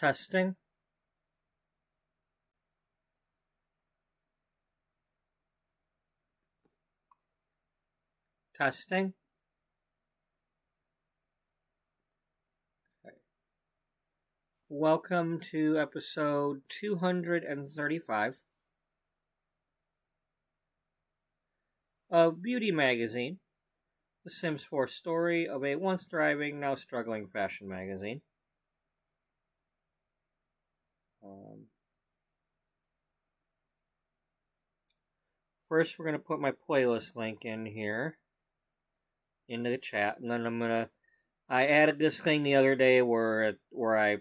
Testing. Testing. Okay. Welcome to episode 235 of Beauty Magazine, the Sims 4 story of a once thriving, now struggling fashion magazine. First, we're going to put my playlist link in here into the chat, and then I added this thing the other day where I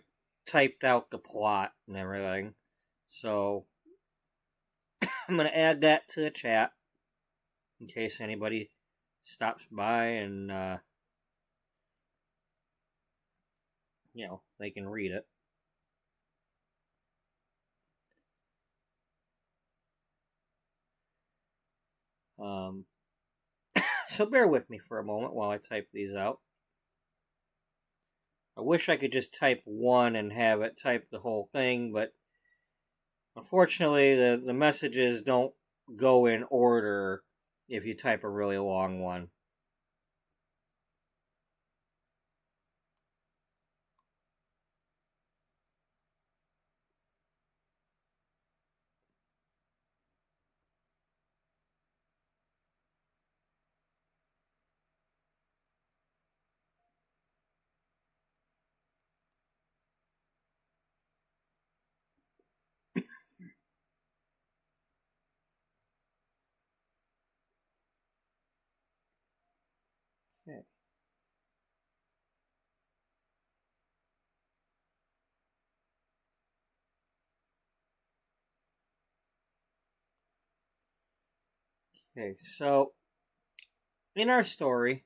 typed out the plot and everything. So I'm going to add that to the chat in case anybody stops by and they can read it. So bear with me for a moment while I type these out. I wish I could just type one and have it type the whole thing, but unfortunately the messages don't go in order if you type a really long one. Okay. Okay, so in our story,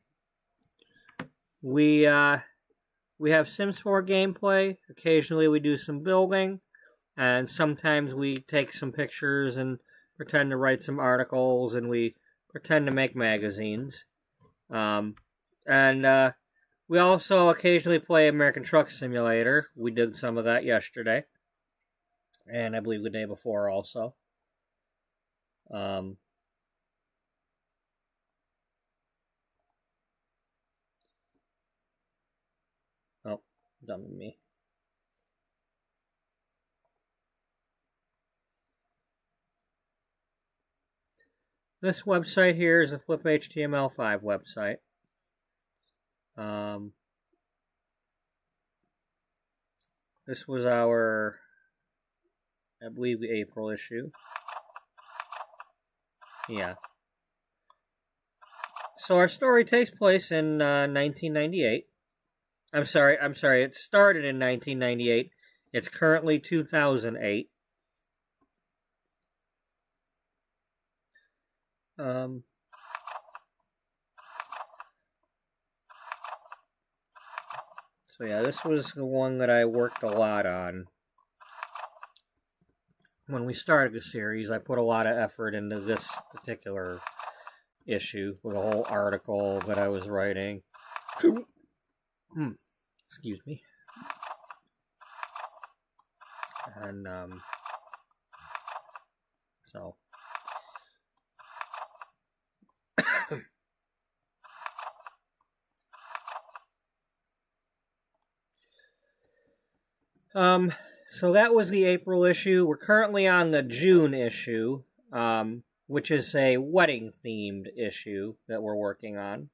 we have Sims 4 gameplay. Occasionally we do some building, and sometimes we take some pictures and pretend to write some articles, and we pretend to make magazines. And we also occasionally play American Truck Simulator. We did some of that yesterday, and I believe the day before also. Oh, dumb me. This website here is a Flip HTML5 website. This was our, I believe, the April issue. Yeah. So our story takes place in 1998. I'm sorry, it started in 1998. It's currently 2008. So yeah, this was the one that I worked a lot on. When we started the series, I put a lot of effort into this particular issue with a whole article that I was writing. Excuse me. And, so. So that was the April issue. We're currently on the June issue, which is a wedding-themed issue that we're working on.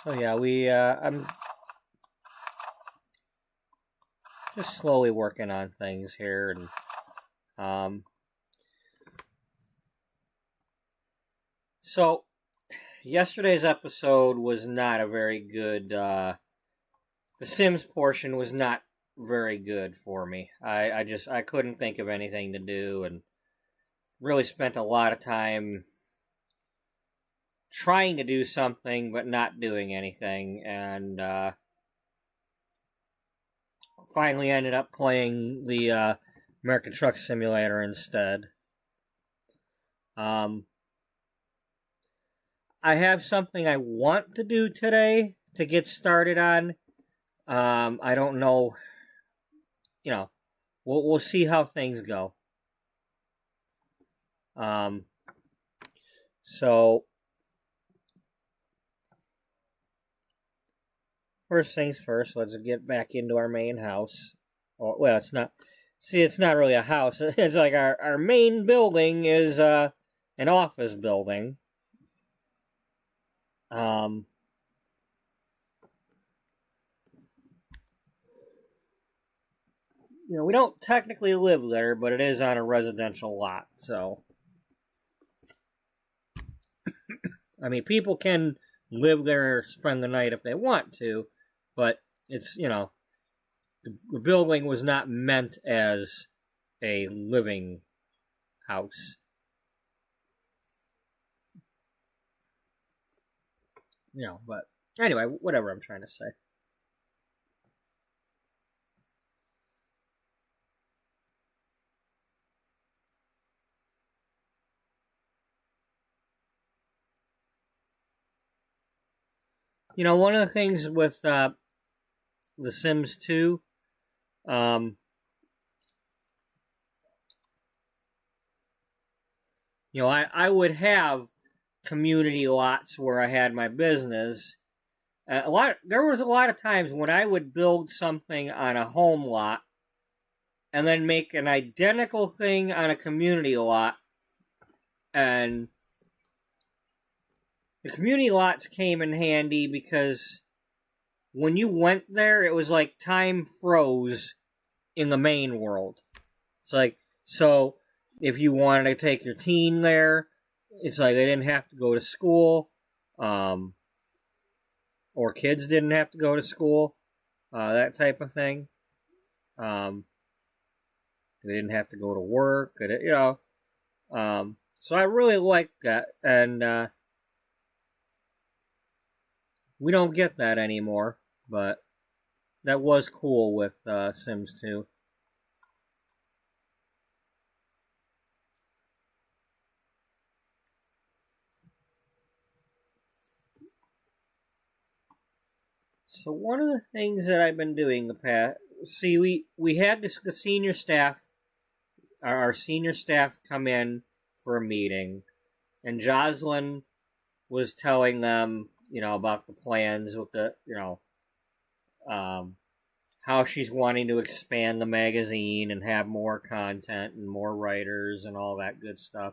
So yeah, I'm just slowly working on things here, and so yesterday's episode was not a very good. The Sims portion was not very good for me. I couldn't think of anything to do, and really spent a lot of time trying to do something but not doing anything, and finally ended up playing the American Truck Simulator instead. I have something I want to do today to get started on. I don't know. We'll see how things go. So first things first, let's get back into our main house. Well, it's not. See, it's not really a house. It's like our main building is an office building. We don't technically live there, but it is on a residential lot, so. I mean, people can live there or spend the night if they want to, but it's, the building was not meant as a living house. But anyway, whatever I'm trying to say. One of the things with The Sims 2, I would have community lots where I had my business. There was a lot of times when I would build something on a home lot and then make an identical thing on a community lot, and the community lots came in handy because when you went there, it was like time froze in the main world. It's like, so if you wanted to take your teen there, it's like they didn't have to go to school, or kids didn't have to go to school, that type of thing. They didn't have to go to work, so I really liked that, and we don't get that anymore, but that was cool with Sims 2. So one of the things that I've been doing the past, we had the senior staff, our senior staff come in for a meeting, and Jocelyn was telling them, about the plans with the, how she's wanting to expand the magazine and have more content and more writers and all that good stuff.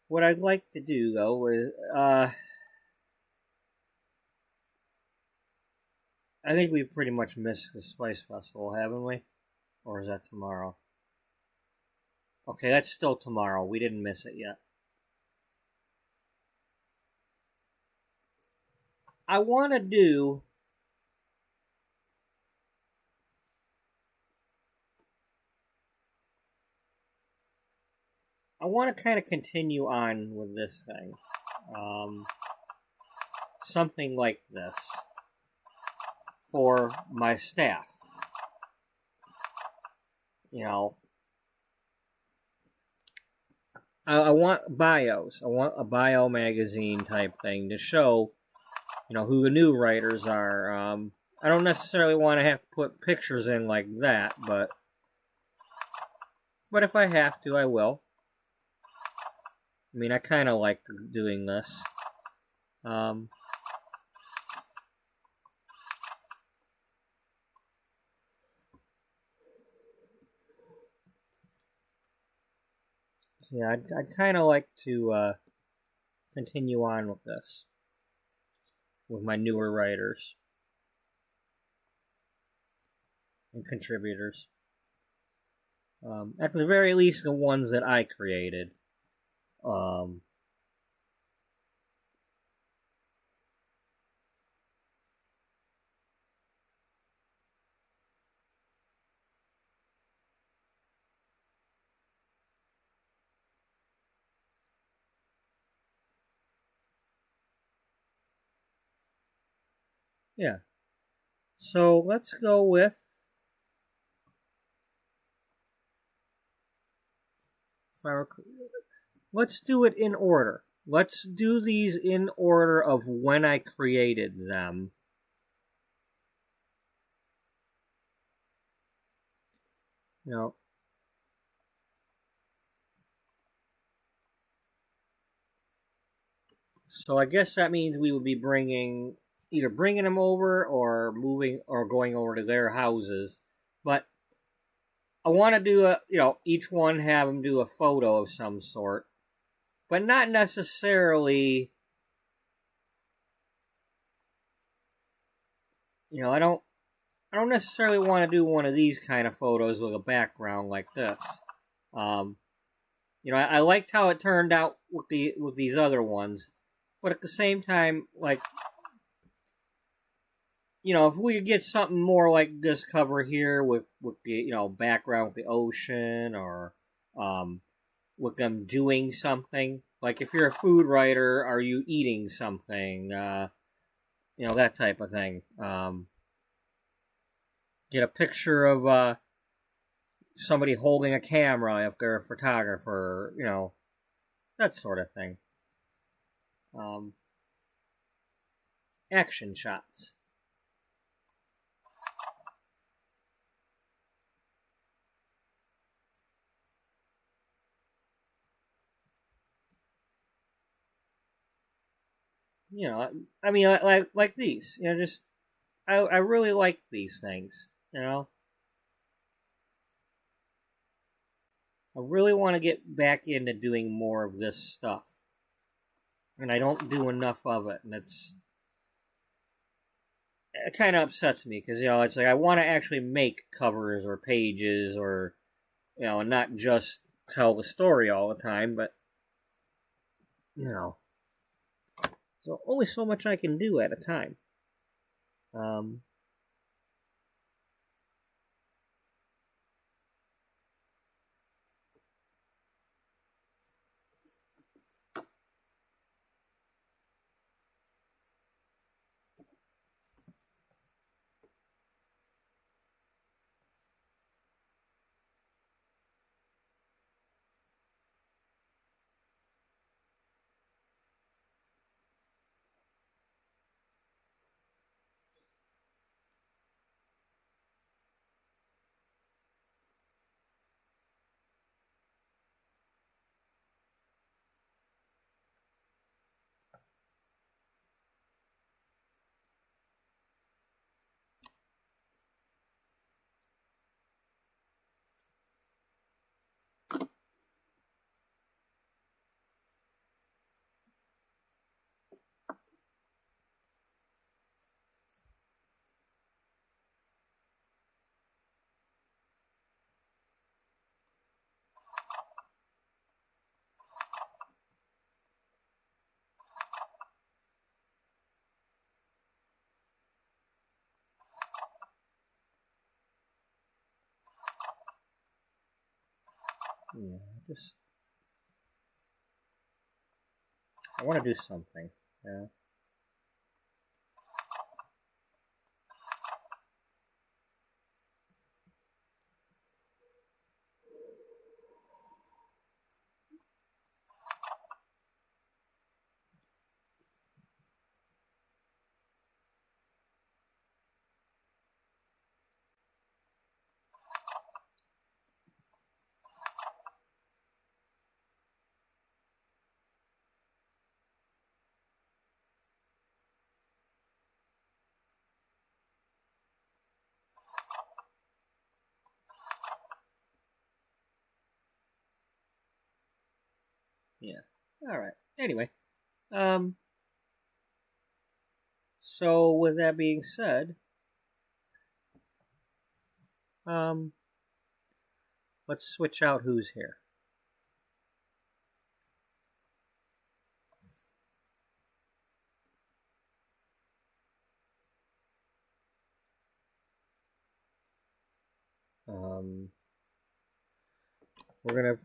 What I'd like to do, though, is I think we pretty much missed the Spice Festival, haven't we? Or is that tomorrow? Okay, that's still tomorrow. We didn't miss it yet. I want to do... I want to kind of continue on with this thing. Something like this for my staff. I want bios. I want a bio magazine type thing to show, who the new writers are. I don't necessarily want to have to put pictures in like that, but if I have to, I will. I mean, I kind of like doing this. Yeah, I'd kind of like to continue on with this, with my newer writers and contributors. At the very least, the ones that I created. Yeah. So let's go with. Let's do it in order. Let's do these in order of when I created them. You know. So I guess that means we would be either bringing them over or moving or going over to their houses. But I want to do each one have them do a photo of some sort, but not necessarily. I don't necessarily want to do one of these kind of photos with a background like this. I liked how it turned out with these other ones, but at the same time, like, if we could get something more like this cover here with the background with the ocean, or with them doing something. Like if you're a food writer, are you eating something? That type of thing. Get a picture of somebody holding a camera if they're a photographer. That sort of thing. Action shots. I mean, like these. Just I really like these things. I really want to get back into doing more of this stuff, and I don't do enough of it, and it kind of upsets me because it's like I want to actually make covers or pages or and not just tell the story all the time, but so only so much I can do at a time. Yeah, I want to do something. Yeah. Yeah. All right. Anyway, so with that being said, let's switch out who's here.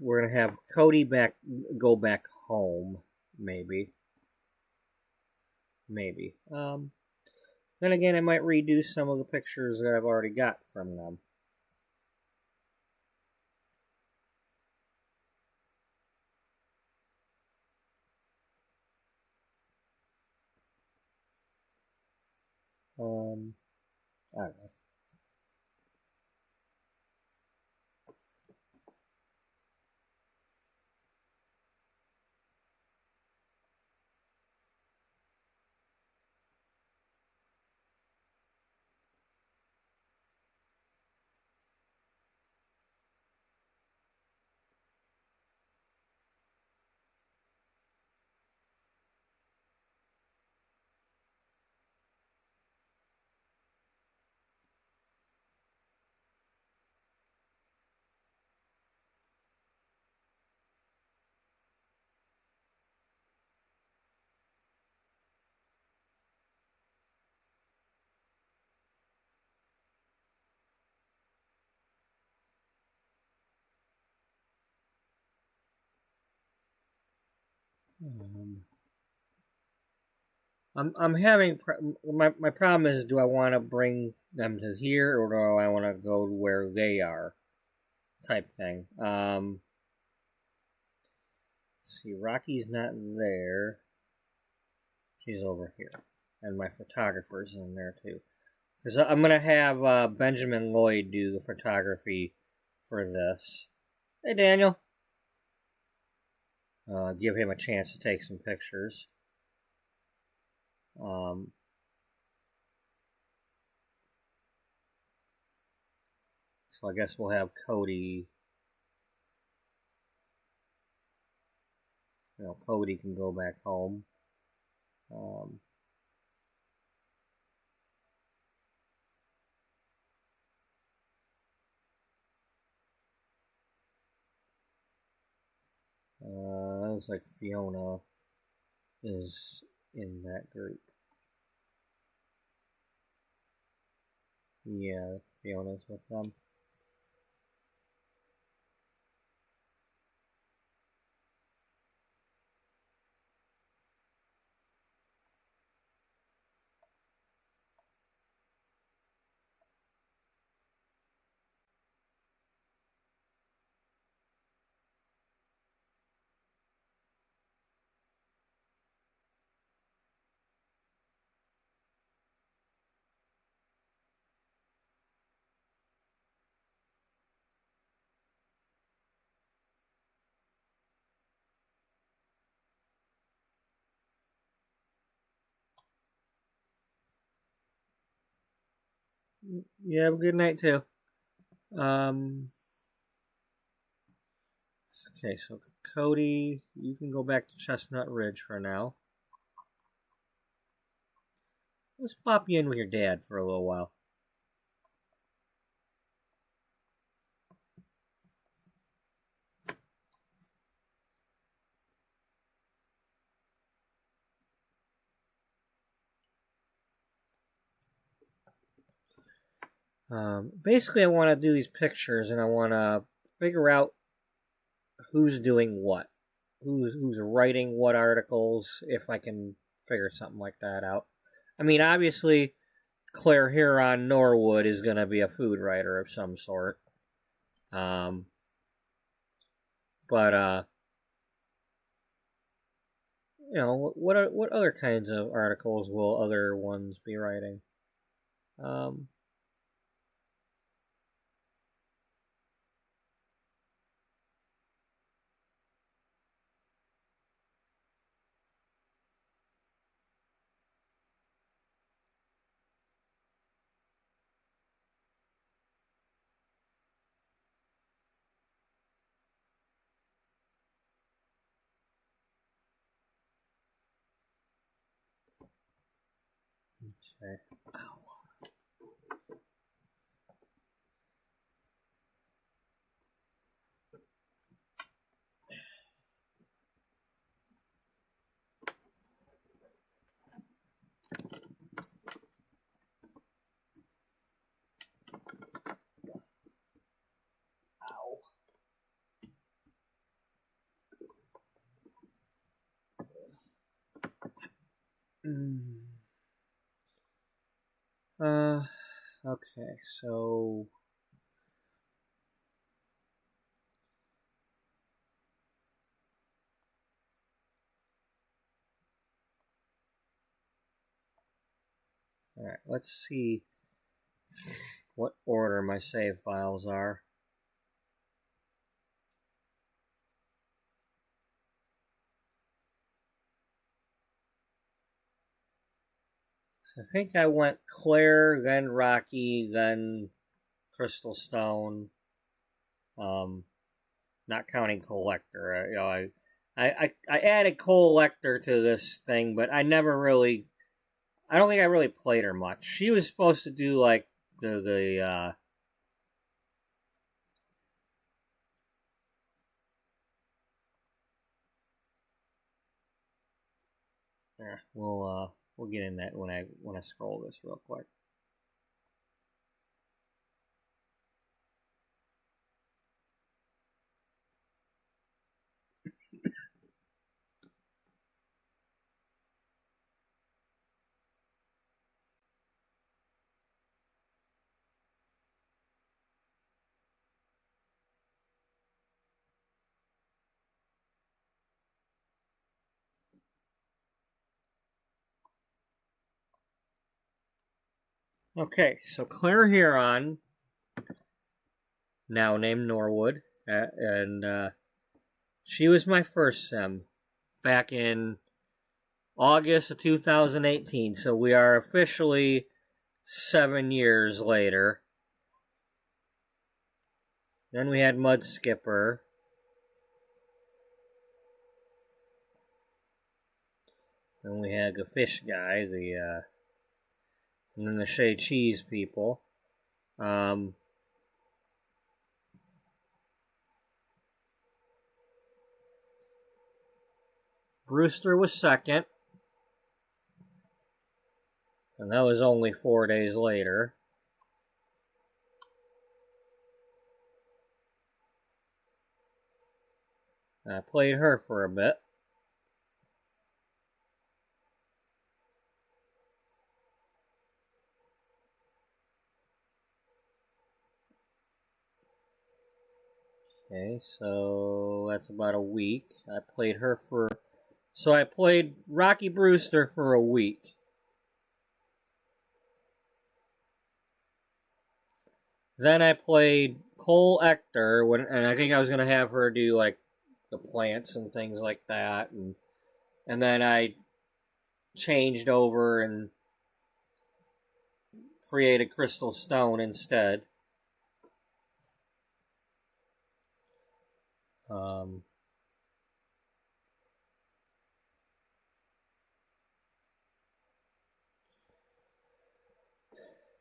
We're gonna have Cody go back home, maybe. Then again, I might redo some of the pictures that I've already got from them. I don't know. I'm having my problem is, do I want to bring them to here, or do I want to go to where they are, type thing. Let's see, Rocky's not there. She's over here, and my photographer's in there too. Because I'm gonna have Benjamin Lloyd do the photography for this. Hey, Daniel. Give him a chance to take some pictures. So I guess we'll have Cody. Cody can go back home. Looks like Fiona is in that group. Yeah, Fiona's with them. Yeah, have a good night too. Okay, so Cody, you can go back to Chestnut Ridge for now. Let's pop you in with your dad for a little while. Basically, I want to do these pictures, and I want to figure out who's doing what, who's writing what articles, if I can figure something like that out. I mean, obviously, Claire Huron Norwood is going to be a food writer of some sort. But what other kinds of articles will other ones be writing? Okay. Okay, so all right, let's see what order my save files are. So I think I went Claire, then Rocky, then Crystal Stone. Not counting Collector. I added Collector to this thing, but I never really. I don't think I really played her much. She was supposed to do like the we'll get in that when I scroll this real quick. Okay, so Claire Huron, now named Norwood, and she was my first sim back in August of 2018. So we are officially 7 years later. Then we had Mud Skipper. Then we had the fish guy, and then the Shea Cheese people. Brewster was second. And that was only 4 days later. I played her for a bit. Okay, so that's about a week. I played her for... So I played Rocky Brewster for a week. Then I played Cole Ector, and I think I was going to have her do, like, the plants and things like that. And then I changed over and created Crystal Stone instead.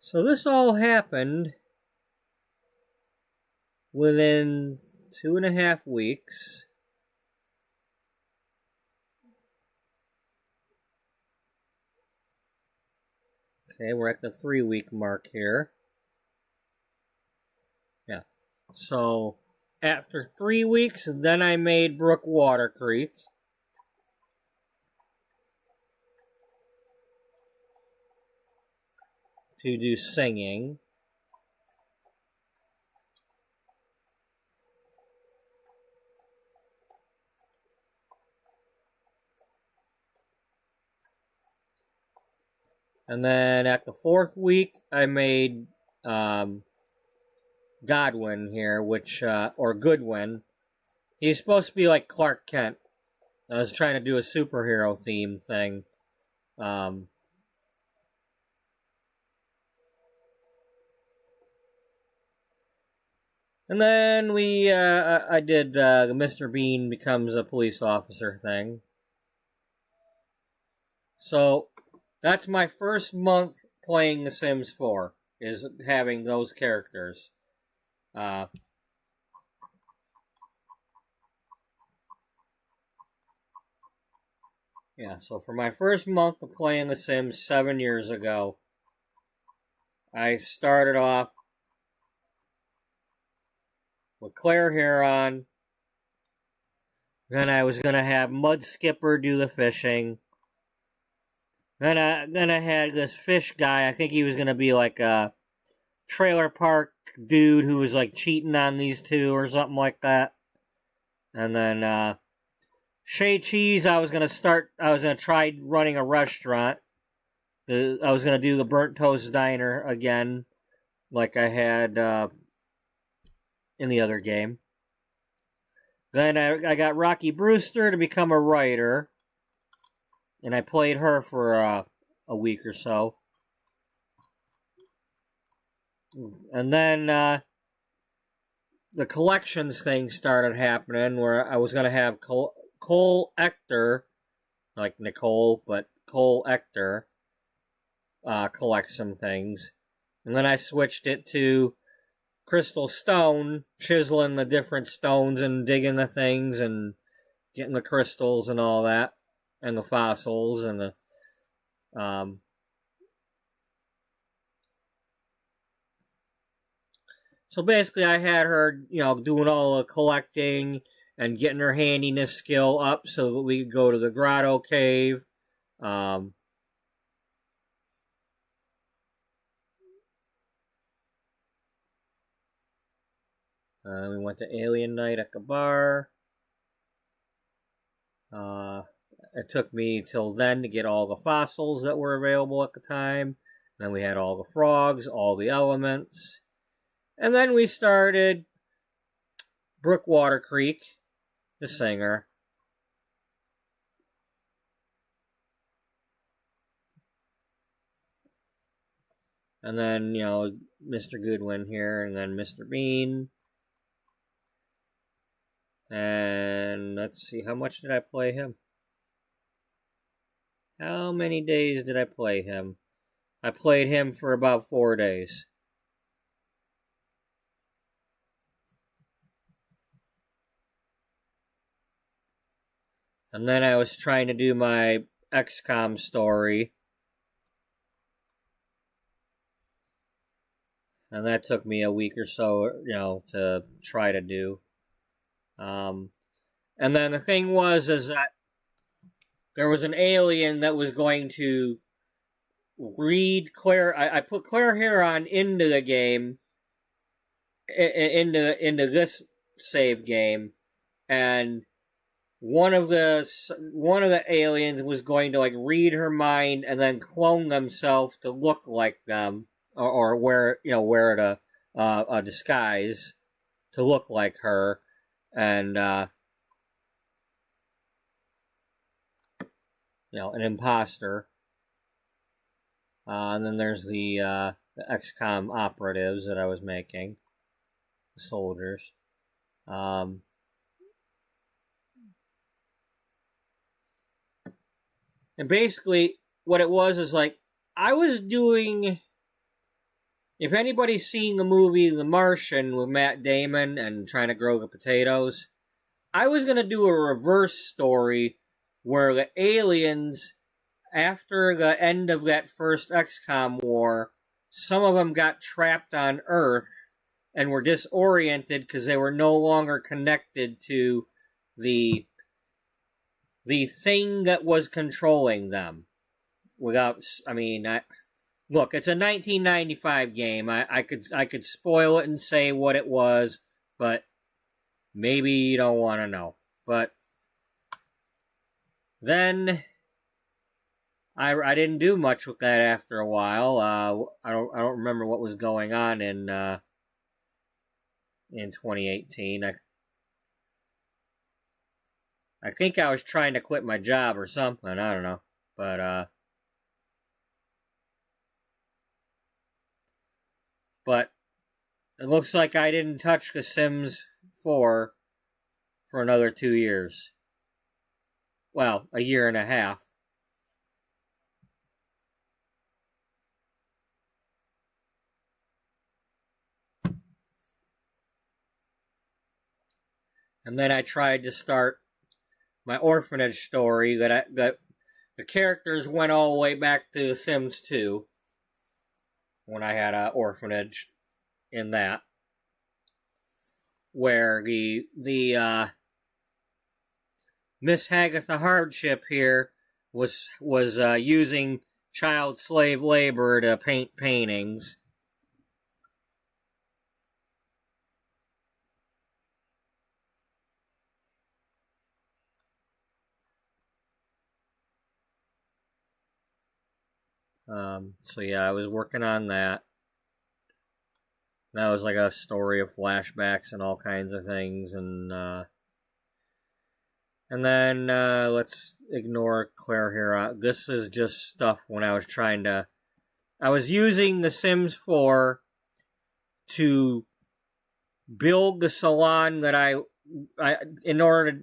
So this all happened within 2.5 weeks. Okay, we're at the 3-week mark here. Yeah. So after 3 weeks, then I made Brookwater Creek. To do singing. And then at the 4th week, I made Godwin here, or Goodwin. He's supposed to be like Clark Kent. I was trying to do a superhero theme thing. And then I did the Mr. Bean becomes a police officer thing. So that's my first month playing The Sims 4, is having those characters. Yeah, so for my first month of playing The Sims 7 years ago, I started off with Claire Huron. Then I was going to have Mud Skipper do the fishing. Then I had this fish guy. I think he was gonna be like a trailer park dude who was like cheating on these two or something like that. And then Shea Cheese, I was gonna try running a restaurant. I was gonna do the Burnt Toast Diner again, like I had in the other game. Then I got Rocky Brewster to become a writer, and I played her for a week or so. And then the collections thing started happening, where I was going to have Cole Ector, like Nicole, but Cole Ector, collect some things. And then I switched it to Crystal Stone, chiseling the different stones and digging the things and getting the crystals and all that, and the fossils and the so basically I had her, doing all the collecting and getting her handiness skill up so that we could go to the grotto cave. We went to Alien Night at the bar. It took me till then to get all the fossils that were available at the time. Then we had all the frogs, all the elements. And then we started Brookwater Creek, the singer. And then, Mr. Goodwin here, and then Mr. Bean. And let's see, how much did I play him? How many days did I play him? I played him for about 4 days. And then I was trying to do my XCOM story. And that took me a week or so, to try to do. And then the thing is that there was an alien that was going to read Claire. I put Claire Huron into the game, into this save game, and one of the aliens was going to like read her mind and then clone themselves to look like them, or wear a disguise to look like her, and an imposter. And then there's the XCOM operatives that I was making, the soldiers. And basically, what it was is like, I was doing, if anybody's seen the movie The Martian with Matt Damon and trying to grow the potatoes, I was going to do a reverse story where the aliens, after the end of that first XCOM war, some of them got trapped on Earth and were disoriented because they were no longer connected to the thing that was controlling them. Look, it's a 1995 game. I could spoil it and say what it was, but maybe you don't want to know. But then I didn't do much with that after a while. I don't remember what was going on in 2018. I think I was trying to quit my job or something. I don't know, but it looks like I didn't touch The Sims 4 for another 2 years. Well, a year and a half. And then I tried to start my orphanage story that the characters went all the way back to The Sims 2 when I had an orphanage in that, where the Miss Hagatha Hardship here was using child slave labor to paint paintings. So yeah, I was working on that. That was like a story of flashbacks and all kinds of things, and then let's ignore Claire here. This is just stuff when I was trying to. I was using The Sims 4 to build the salon that I in order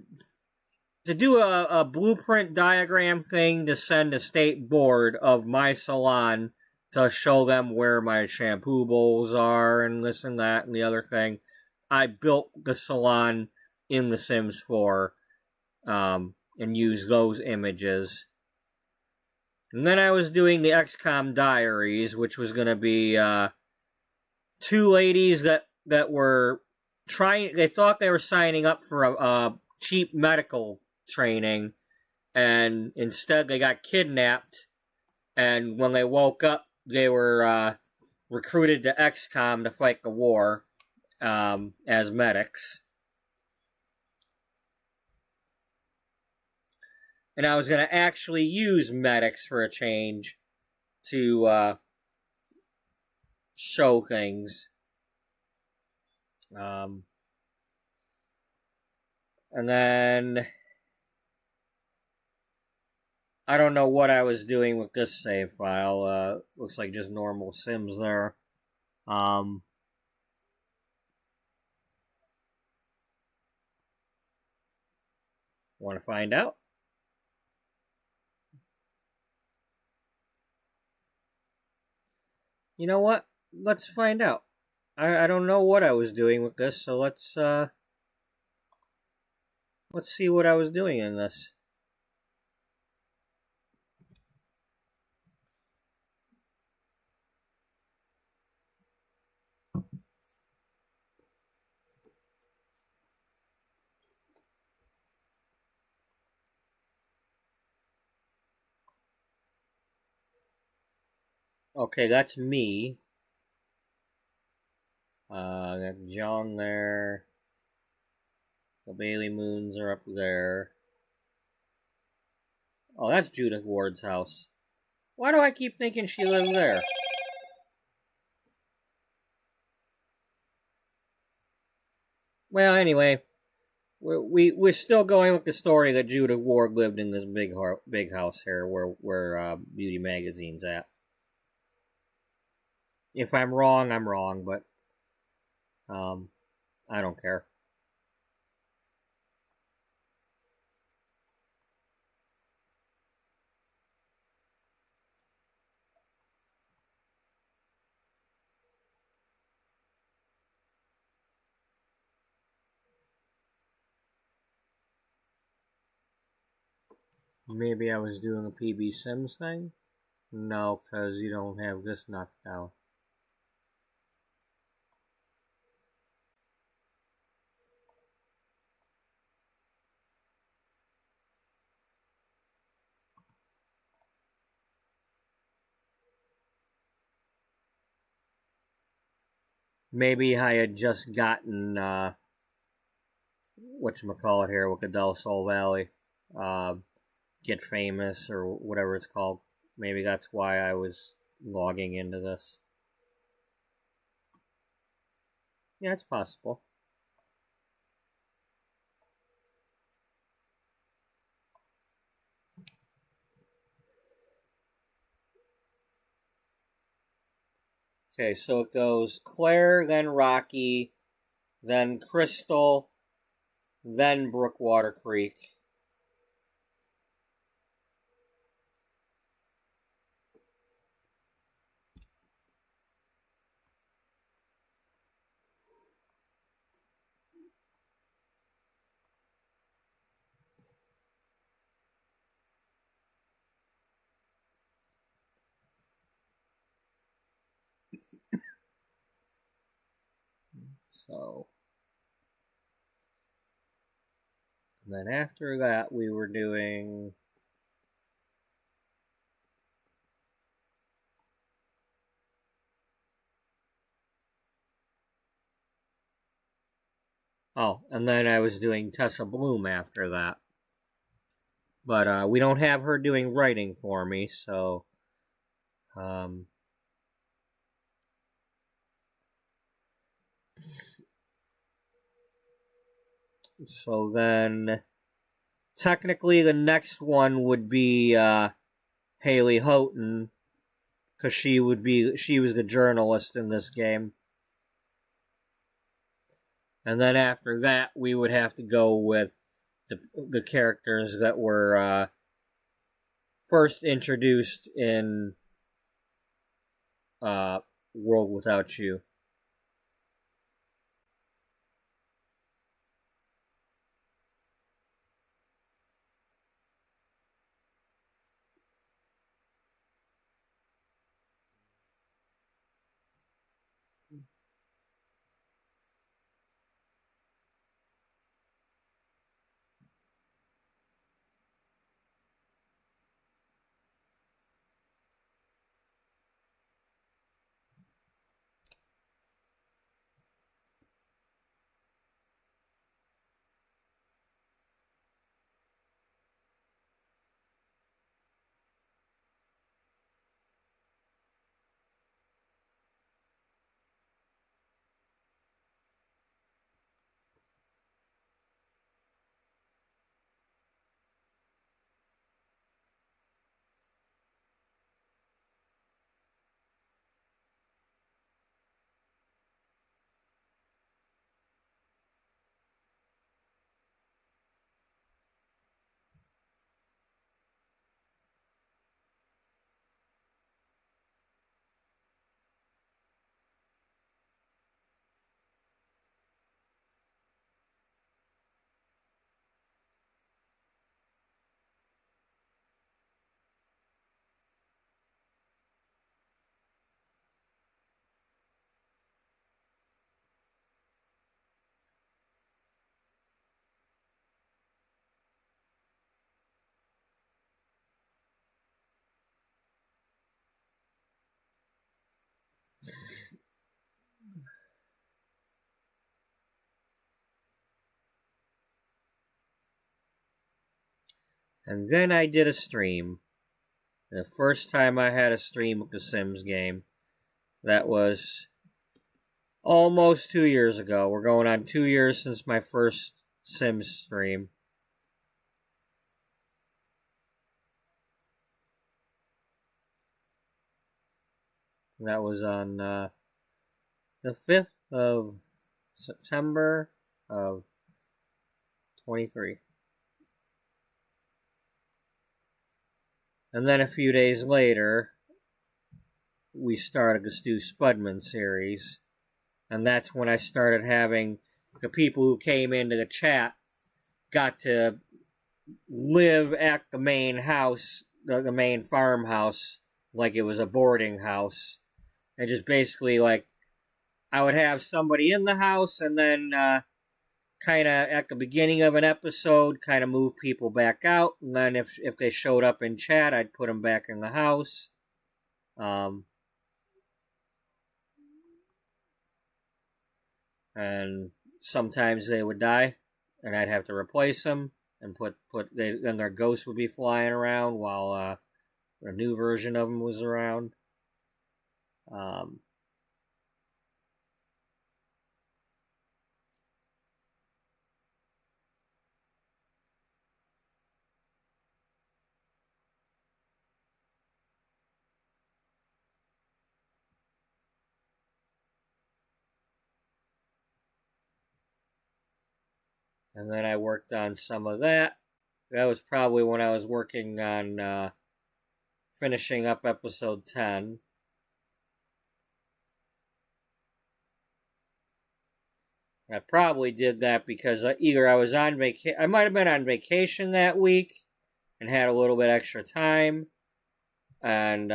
to do a blueprint diagram thing to send a state board of my salon to show them where my shampoo bowls are and this and that and the other thing. I built the salon in The Sims 4 and used those images. And then I was doing the XCOM Diaries, which was going to be two ladies that were trying. They thought they were signing up for a cheap medical training, and instead they got kidnapped. And when they woke up, they were recruited to XCOM to fight the war as medics. And I was going to actually use medics for a change to show things. And then I don't know what I was doing with this save file. Looks like just normal Sims there. Want to find out? You know what? Let's find out. I don't know what I was doing with this, so let's see what I was doing in this. Okay, that's me. Got John there. The Bailey Moons are up there. Oh, that's Judith Ward's house. Why do I keep thinking she lived there? Well, anyway, we're still going with the story that Judith Ward lived in this big house here where Beauty Magazine's at. If I'm wrong, I'm wrong, but I don't care. Maybe I was doing a PB Sims thing? No, because you don't have this knocked out. Maybe I had just gotten whatchamacallit here with the Del Sol Valley. Get Famous or whatever it's called. Maybe that's why I was logging into this. Yeah, it's possible. Okay, so it goes Claire, then Rocky, then Crystal, then Brookwater Creek. So, then after that, we were doing Oh, and then I was doing Tessa Bloom after that. But we don't have her doing writing for me, so so then technically the next one would be Haley Houghton, because she was the journalist in this game. And then after that, we would have to go with the characters that were first introduced in World Without You. And then I did a stream. The first time I had a stream with the Sims game. That was almost 2 years ago. We're going on 2 years since my first Sims stream. That was on the 5th of September of 23. And then a few days later, we started the Stu Spudman series. And that's when I started having the people who came into the chat got to live at the main house, the main farmhouse, like it was a boarding house. And just basically, like, I would have somebody in the house and then kind of at the beginning of an episode, kind of move people back out. And then if they showed up in chat, I'd put them back in the house. And sometimes they would die, and I'd have to replace them and then their ghosts would be flying around while a new version of them was around. And then I worked on some of that. That was probably when I was working on finishing up episode 10. I probably did that because either I was on vacation, I might have been on vacation that week and had a little bit extra time, and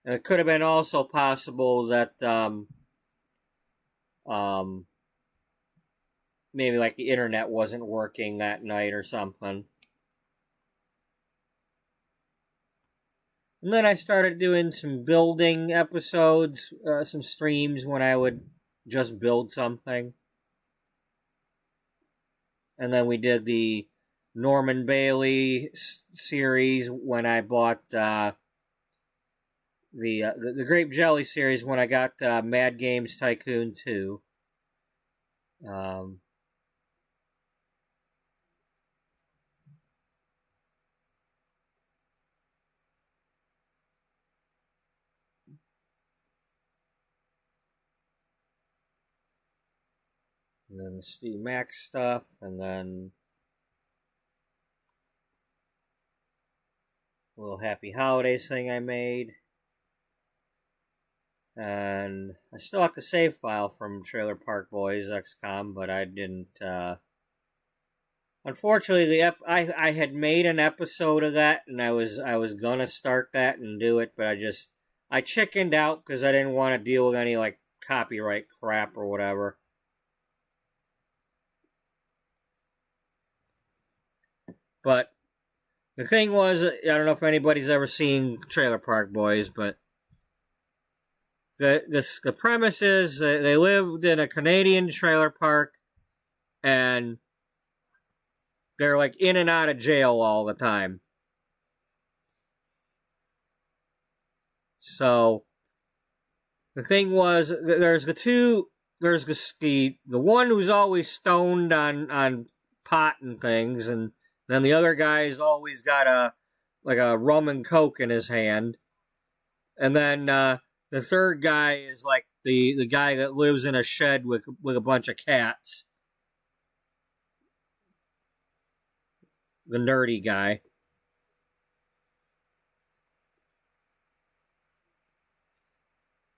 it could have been also possible that maybe like the internet wasn't working that night or something. And then I started doing some building episodes, some streams when I would just build something. and then we did the Norman Bailey series when I bought the Grape Jelly series when I got Mad Games Tycoon 2. Um, and then the Steve Max stuff, and then a little Happy Holidays thing I made. And I still have the save file from Trailer Park Boys XCOM, but I didn't. Unfortunately, I had made an episode of that, and I was gonna start that and do it, but I chickened out because I didn't want to deal with any like copyright crap or whatever. But the thing was, I don't know if anybody's ever seen Trailer Park Boys, but the premise is they lived in a Canadian trailer park, and they're like in and out of jail all the time. So the thing was, there's the one who's always stoned on pot and things, and then the other guy's always got a rum and coke in his hand, and then the third guy is like the guy that lives in a shed with a bunch of cats, the nerdy guy.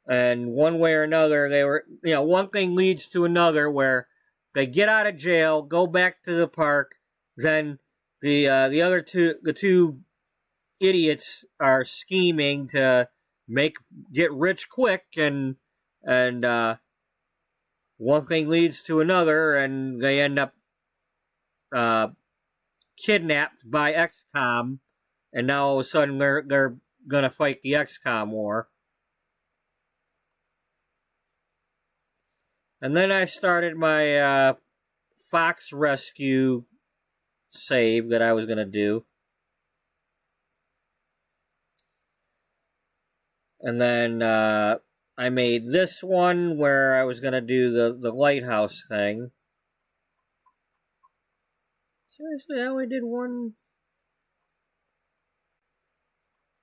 And one way or another, they were, one thing leads to another where they get out of jail, go back to the park, then the other two idiots are scheming to get rich quick, and one thing leads to another, and they end up kidnapped by XCOM, and now all of a sudden they're gonna fight the XCOM war. And then I started my Fox Rescue save that I was gonna do. And then I made this one where I was going to do the lighthouse thing. Seriously, I only did one.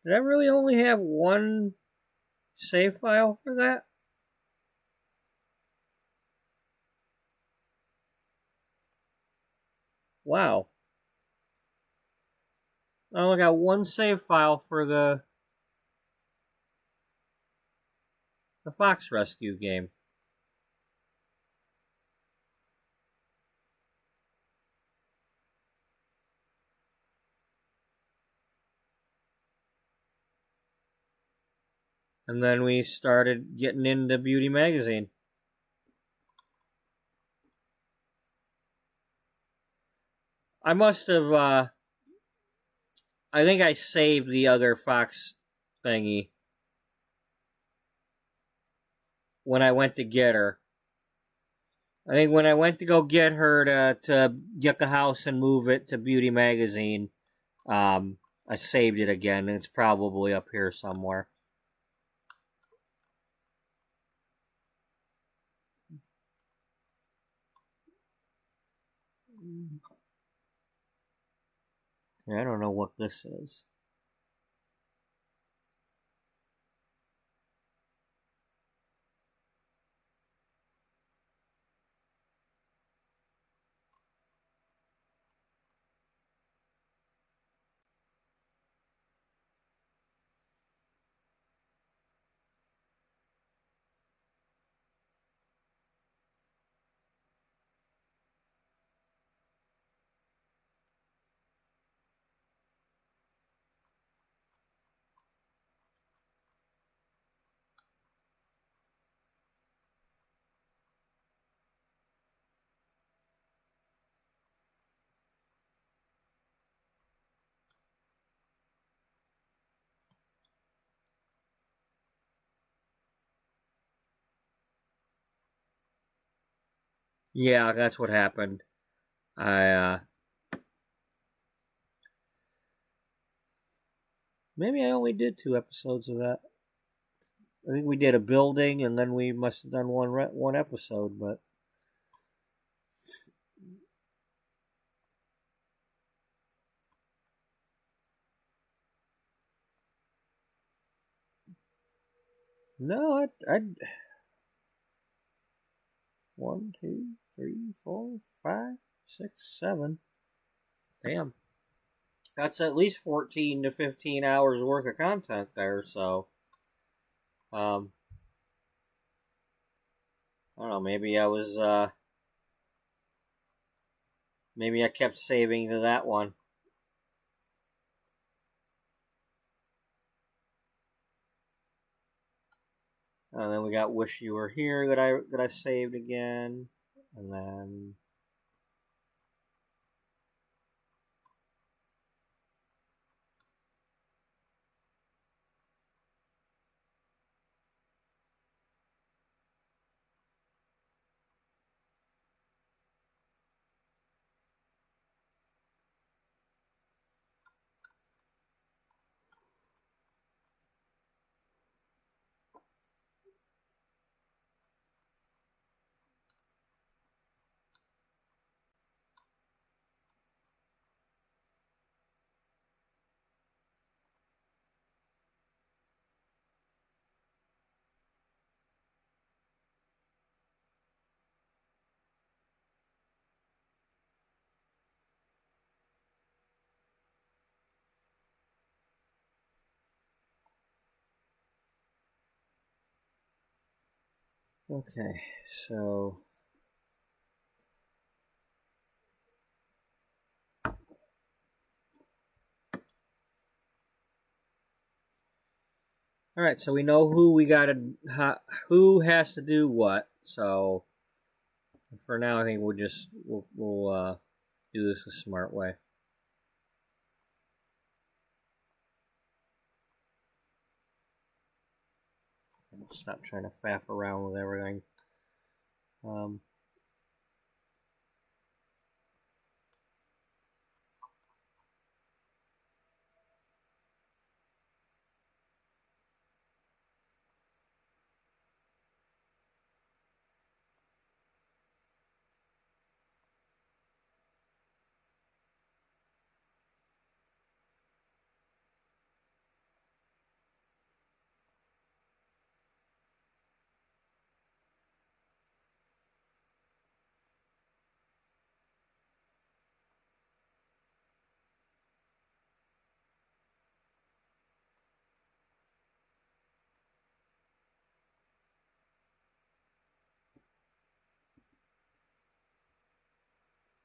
Did I really only have one save file for that? Wow. I only got one save file for the Fox Rescue game. And then we started getting into Beauty Magazine. I must have, I think I saved the other Fox thingy when I went to get her. I think when I went to go get her to get the house and move it to Beauty Magazine, I saved it again, and it's probably up here somewhere. Yeah, I don't know what this is. Yeah, that's what happened. Maybe I only did 2 episodes of that. I think we did a building, and then we must have done one episode, but no, I 1, 2, 3, 4, 5, 6, 7. Damn, that's at least 14 to 15 hours worth of content there. So, I don't know. Maybe I kept saving to that one. And then we got "Wish You Were Here" that I saved again, and then okay, so all right, so we know who has to do what. So for now, I think we'll do this a smart way. Stop trying to faff around with everything.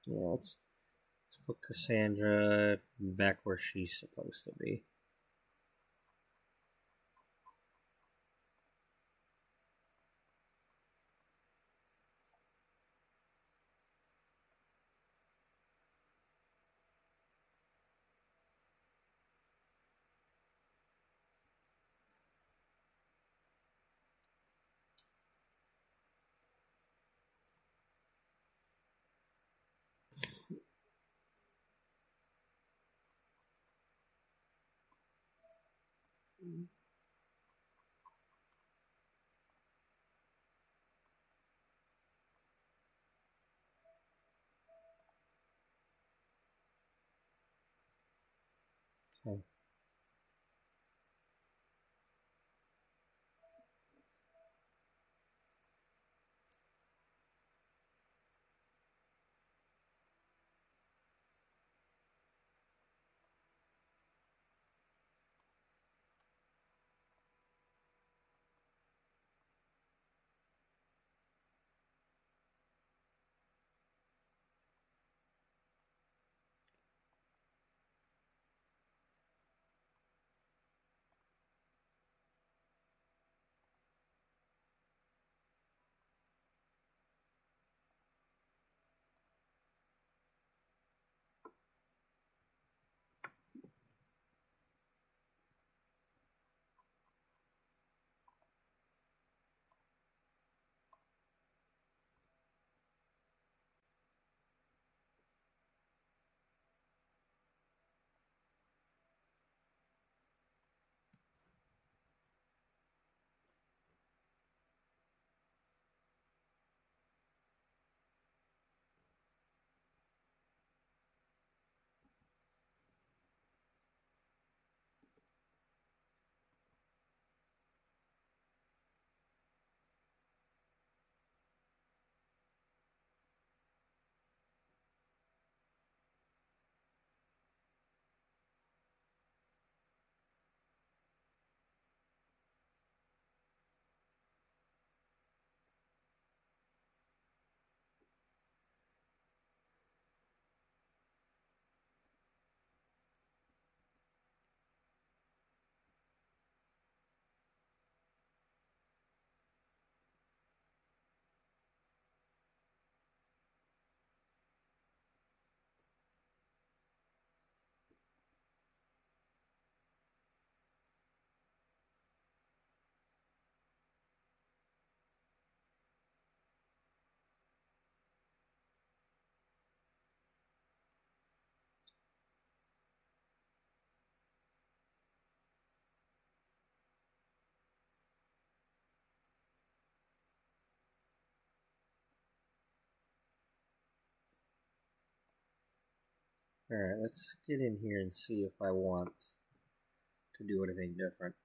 Yeah, let's put Cassandra back where she's supposed to be. Okay. Alright, let's get in here and see if I want to do anything different.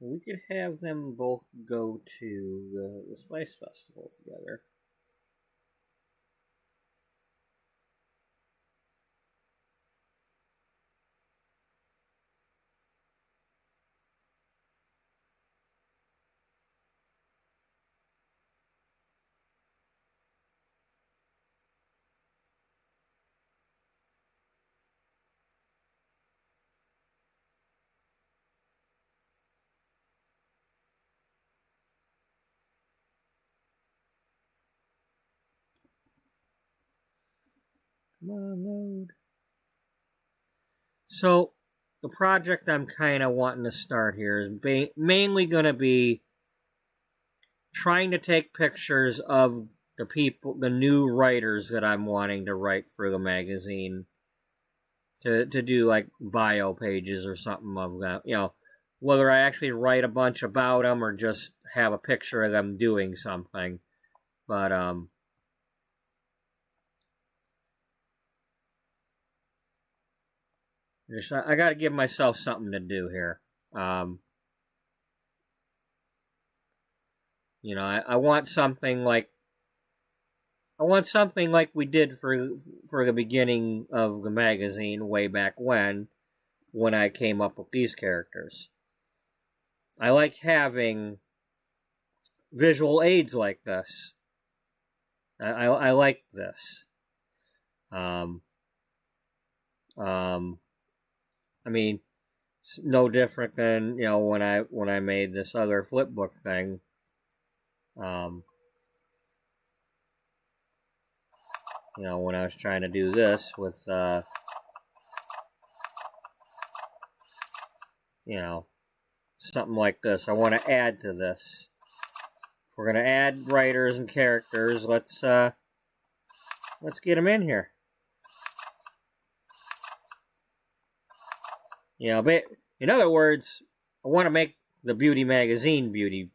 We could have them both go to the Spice Festival together. Come on, load. So, the project I'm kind of wanting to start here is mainly going to be trying to take pictures of the people, the new writers that I'm wanting to write for the magazine, to do like bio pages or something of that. You know, whether I actually write a bunch about them or just have a picture of them doing something. But I got to give myself something to do here. You know, I want something like we did for the beginning of the magazine way back when I came up with these characters. I like having visual aids like this. I like this. I mean, it's no different than, you know, when I made this other flipbook thing. You know, when I was trying to do this with, you know, something like this. I want to add to this. If we're going to add writers and characters, let's get them in here. You know, but in other words, I want to make the beauty magazine. You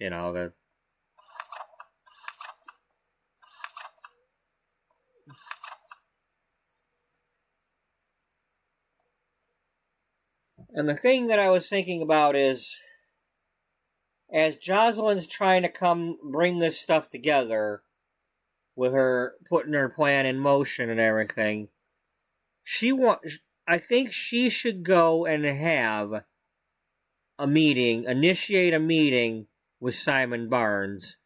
know, and the thing that I was thinking about is, as Jocelyn's trying to come bring this stuff together, with her putting her plan in motion and everything, I think she should go and have a meeting, initiate a meeting with Simon Barnes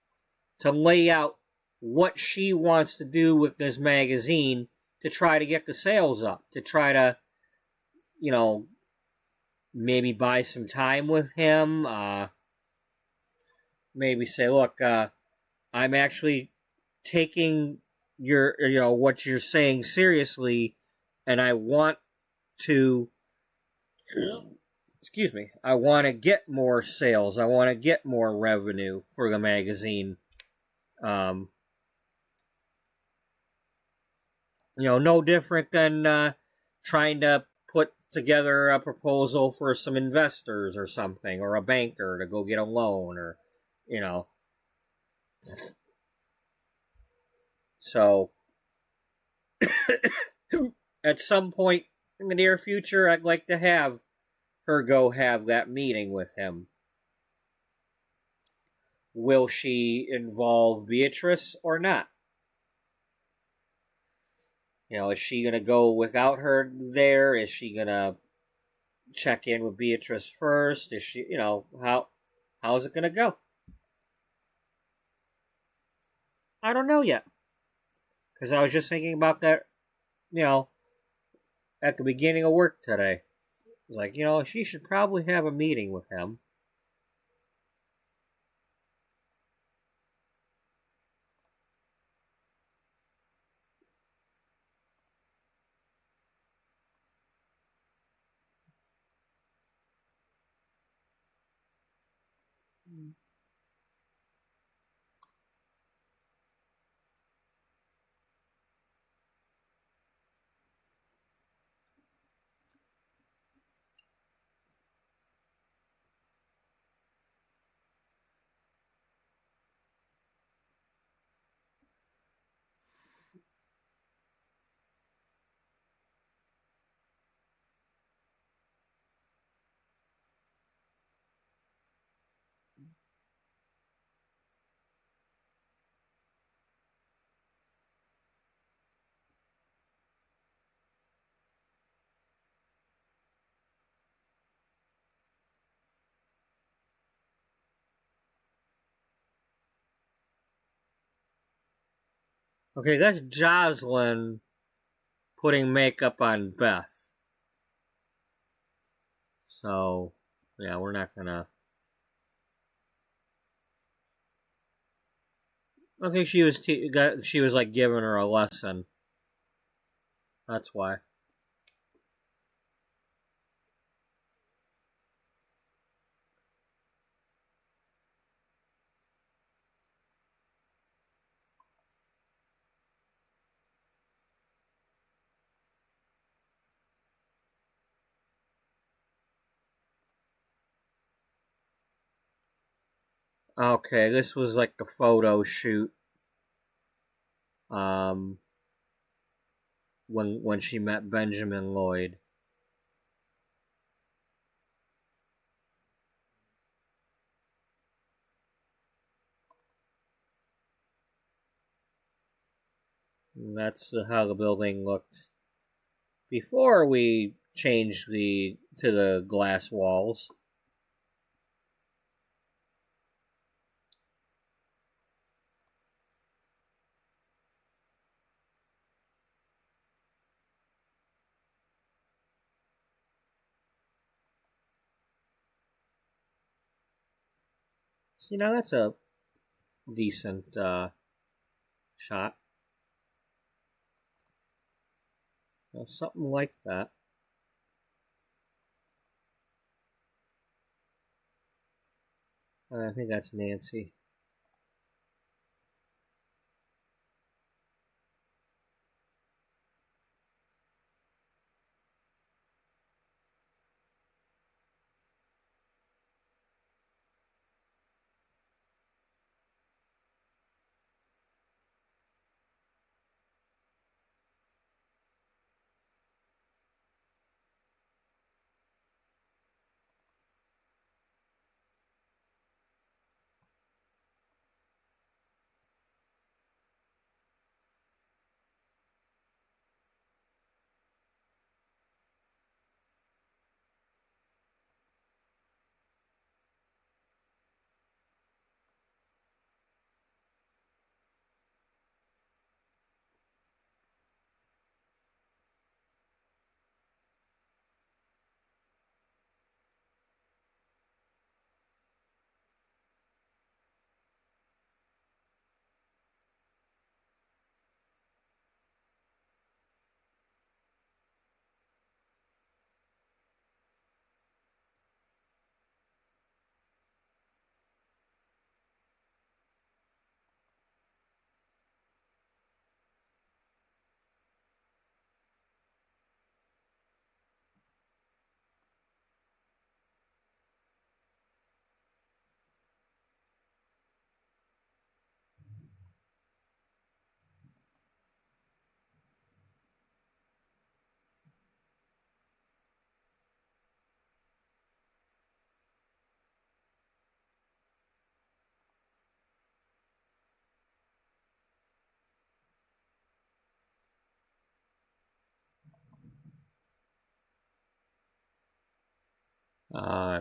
to lay out what she wants to do with this magazine to try to get the sales up, to try to, you know, maybe buy some time with him, maybe say, look, I'm actually taking what you're saying seriously, and I want to, excuse me, I want to get more sales. I want to get more revenue for the magazine. You know, no different than trying to put together a proposal for some investors or something, or a banker to go get a loan, or, you know. So, at some point in the near future, I'd like to have her go have that meeting with him. Will she involve Beatrice or not? You know, is she going to go without her there? Is she going to check in with Beatrice first? Is she, you know, how's it going to go? I don't know yet. Because I was just thinking about that, you know, at the beginning of work today. I was like, you know, she should probably have a meeting with him. Okay, that's Jocelyn putting makeup on Beth. So, yeah, we're not gonna... Okay, she was like giving her a lesson. That's why. Okay, this was like the photo shoot. Um, when she met Benjamin Lloyd. And that's how the building looked before we changed to the glass walls. See, now that's a decent shot. Something like that. I think that's Nancy.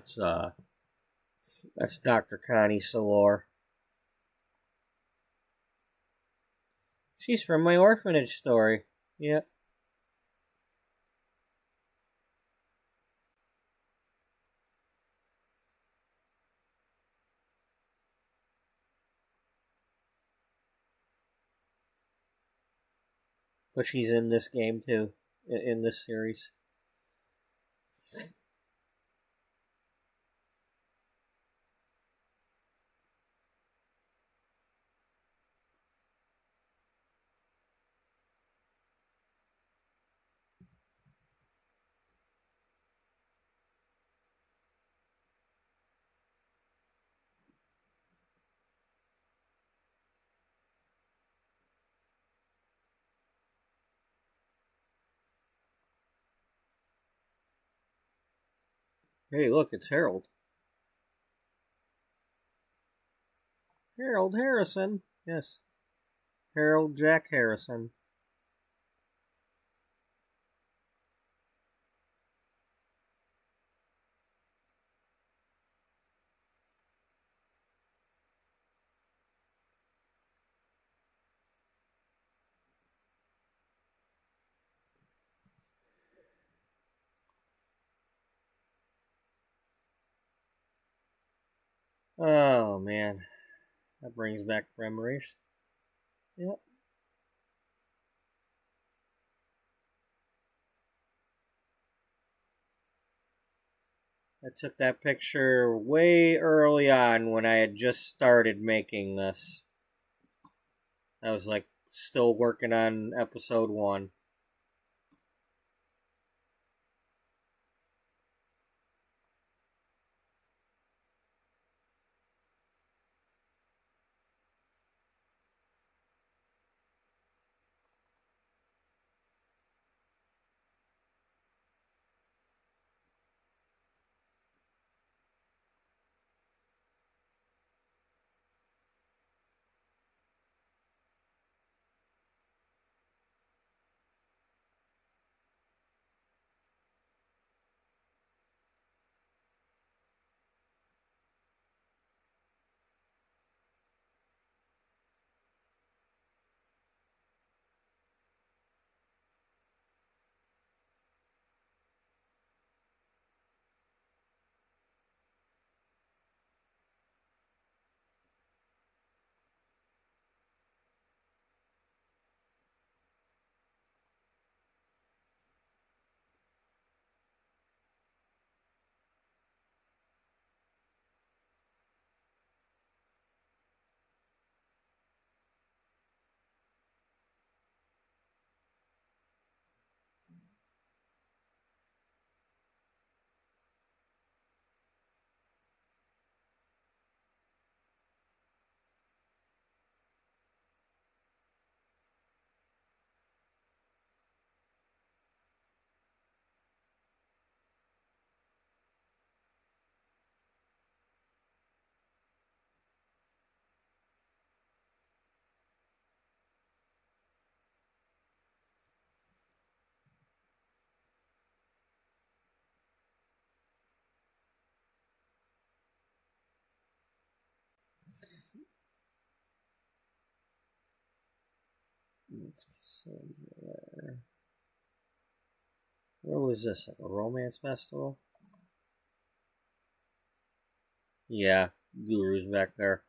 It's that's Dr. Connie Salor. She's from my orphanage story. Yep. But she's in this game too, in this series. Hey, look, it's Harold. Harold Harrison. Yes. Harold Jack Harrison. Oh man, that brings back memories. Yep. I took that picture way early on when I had just started making this. I was like still working on episode 1. Let's see there. Where was this? Like a romance festival? Yeah, Guru's back there.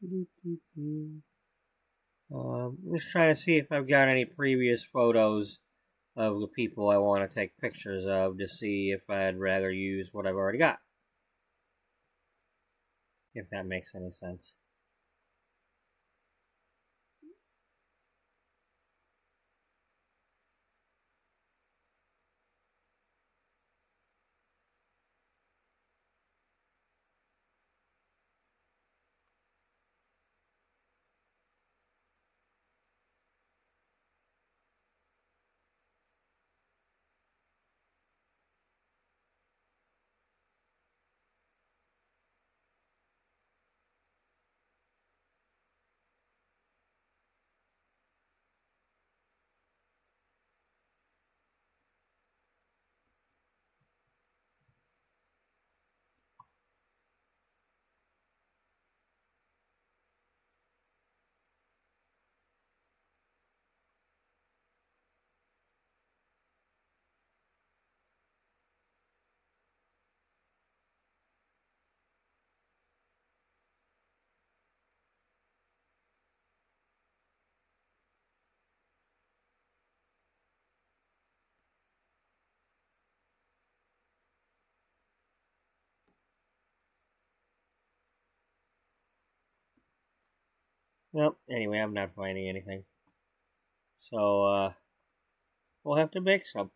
I'm just trying to see if I've got any previous photos of the people I want to take pictures of to see if I'd rather use what I've already got. If that makes any sense. Well, anyway, I'm not finding anything. So, we'll have to make some.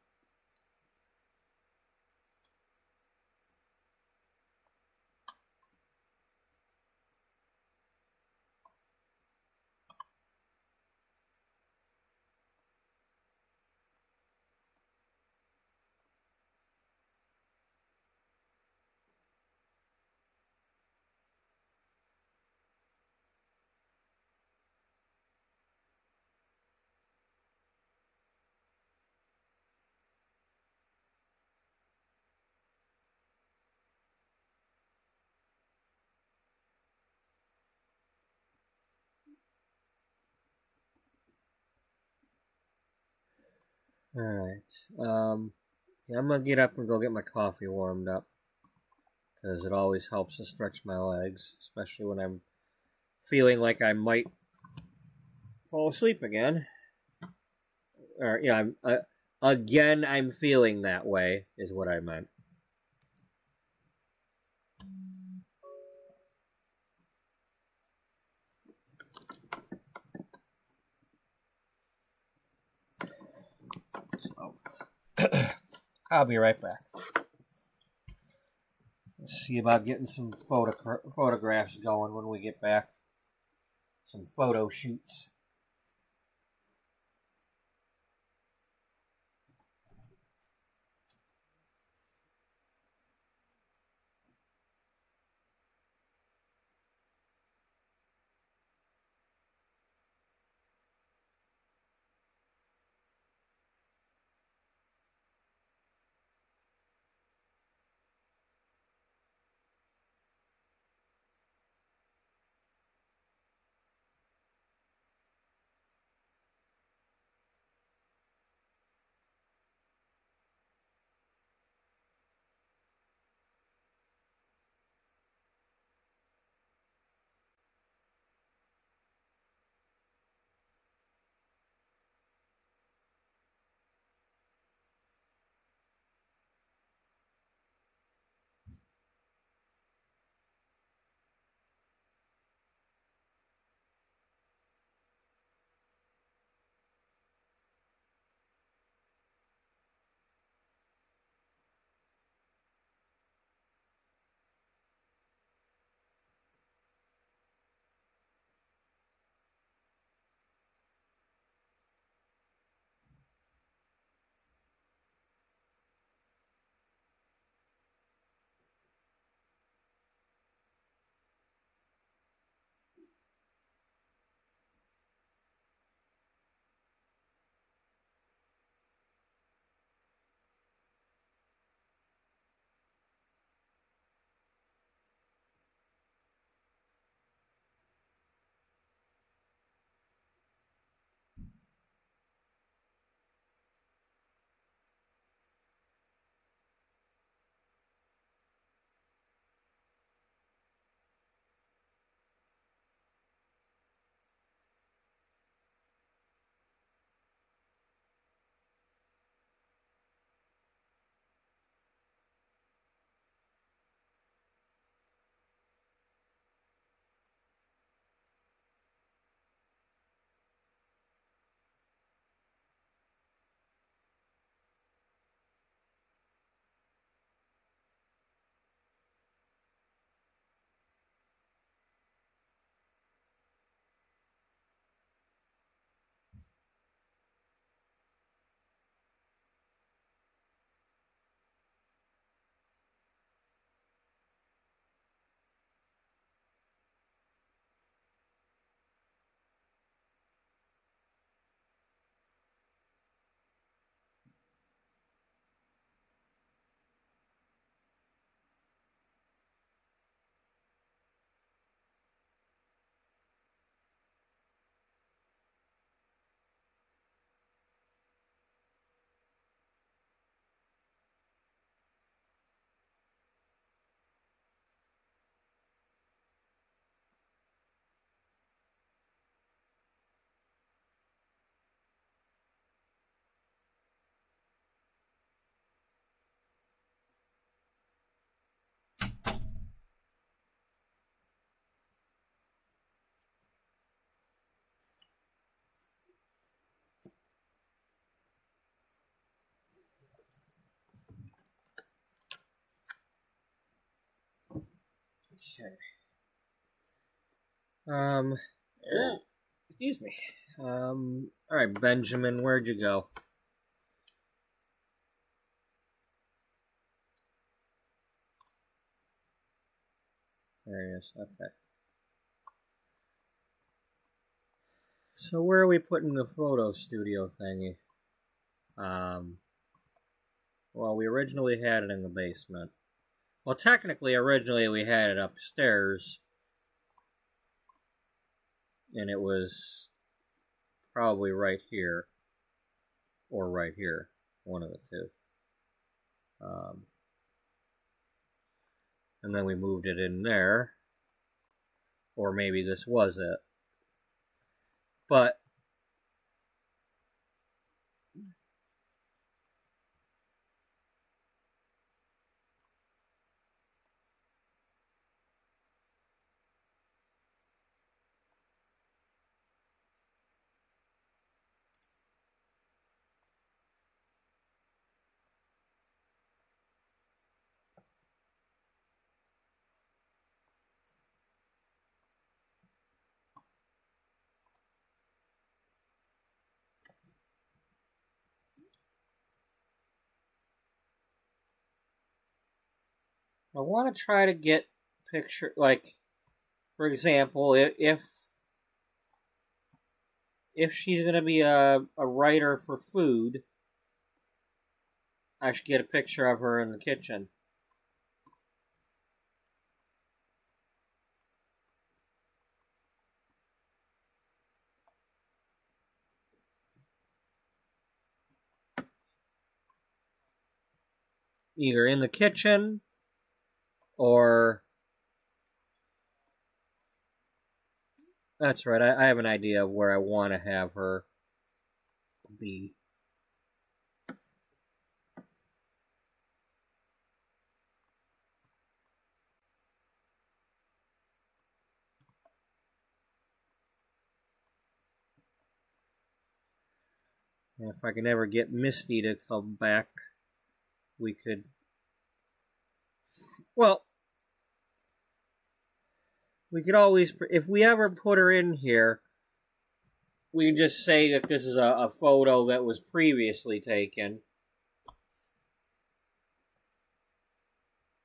Alright. Yeah, I'm gonna get up and go get my coffee warmed up. Because it always helps to stretch my legs. Especially when I'm feeling like I might fall asleep again. Or, yeah, again, I'm feeling that way, is what I meant. So, I'll be right back. Let's see about getting some photographs going when we get back. Some photo shoots. Okay. Excuse me. Alright, Benjamin, where'd you go? There he is, okay. So where are we putting the photo studio thingy? Well, we originally had it in the basement. Well, technically, originally we had it upstairs. And it was probably right here. Or right here. One of the two. And then we moved it in there. Or maybe this was it. But I want to try to get picture, like, for example, if she's going to be a writer for food, I should get a picture of her in the kitchen. Either in the kitchen or... That's right, I have an idea of where I want to have her be. And if I can ever get Misty to come back, we could... Well, we could always... If we ever put her in here, we can just say that this is a photo that was previously taken.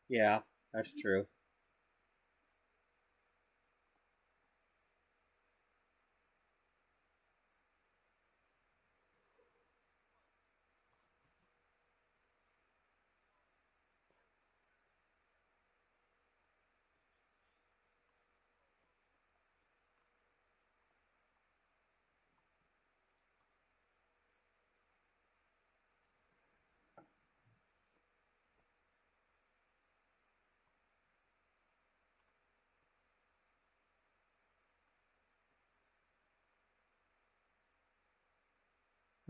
Yeah, that's true.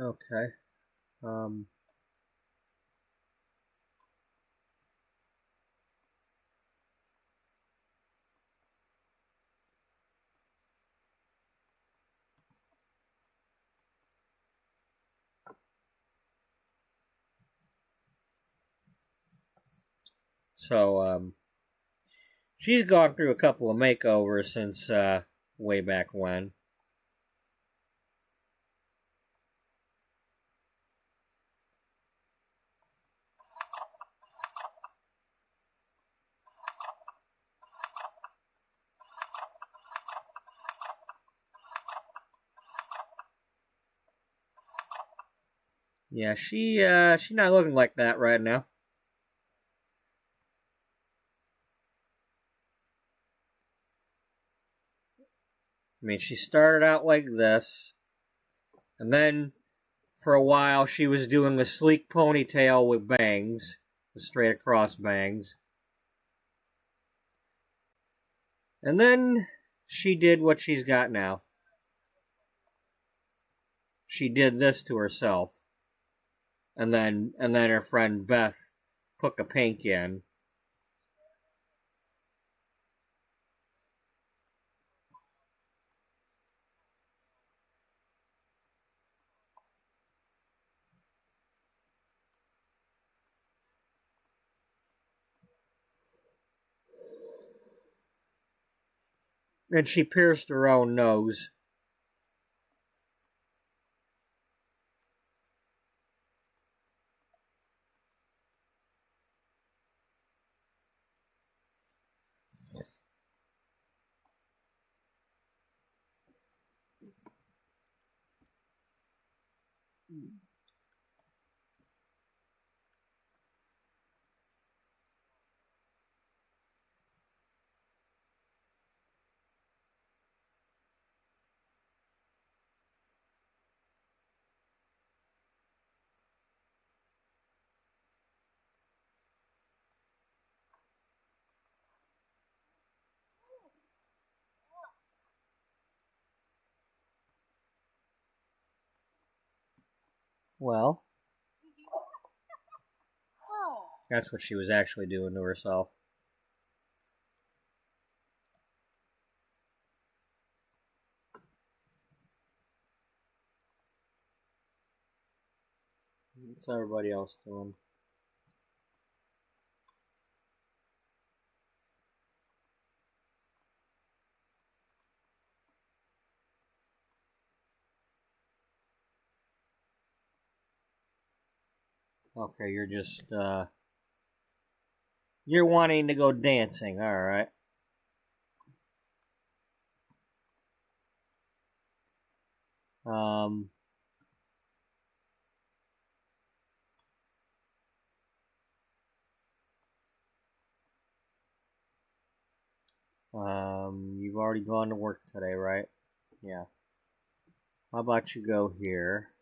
Okay. So, she's gone through a couple of makeovers since, way back when. Yeah, she's not looking like that right now. I mean, she started out like this, and then for a while she was doing the sleek ponytail with bangs, the straight across bangs. And then she did what she's got now. She did this to herself. And then her friend Beth put the pink in. And she pierced her own nose. Well, that's what she was actually doing to herself. What's everybody else doing? Okay, you're just, you're wanting to go dancing, alright. You've already gone to work today, right? Yeah. How about you go here?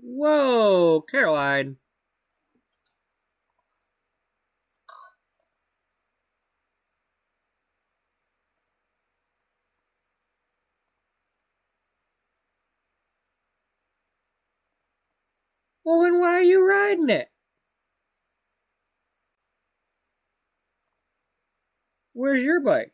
Whoa, Caroline. Well, then why are you riding it? Where's your bike?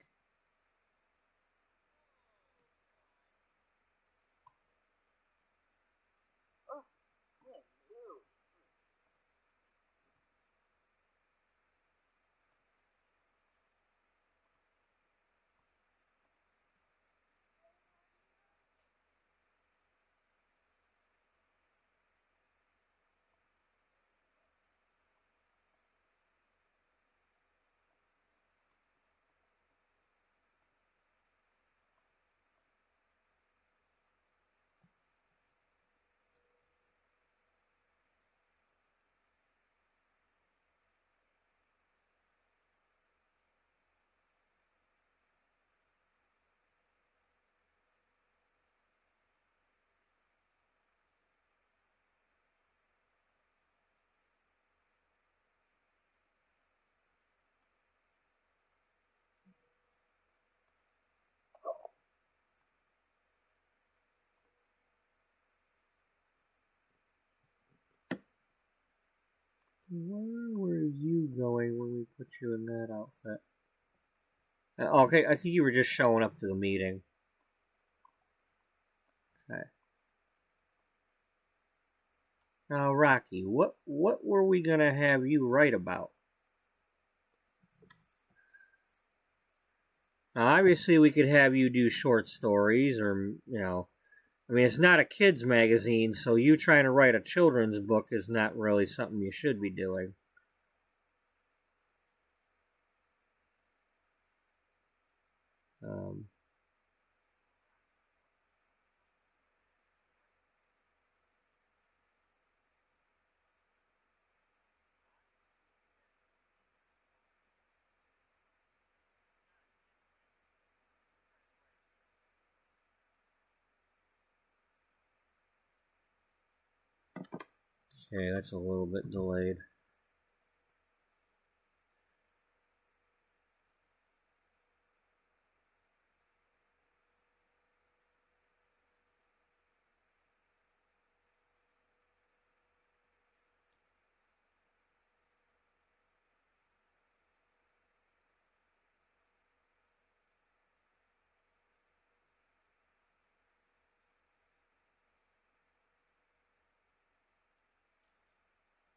Where were you going when we put you in that outfit? Okay, I think you were just showing up to the meeting. Okay. Now, Rocky, what were we gonna have you write about? Now, obviously, we could have you do short stories, or I mean, it's not a kids' magazine, so you trying to write a children's book is not really something you should be doing. Um, Okay, that's a little bit delayed.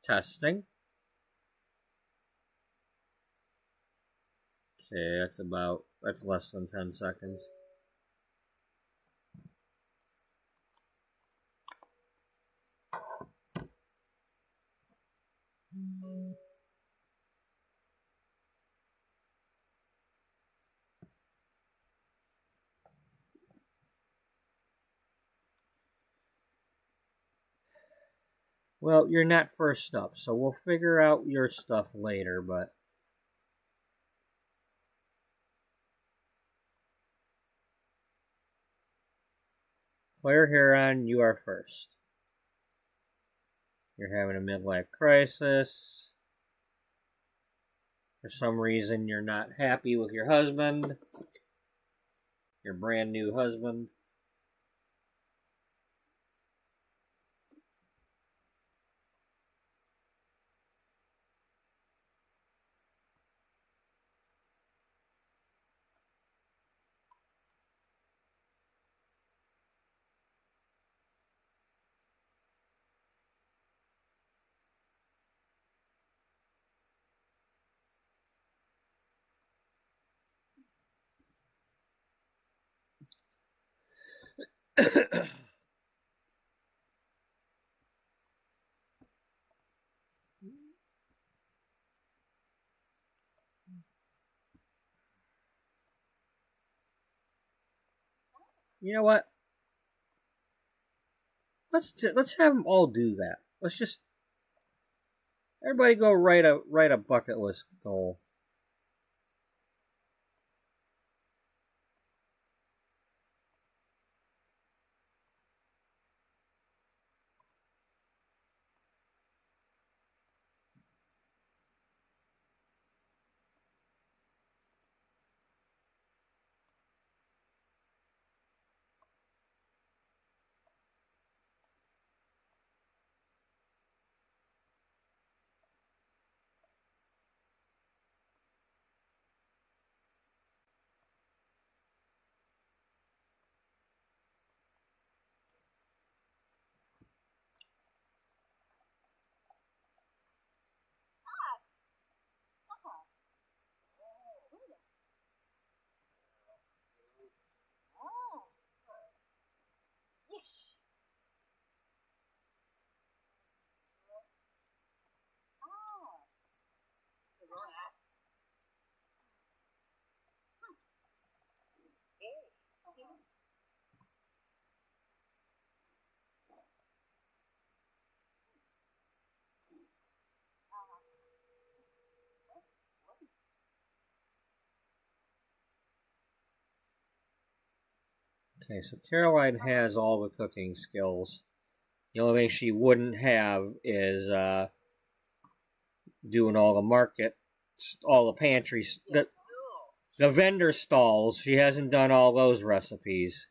Testing. Okay, that's less than 10 seconds. Well, you're not first up, so we'll figure out your stuff later, but... Claire Heron, you are first. You're having a midlife crisis. For some reason, you're not happy with your husband. Your brand new husband. You know what? Let's have them all do that. Let's just everybody go write a bucket list goal. Okay, so Caroline has all the cooking skills. The only thing she wouldn't have is doing all the market, all the pantries, the vendor stalls. She hasn't done all those recipes.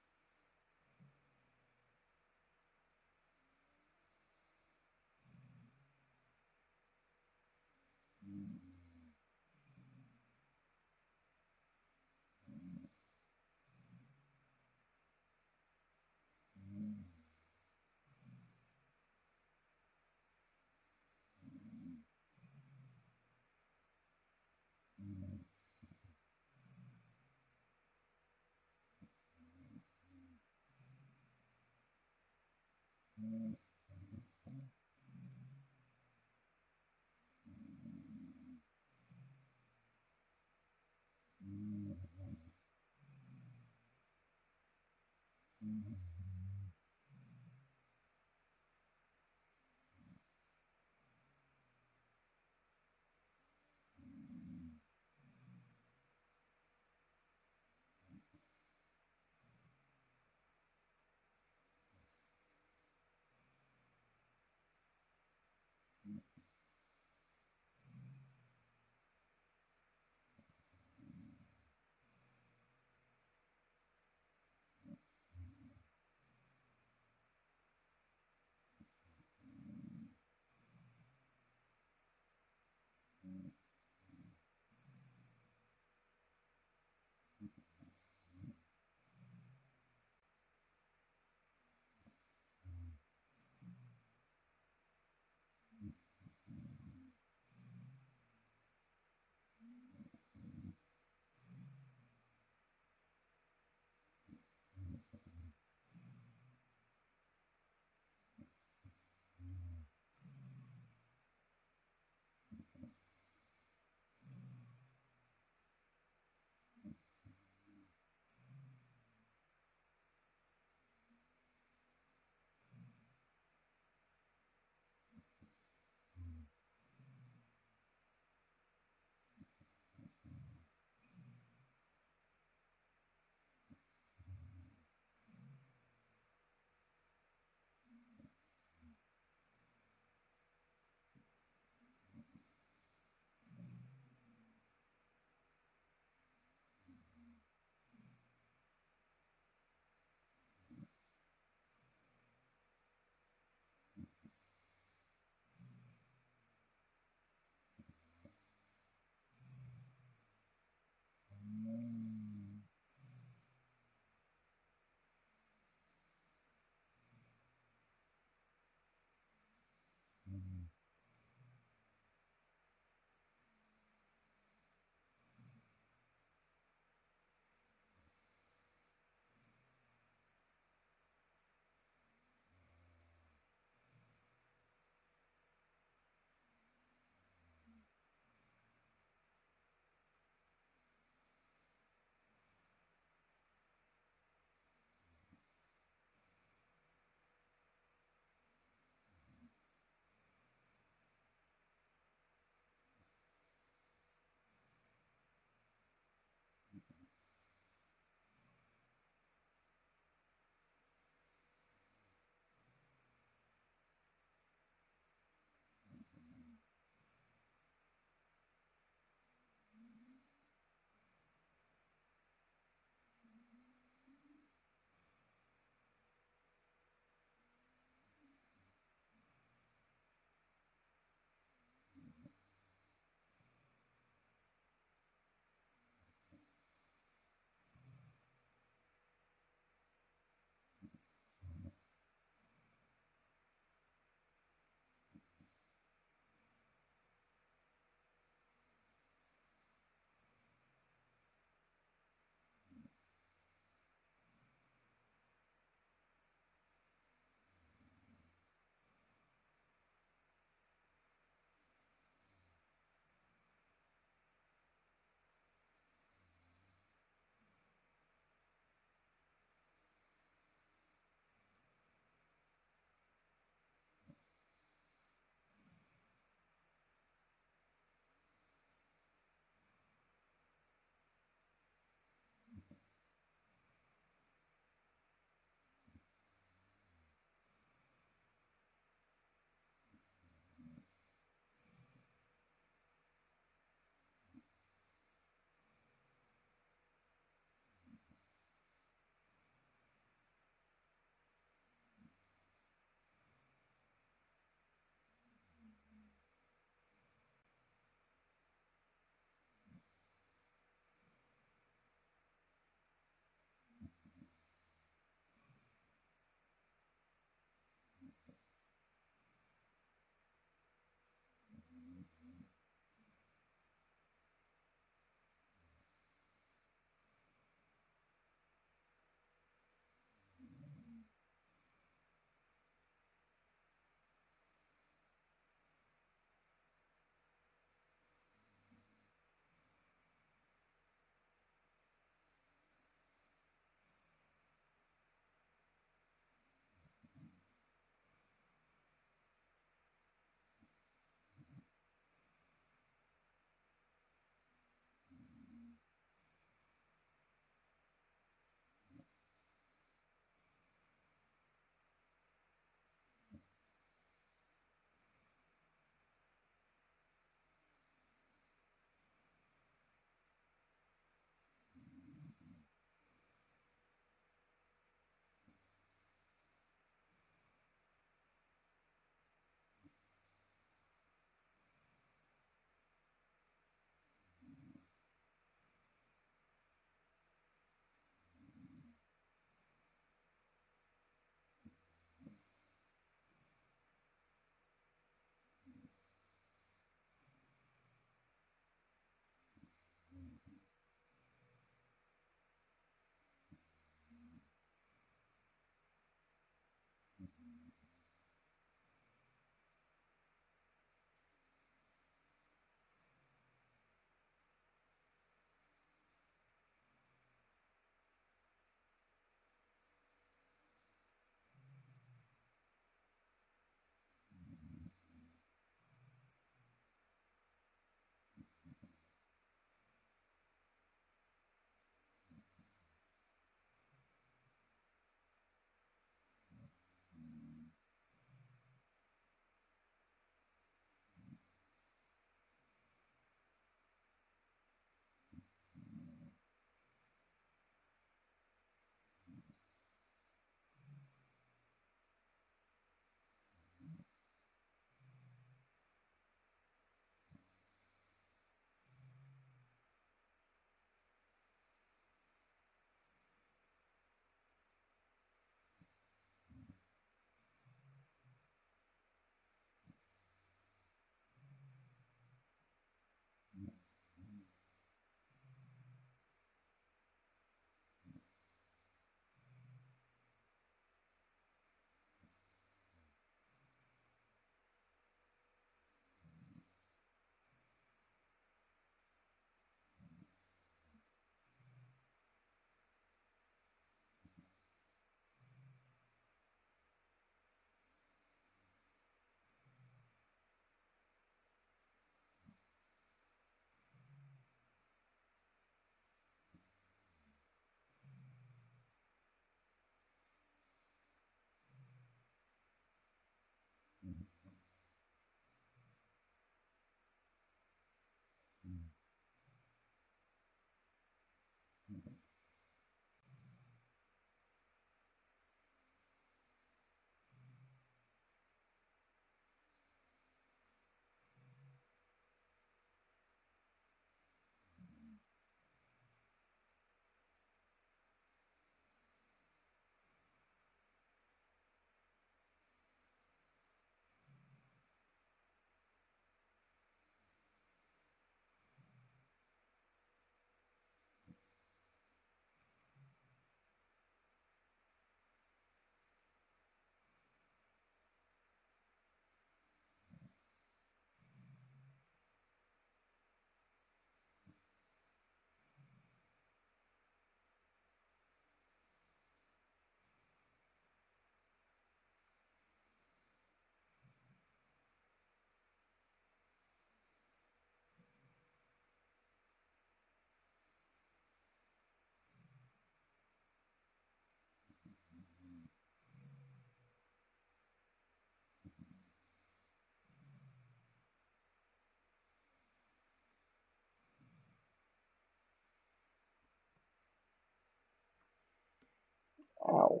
Ow.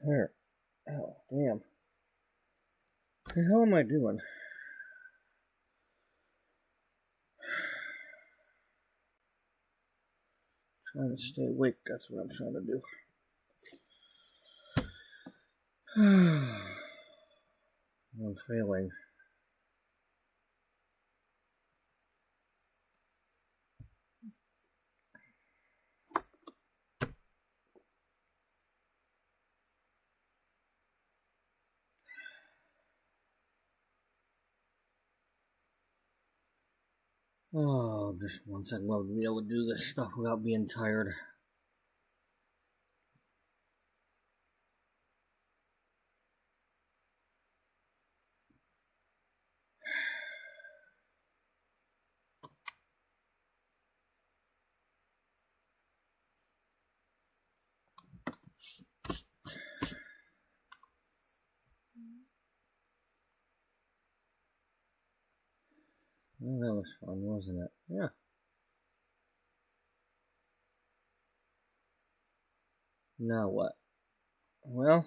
There. Ow, damn. What the hell am I doing? Trying to stay awake, that's what I'm trying to do. I'm failing. Oh, just once I'd love to be able to do this stuff without being tired. Well, that was fun, wasn't it? Yeah. Now what? Well,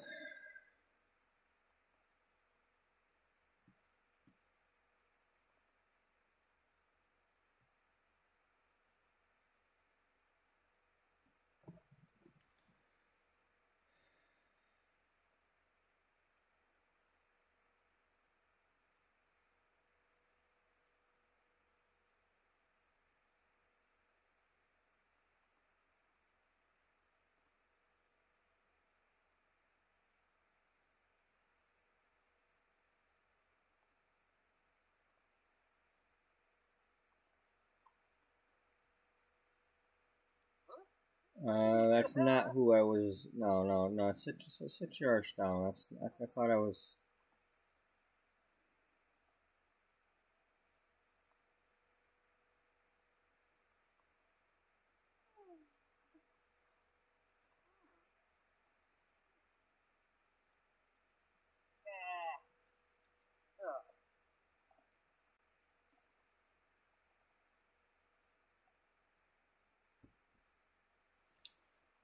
that's not who I was. No. Sit your arse down. I thought I was.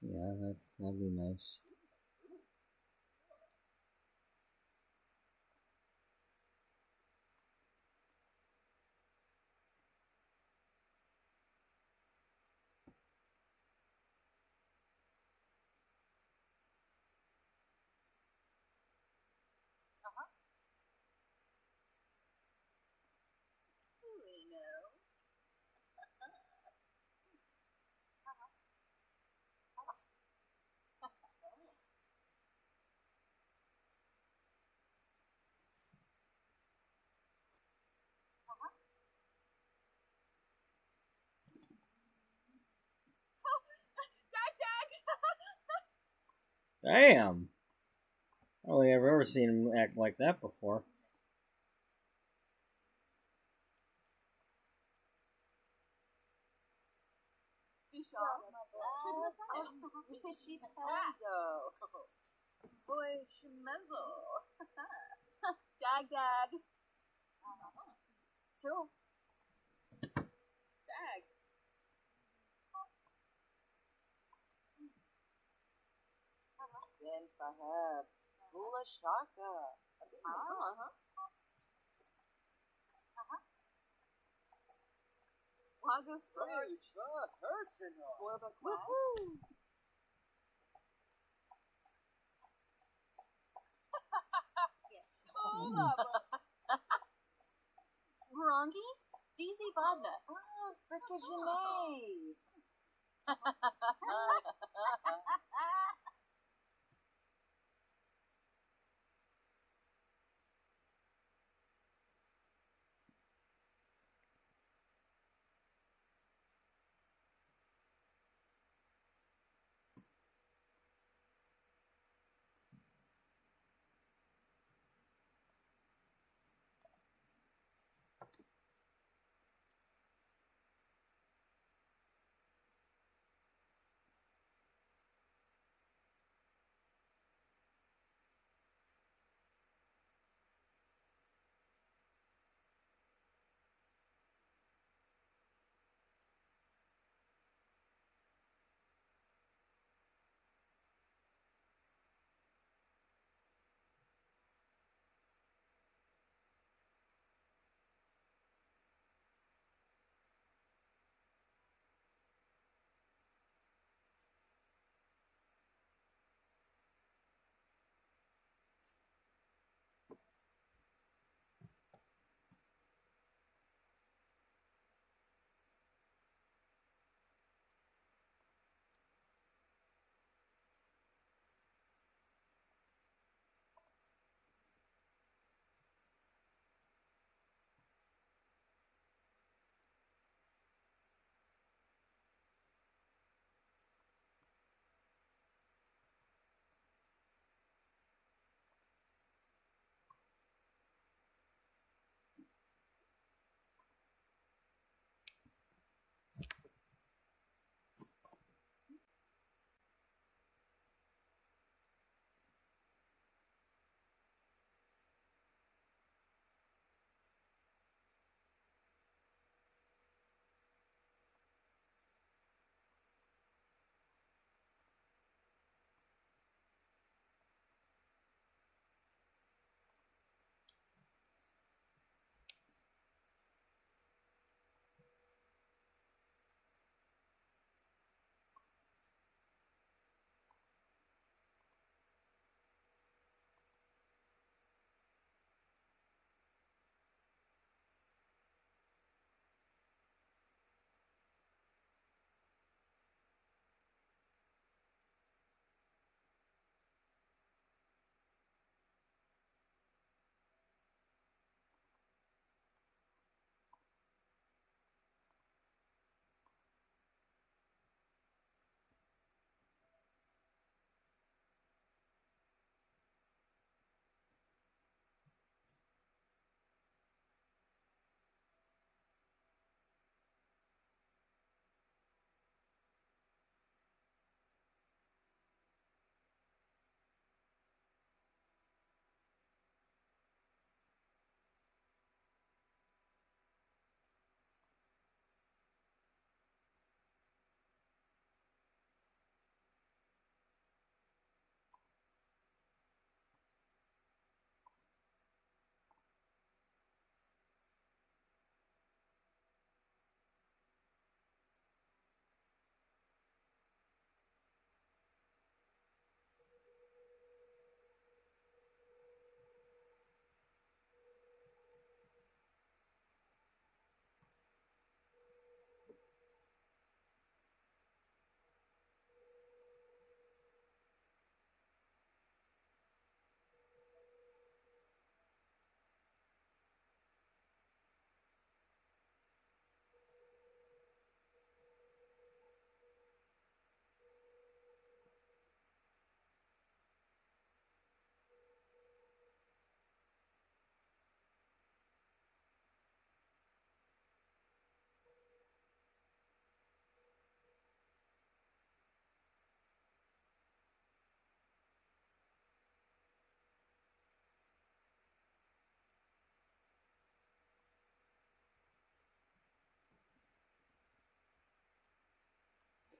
Yeah, that'd be nice. Damn! I don't think I've ever seen him act like that before. Boy, schmezzle. Dag, dag. So. Dag. Ben Fahab. Gula Shaka. Waga Fruit. Personal. Borba Quest. Morongi? DZ Vodna. Oh, fricka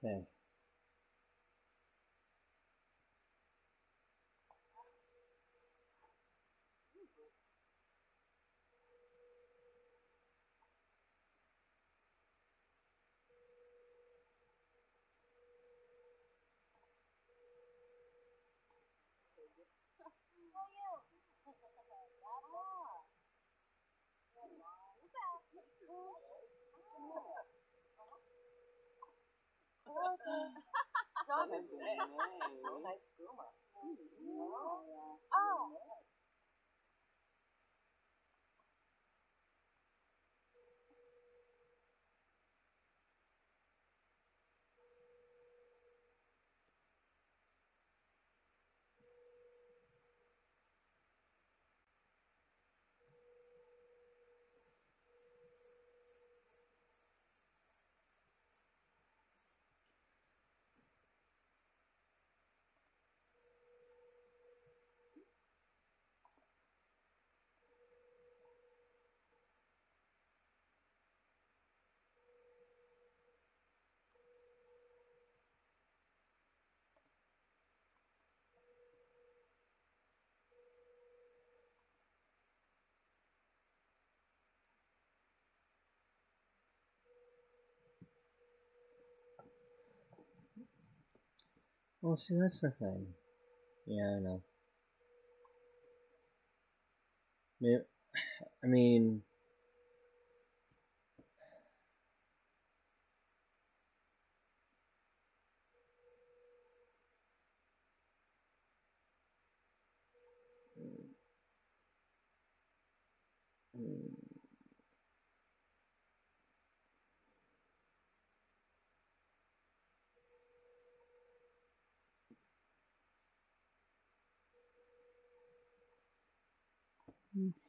Okay. Well, see, that's the thing. Yeah, I know. I mean,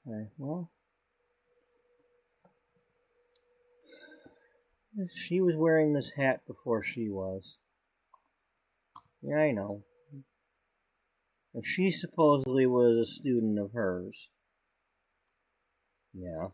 okay, well, she was wearing this hat before she was. Yeah, I know. And she supposedly was a student of hers. Yeah.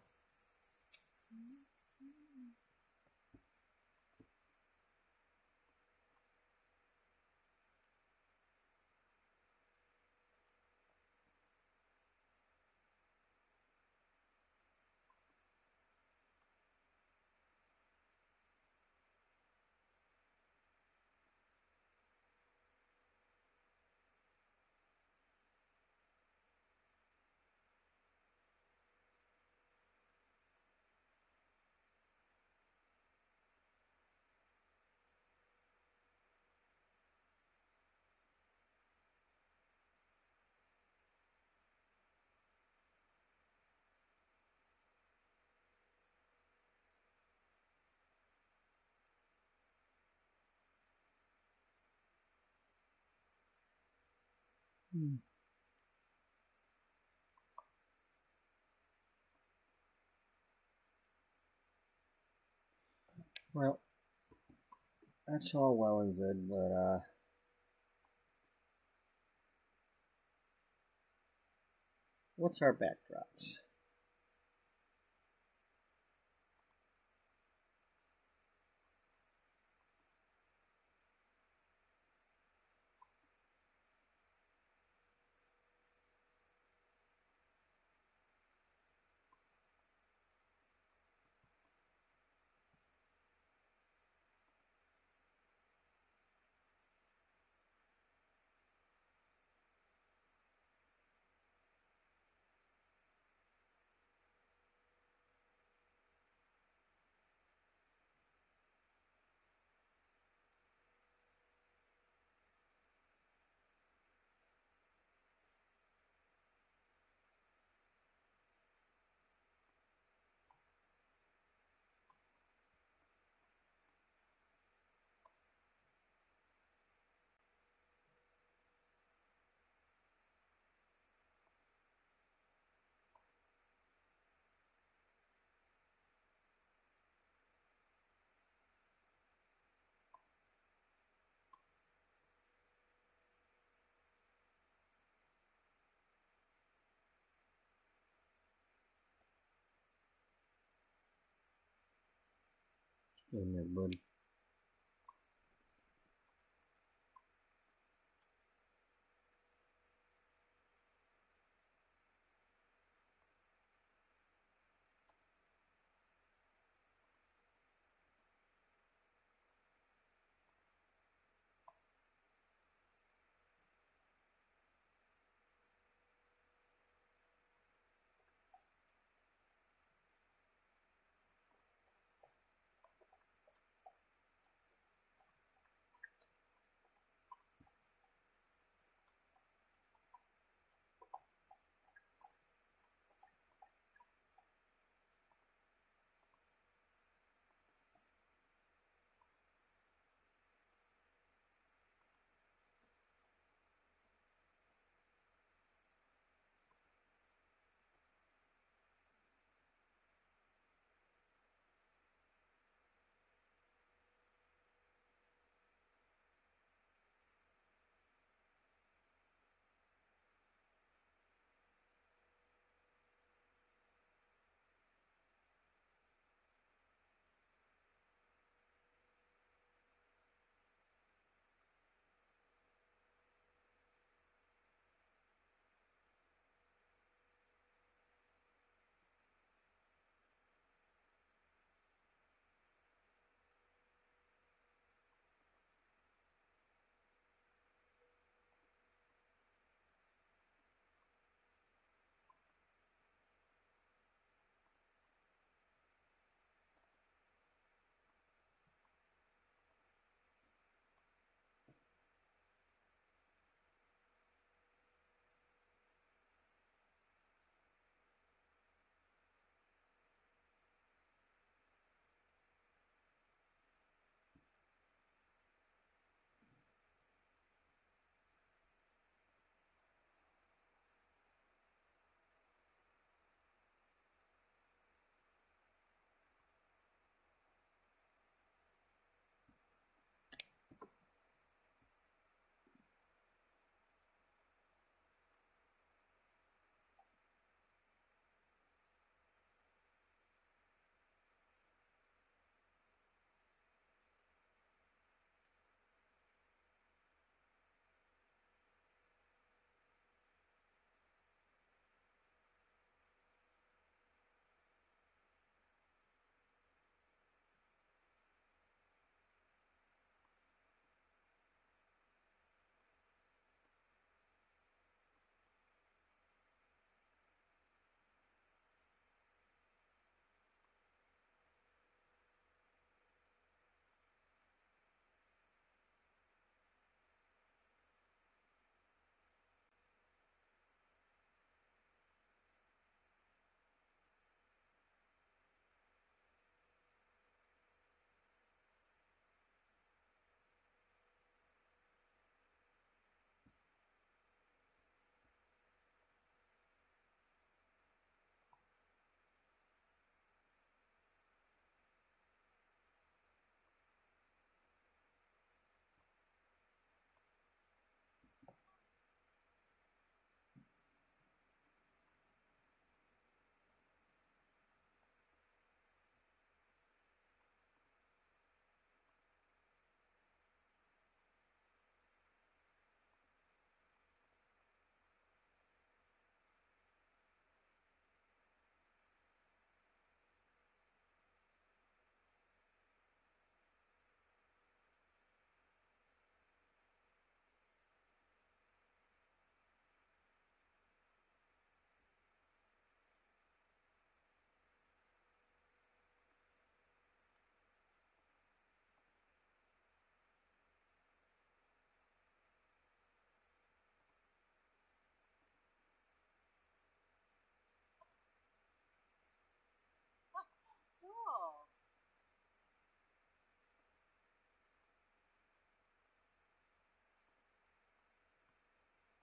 Well, that's all well and good, but, what's our backdrops? In there, bud.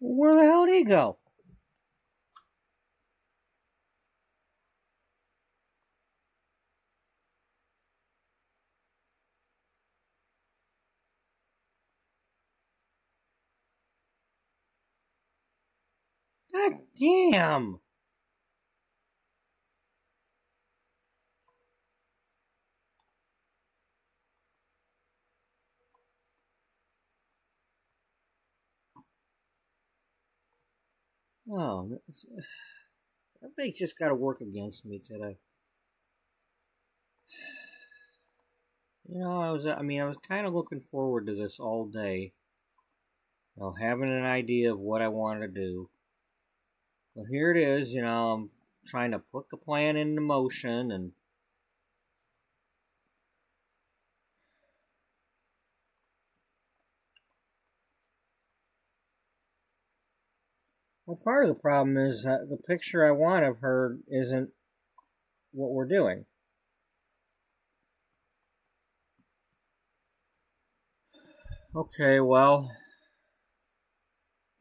Where the hell did he go? God damn! Oh, that thing's just got to work against me today. You know, I was kind of looking forward to this all day. You know, having an idea of what I wanted to do. But here it is, you know, I'm trying to put the plan into motion and well, part of the problem is that the picture I want of her isn't what we're doing. Okay, well,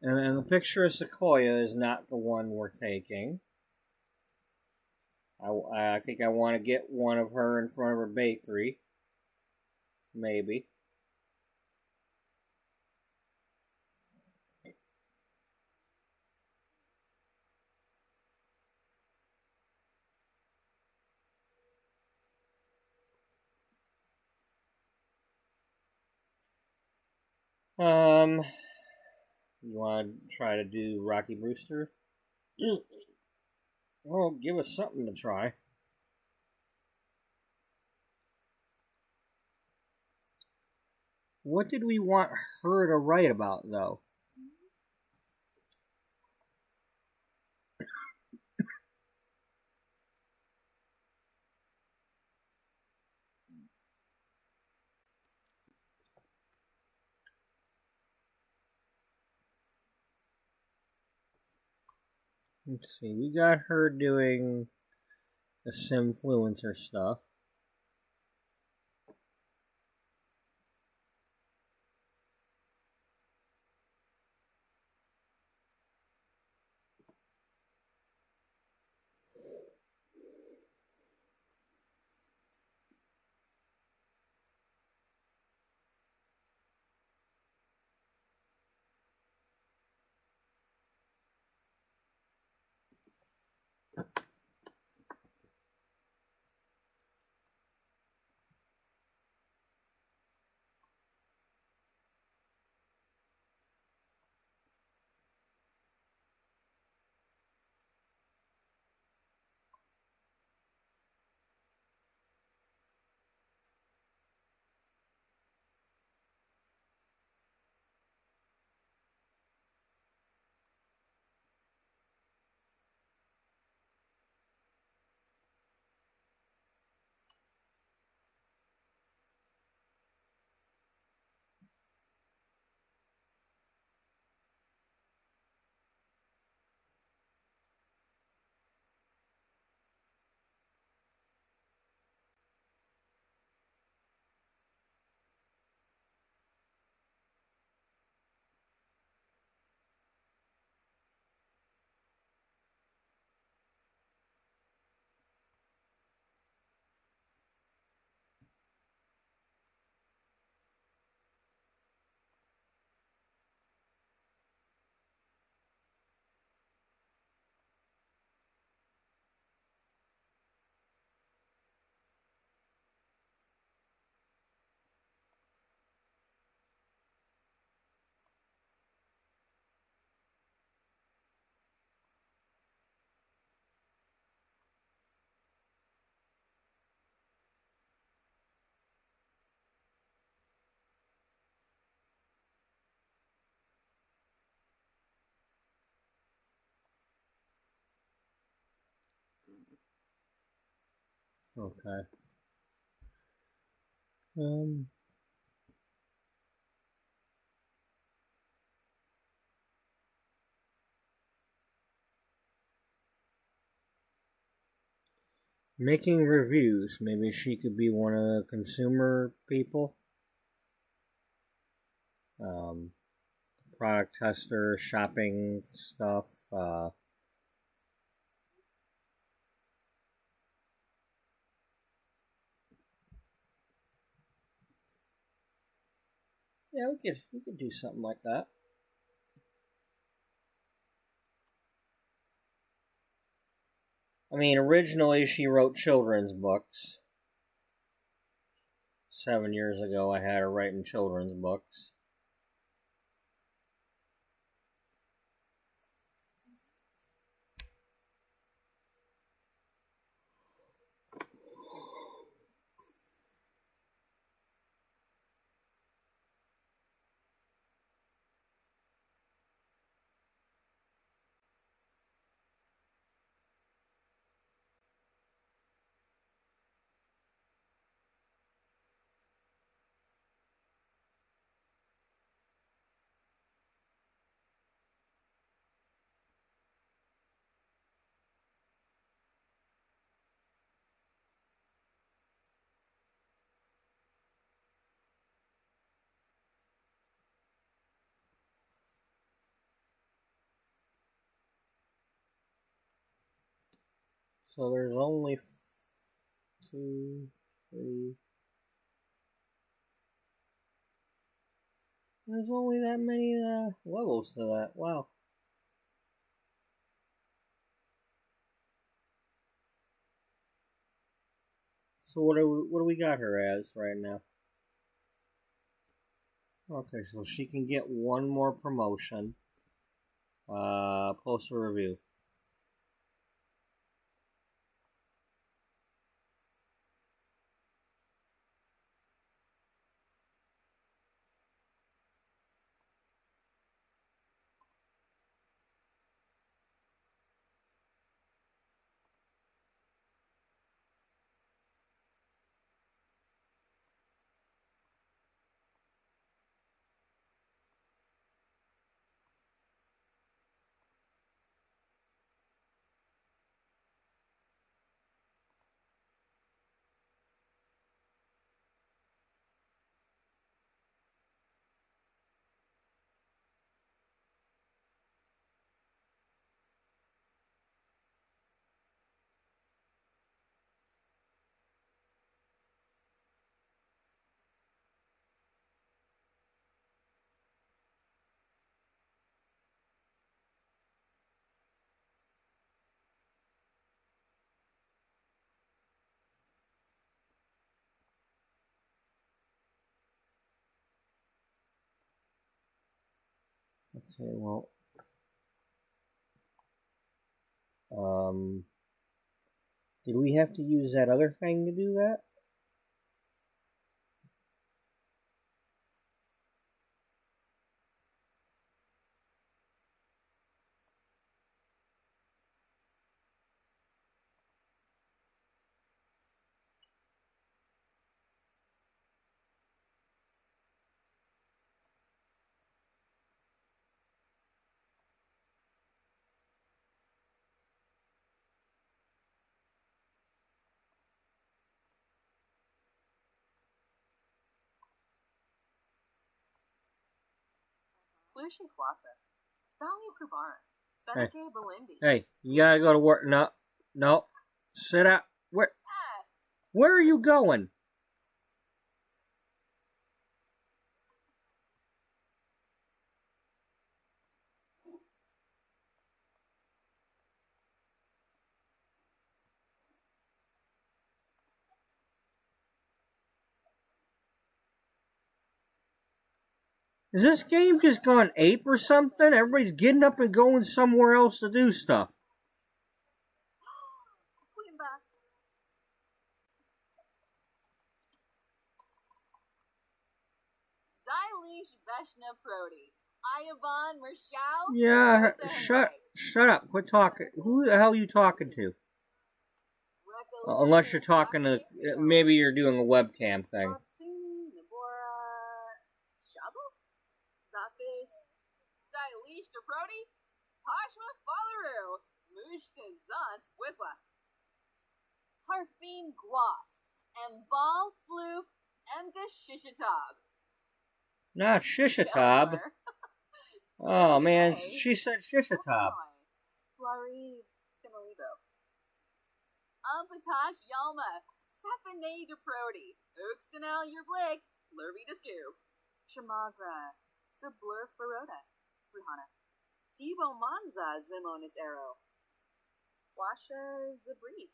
and the picture of Sequoia is not the one we're taking. I think I want to get one of her in front of her bakery. Maybe. You want to try to do Rocky Brewster? Well, give us something to try. What did we want her to write about, though? Let's see, we got her doing the Simfluencer stuff. Okay. Making reviews. Maybe she could be one of the consumer people. product tester, shopping stuff. Yeah, we could do something like that. I mean, originally she wrote children's books. 7 years ago, I had her writing children's books. So there's only 2, 3. There's only that many levels to that. Wow. So what do we got her as right now? Okay, so she can get one more promotion. Post a review. Okay, well, did we have to use that other thing to do that? Hey, you gotta go to work. No, sit out. Where are you going? Is this game just gone ape or something? Everybody's getting up and going somewhere else to do stuff. Yeah, shut up. Quit talking. Who the hell are you talking to? Unless you're talking to, maybe you're doing a webcam thing. Harfeen Gloss, and Ball Floof, Emka Shishatab. Not Shishatab. Oh man, she said Shisha Top. Flurry Finalibo. Umpatash Yalma. Safane de Prodi. Uxanel your blick. Lurby de Scoo. Chamagra. Sublur Faroda. Ruhana. Tibo Manza Zimonis Arrow. Washa Zabris.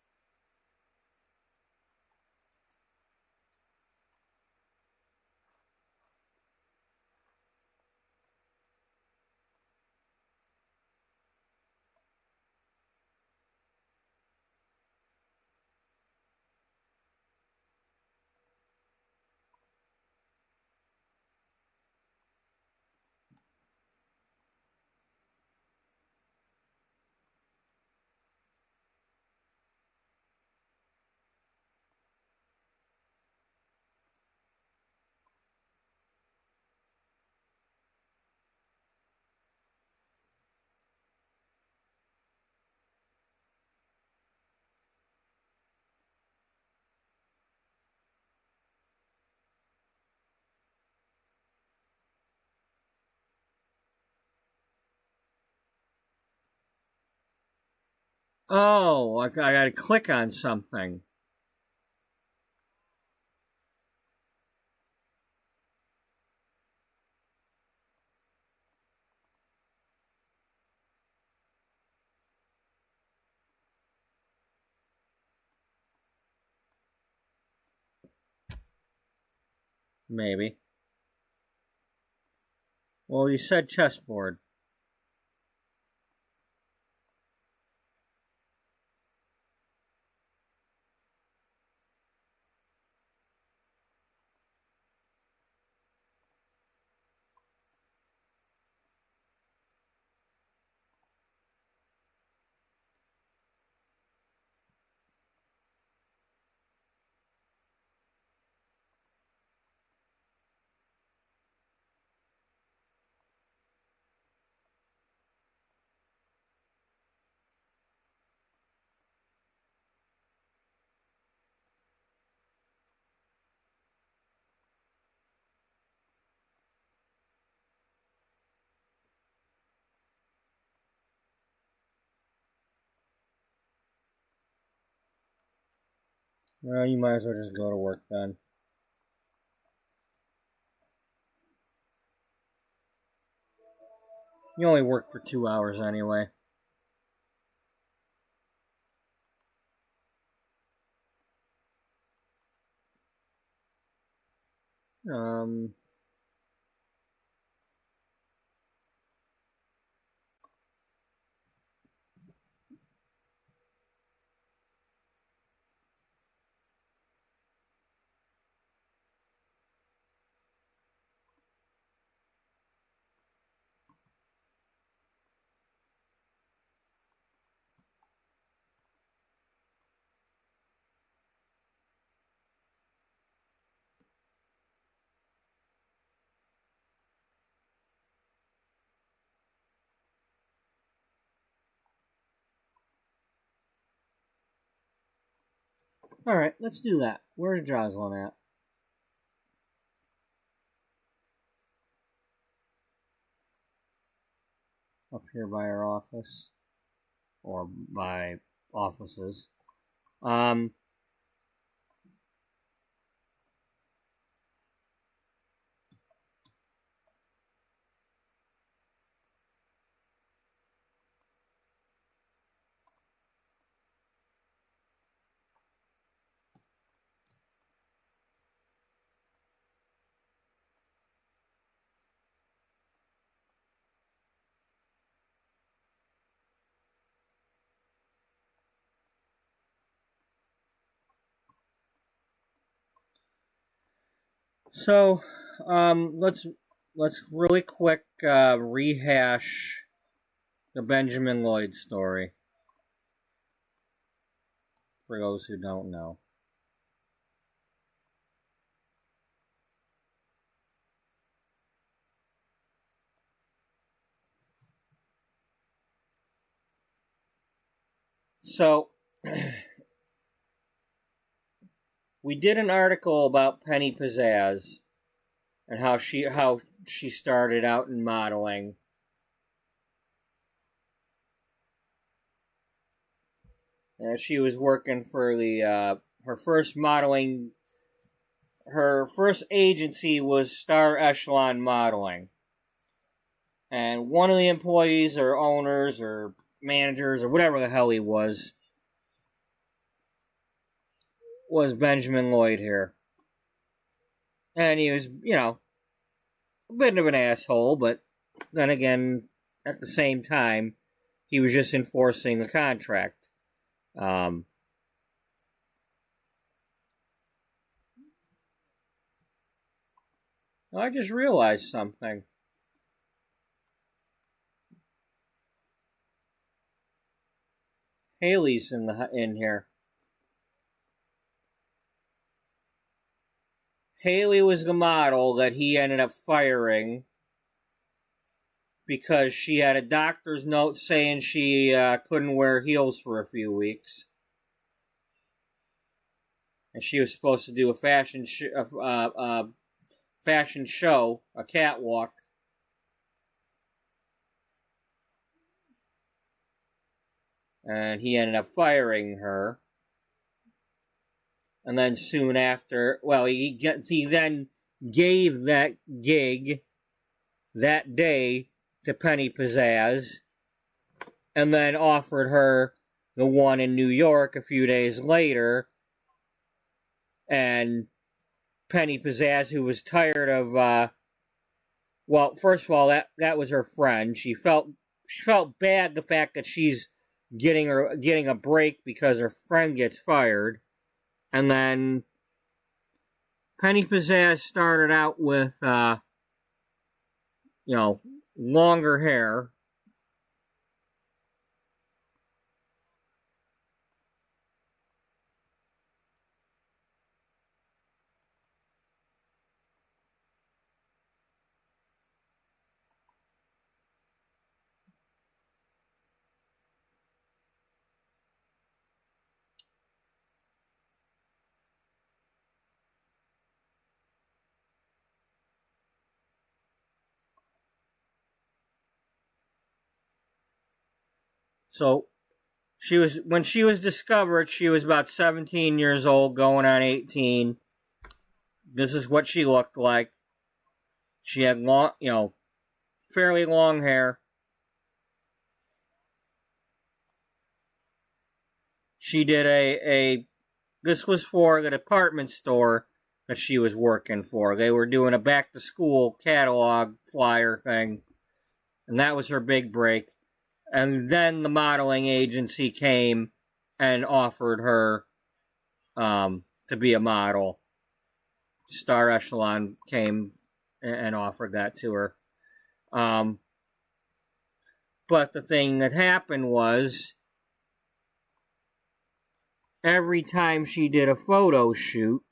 Oh, I gotta click on something. Maybe. Well, you said chessboard. Well, you might as well just go to work then. You only work for 2 hours anyway. Um, Alright, let's do that. Where's Jocelyn at? Up here by our office. Or by offices. So, let's really quick rehash the Benjamin Lloyd story for those who don't know. So, we did an article about Penny Pizzazz and how she started out in modeling She was working for the her first modeling. Her first agency was Star Echelon Modeling, and one of the employees or owners or managers or whatever the hell he was Benjamin Lloyd here. And he was, a bit of an asshole, but then again, at the same time, he was just enforcing the contract. I just realized something. Haley's in here. Haley was the model that he ended up firing because she had a doctor's note saying she couldn't wear heels for a few weeks. And she was supposed to do a fashion show, a catwalk. And he ended up firing her. And then soon after, he then gave that gig that day to Penny Pizzazz, and then offered her the one in New York a few days later. And Penny Pizzazz, who was tired of, first of all, that was her friend. She felt bad the fact that she's getting a break because her friend gets fired. And then Penny Pizzazz started out with, longer hair. So, when she was discovered, she was about 17 years old, going on 18. This is what she looked like. She had long, fairly long hair. She did this was for the department store that she was working for. They were doing a back to school catalog flyer thing. And that was her big break. And then the modeling agency came and offered her to be a model. Star Echelon came and offered that to her. But the thing that happened was, every time she did a photo shoot,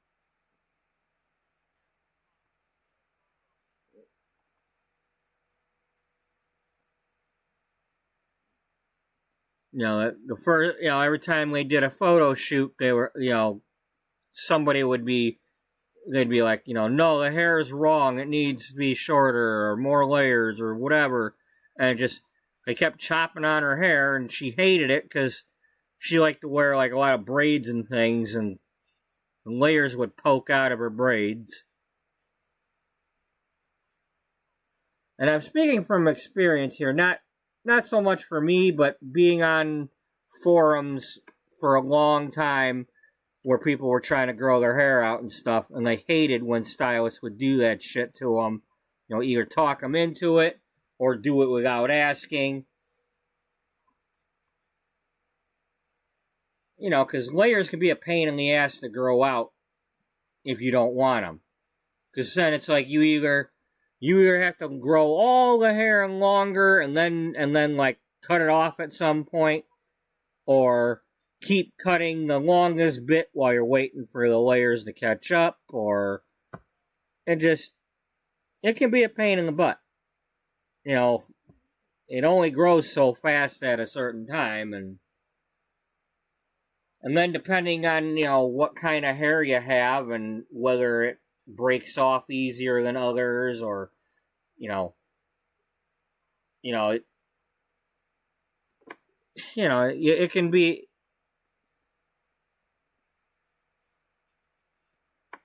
every time they did a photo shoot, they were, somebody would be, they'd be like, no, the hair is wrong. It needs to be shorter or more layers or whatever. And they kept chopping on her hair, and she hated it because she liked to wear like a lot of braids and things, and layers would poke out of her braids. And I'm speaking from experience here, not so much for me, but being on forums for a long time where people were trying to grow their hair out and stuff, and they hated when stylists would do that shit to them. Either talk them into it or do it without asking. Because layers can be a pain in the ass to grow out if you don't want them. Because then it's like you either have to grow all the hair longer and then like cut it off at some point, or keep cutting the longest bit while you're waiting for the layers to catch up, or it can be a pain in the butt. It only grows so fast at a certain time, and then depending on, what kind of hair you have and whether it breaks off easier than others, or, it can be,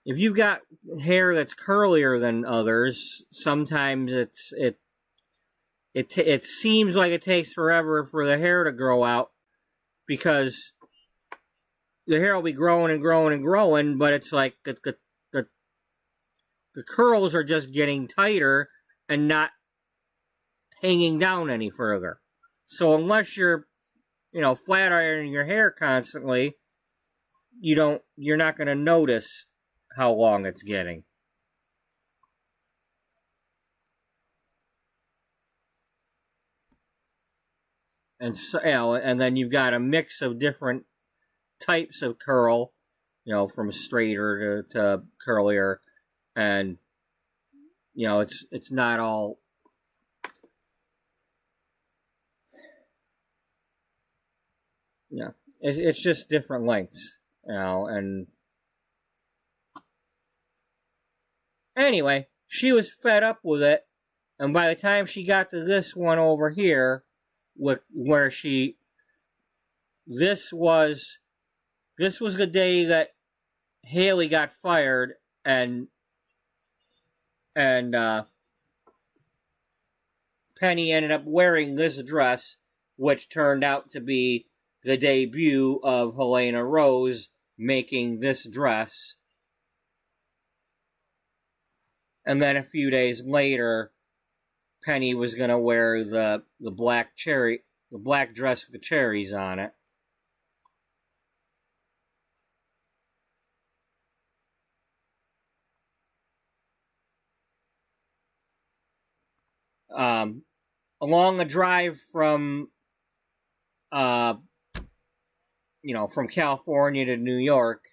if you've got hair that's curlier than others, sometimes it seems like it takes forever for the hair to grow out, because the hair will be growing and growing and growing, but it's like the curls are just getting tighter and not hanging down any further. So unless you're, flat ironing your hair constantly, you're not going to notice how long it's getting. And so, and then you've got a mix of different types of curl, from straighter to curlier, and it's not all. Yeah, it's just different lengths, and anyway, she was fed up with it, and by the time she got to this one over here, where this was the day that Haley got fired, and Penny ended up wearing this dress, which turned out to be the debut of Helena Rose making this dress. And then a few days later, Penny was going to wear the black dress with the cherries on it. Along a drive from California to New York,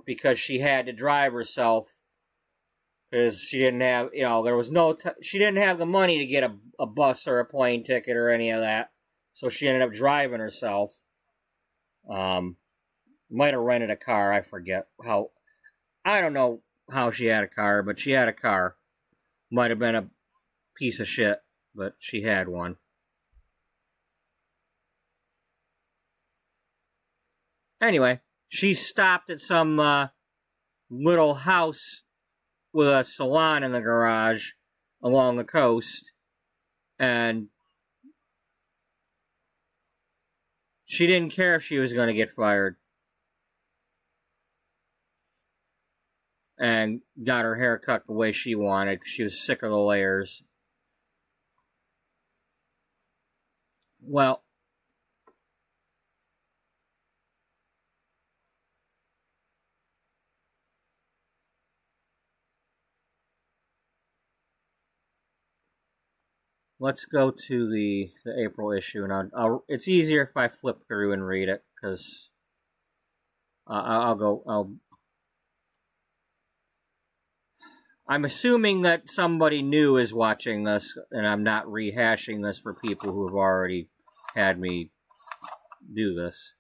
because she had to drive herself, because she didn't have, she didn't have the money to get a bus or a plane ticket or any of that, so she ended up driving herself. Might have rented a car, I forget how. I don't know how she had a car, but she had a car. Might have been a piece of shit, but she had one. Anyway, she stopped at some little house with a salon in the garage along the coast, and she didn't care if she was going to get fired, and got her hair cut the way she wanted. She was sick of the layers. Well, let's go to the April issue, and it's easier if I flip through and read it, because I'm assuming that somebody new is watching this, and I'm not rehashing this for people who have already had me do this.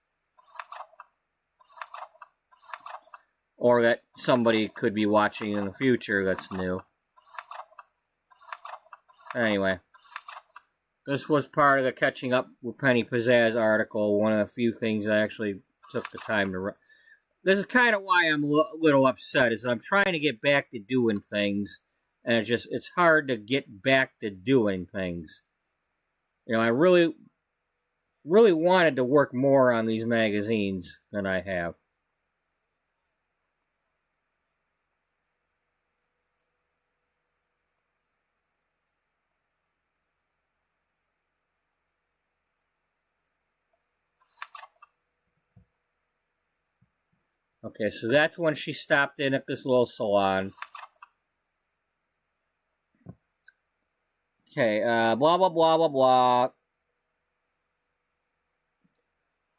Or that somebody could be watching in the future that's new. Anyway, this was part of the Catching Up with Penny Pizzazz article, one of the few things I actually took the time to write. This is kind of why I'm a little upset, is I'm trying to get back to doing things, and it's hard to get back to doing things. I really wanted to work more on these magazines than I have. Okay, so that's when she stopped in at this little salon. Okay, blah, blah, blah, blah, blah.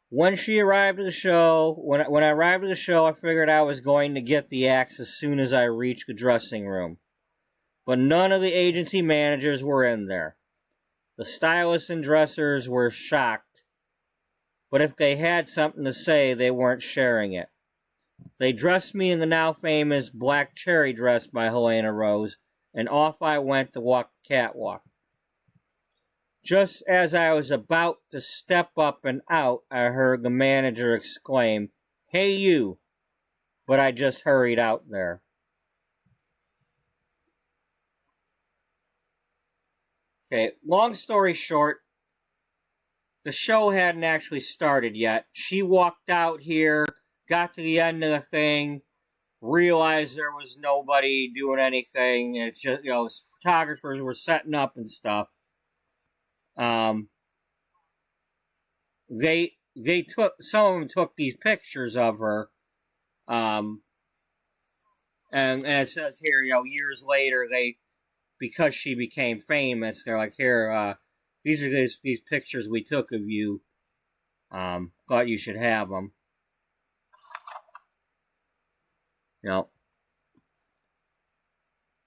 When she arrived at the show, when I arrived at the show, I figured I was going to get the axe as soon as I reached the dressing room. But none of the agency managers were in there. The stylists and dressers were shocked, but if they had something to say, they weren't sharing it. They dressed me in the now famous black cherry dress by Helena Rose, and off I went to walk the catwalk. Just as I was about to step up and out, I heard the manager exclaim, "Hey you!" But I just hurried out there. Okay, long story short, the show hadn't actually started yet. She walked out here, got to the end of the thing, realized there was nobody doing anything. It's just, photographers were setting up and stuff. They took, some of them took these pictures of her. And it says here, years later, because she became famous, they're like, here, these are these pictures we took of you. Thought you should have them.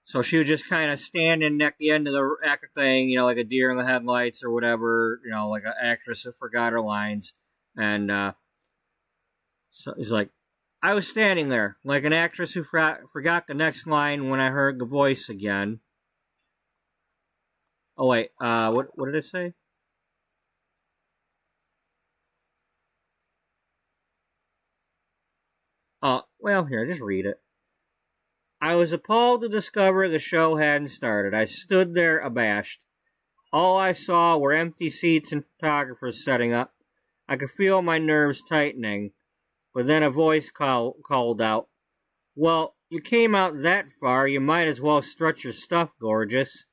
So she was just kind of standing at the end of the thing, like a deer in the headlights or whatever, like an actress who forgot her lines. And so he's like, I was standing there like an actress who forgot the next line when I heard the voice again. Oh, wait, what did it say? Well, here, just read it. I was appalled to discover the show hadn't started. I stood there abashed. All I saw were empty seats and photographers setting up. I could feel my nerves tightening, but then a voice called out, well, you came out that far, you might as well strut your stuff, gorgeous.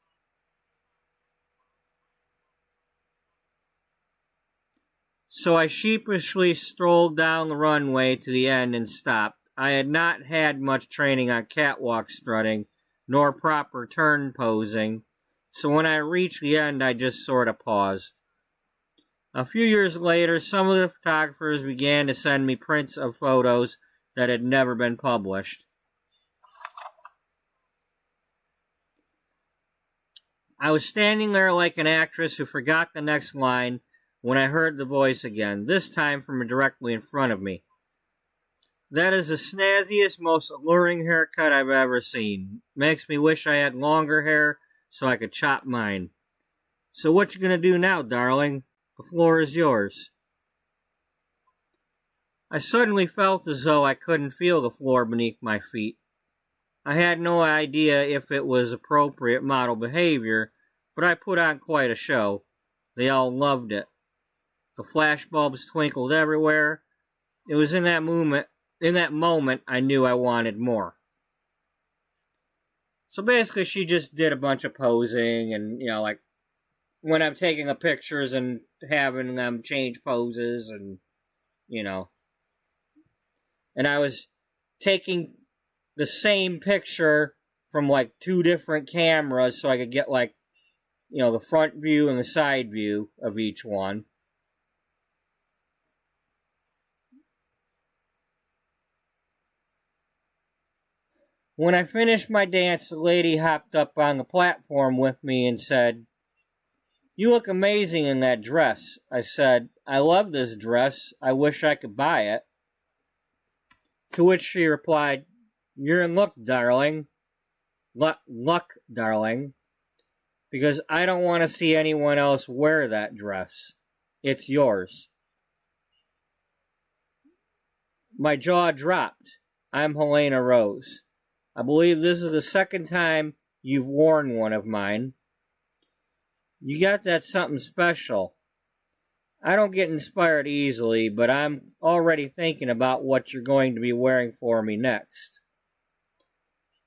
So I sheepishly strolled down the runway to the end and stopped. I had not had much training on catwalk strutting, nor proper turn posing, so when I reached the end, I just sort of paused. A few years later, some of the photographers began to send me prints of photos that had never been published. I was standing there like an actress who forgot the next line when I heard the voice again, this time from directly in front of me. That is the snazziest, most alluring haircut I've ever seen. Makes me wish I had longer hair so I could chop mine. So what you gonna do now, darling? The floor is yours. I suddenly felt as though I couldn't feel the floor beneath my feet. I had no idea if it was appropriate model behavior, but I put on quite a show. They all loved it. The flashbulbs twinkled everywhere. It was in that moment, I knew I wanted more. So basically, she just did a bunch of posing and, like, when I'm taking the pictures and having them change poses and, And I was taking the same picture from, like, 2 different cameras so I could get, like, the front view and the side view of each one. When I finished my dance, the lady hopped up on the platform with me and said, "You look amazing in that dress." I said, "I love this dress. I wish I could buy it." To which she replied, "You're in luck, darling. Luck, darling. Because I don't want to see anyone else wear that dress. It's yours." My jaw dropped. I'm Helena Rose. I believe this is the second time you've worn one of mine. You got that something special. I don't get inspired easily, but I'm already thinking about what you're going to be wearing for me next.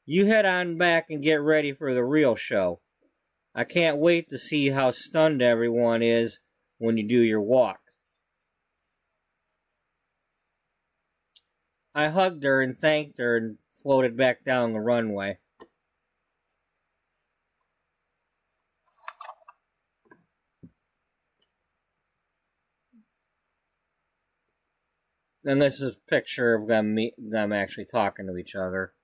You head on back and get ready for the real show. I can't wait to see how stunned everyone is when you do your walk. I hugged her and thanked her and floated back down the runway. And this is a picture of them actually talking to each other.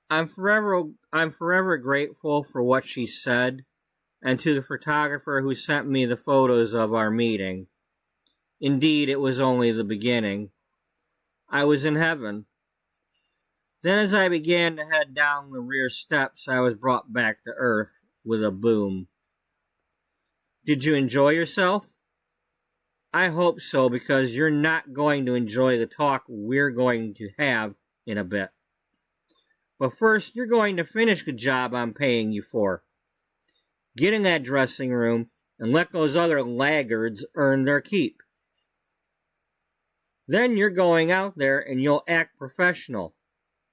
I'm forever grateful for what she said, and to the photographer who sent me the photos of our meeting. Indeed, it was only the beginning. I was in heaven. Then as I began to head down the rear steps, I was brought back to earth with a boom. Did you enjoy yourself? I hope so, because you're not going to enjoy the talk we're going to have in a bit. But first, you're going to finish the job I'm paying you for. Get in that dressing room and let those other laggards earn their keep. Then you're going out there and you'll act professional.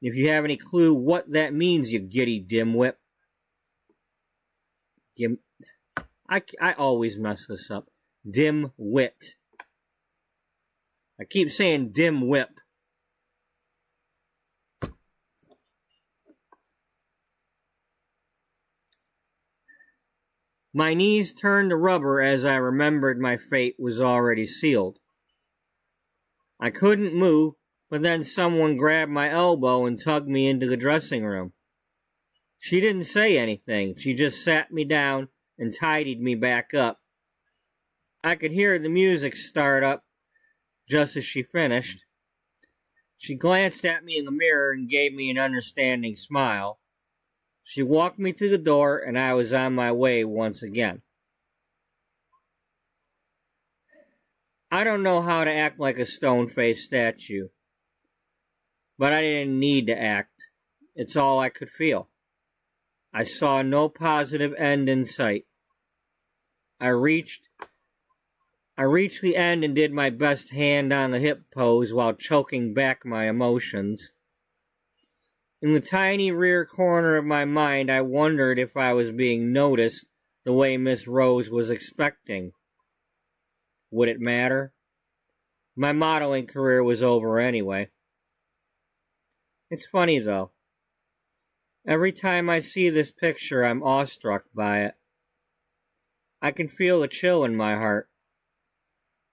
If you have any clue what that means, you giddy dimwit. I always mess this up. Dimwit. I keep saying dimwit. My knees turned to rubber as I remembered my fate was already sealed. I couldn't move, but then someone grabbed my elbow and tugged me into the dressing room. She didn't say anything. She just sat me down and tidied me back up. I could hear the music start up just as she finished. She glanced at me in the mirror and gave me an understanding smile. She walked me to the door, and I was on my way once again. I don't know how to act like a stone-faced statue, but I didn't need to act. It's all I could feel. I saw no positive end in sight. I reached the end and did my best hand on the hip pose while choking back my emotions. In the tiny rear corner of my mind, I wondered if I was being noticed the way Miss Rose was expecting. Would it matter? My modeling career was over anyway. It's funny, though. Every time I see this picture, I'm awestruck by it. I can feel a chill in my heart.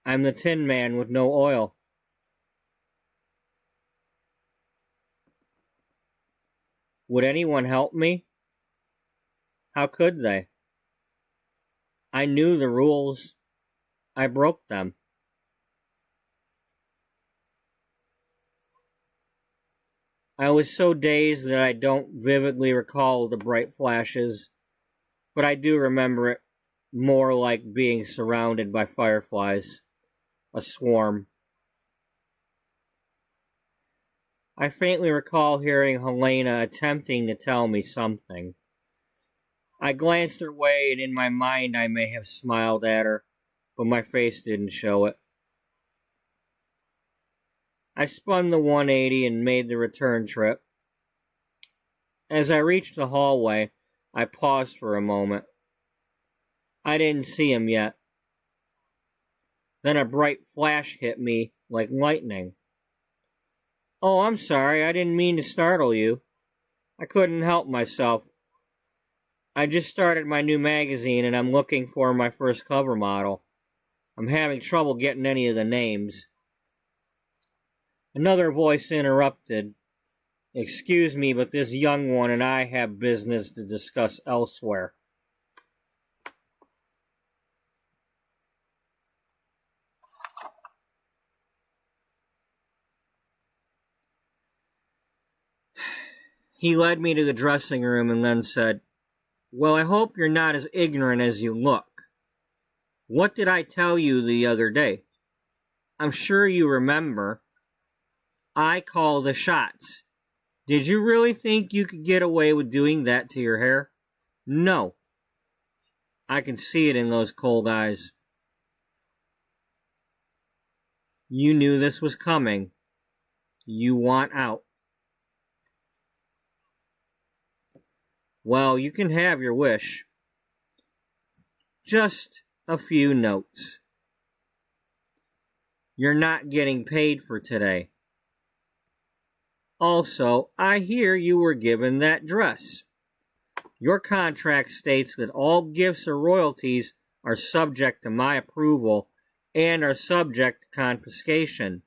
I'm the Tin Man with no oil. Would anyone help me? How could they? I knew the rules. I broke them. I was so dazed that I don't vividly recall the bright flashes, but I do remember it more like being surrounded by fireflies, a swarm. I faintly recall hearing Helena attempting to tell me something. I glanced her way, and in my mind I may have smiled at her, but my face didn't show it. I spun the 180 and made the return trip. As I reached the hallway, I paused for a moment. I didn't see him yet. Then a bright flash hit me like lightning. Oh, I'm sorry, I didn't mean to startle you. I couldn't help myself. I just started my new magazine and I'm looking for my first cover model. I'm having trouble getting any of the names. Another voice interrupted. Excuse me, but this young one and I have business to discuss elsewhere. He led me to the dressing room and then said, Well, I hope you're not as ignorant as you look. What did I tell you the other day? I'm sure you remember. I call the shots. Did you really think you could get away with doing that to your hair? No. I can see it in those cold eyes. You knew this was coming. You want out. Well, you can have your wish. Just a few notes. You're not getting paid for today. Also, I hear you were given that dress. Your contract states that all gifts or royalties are subject to my approval and are subject to confiscation.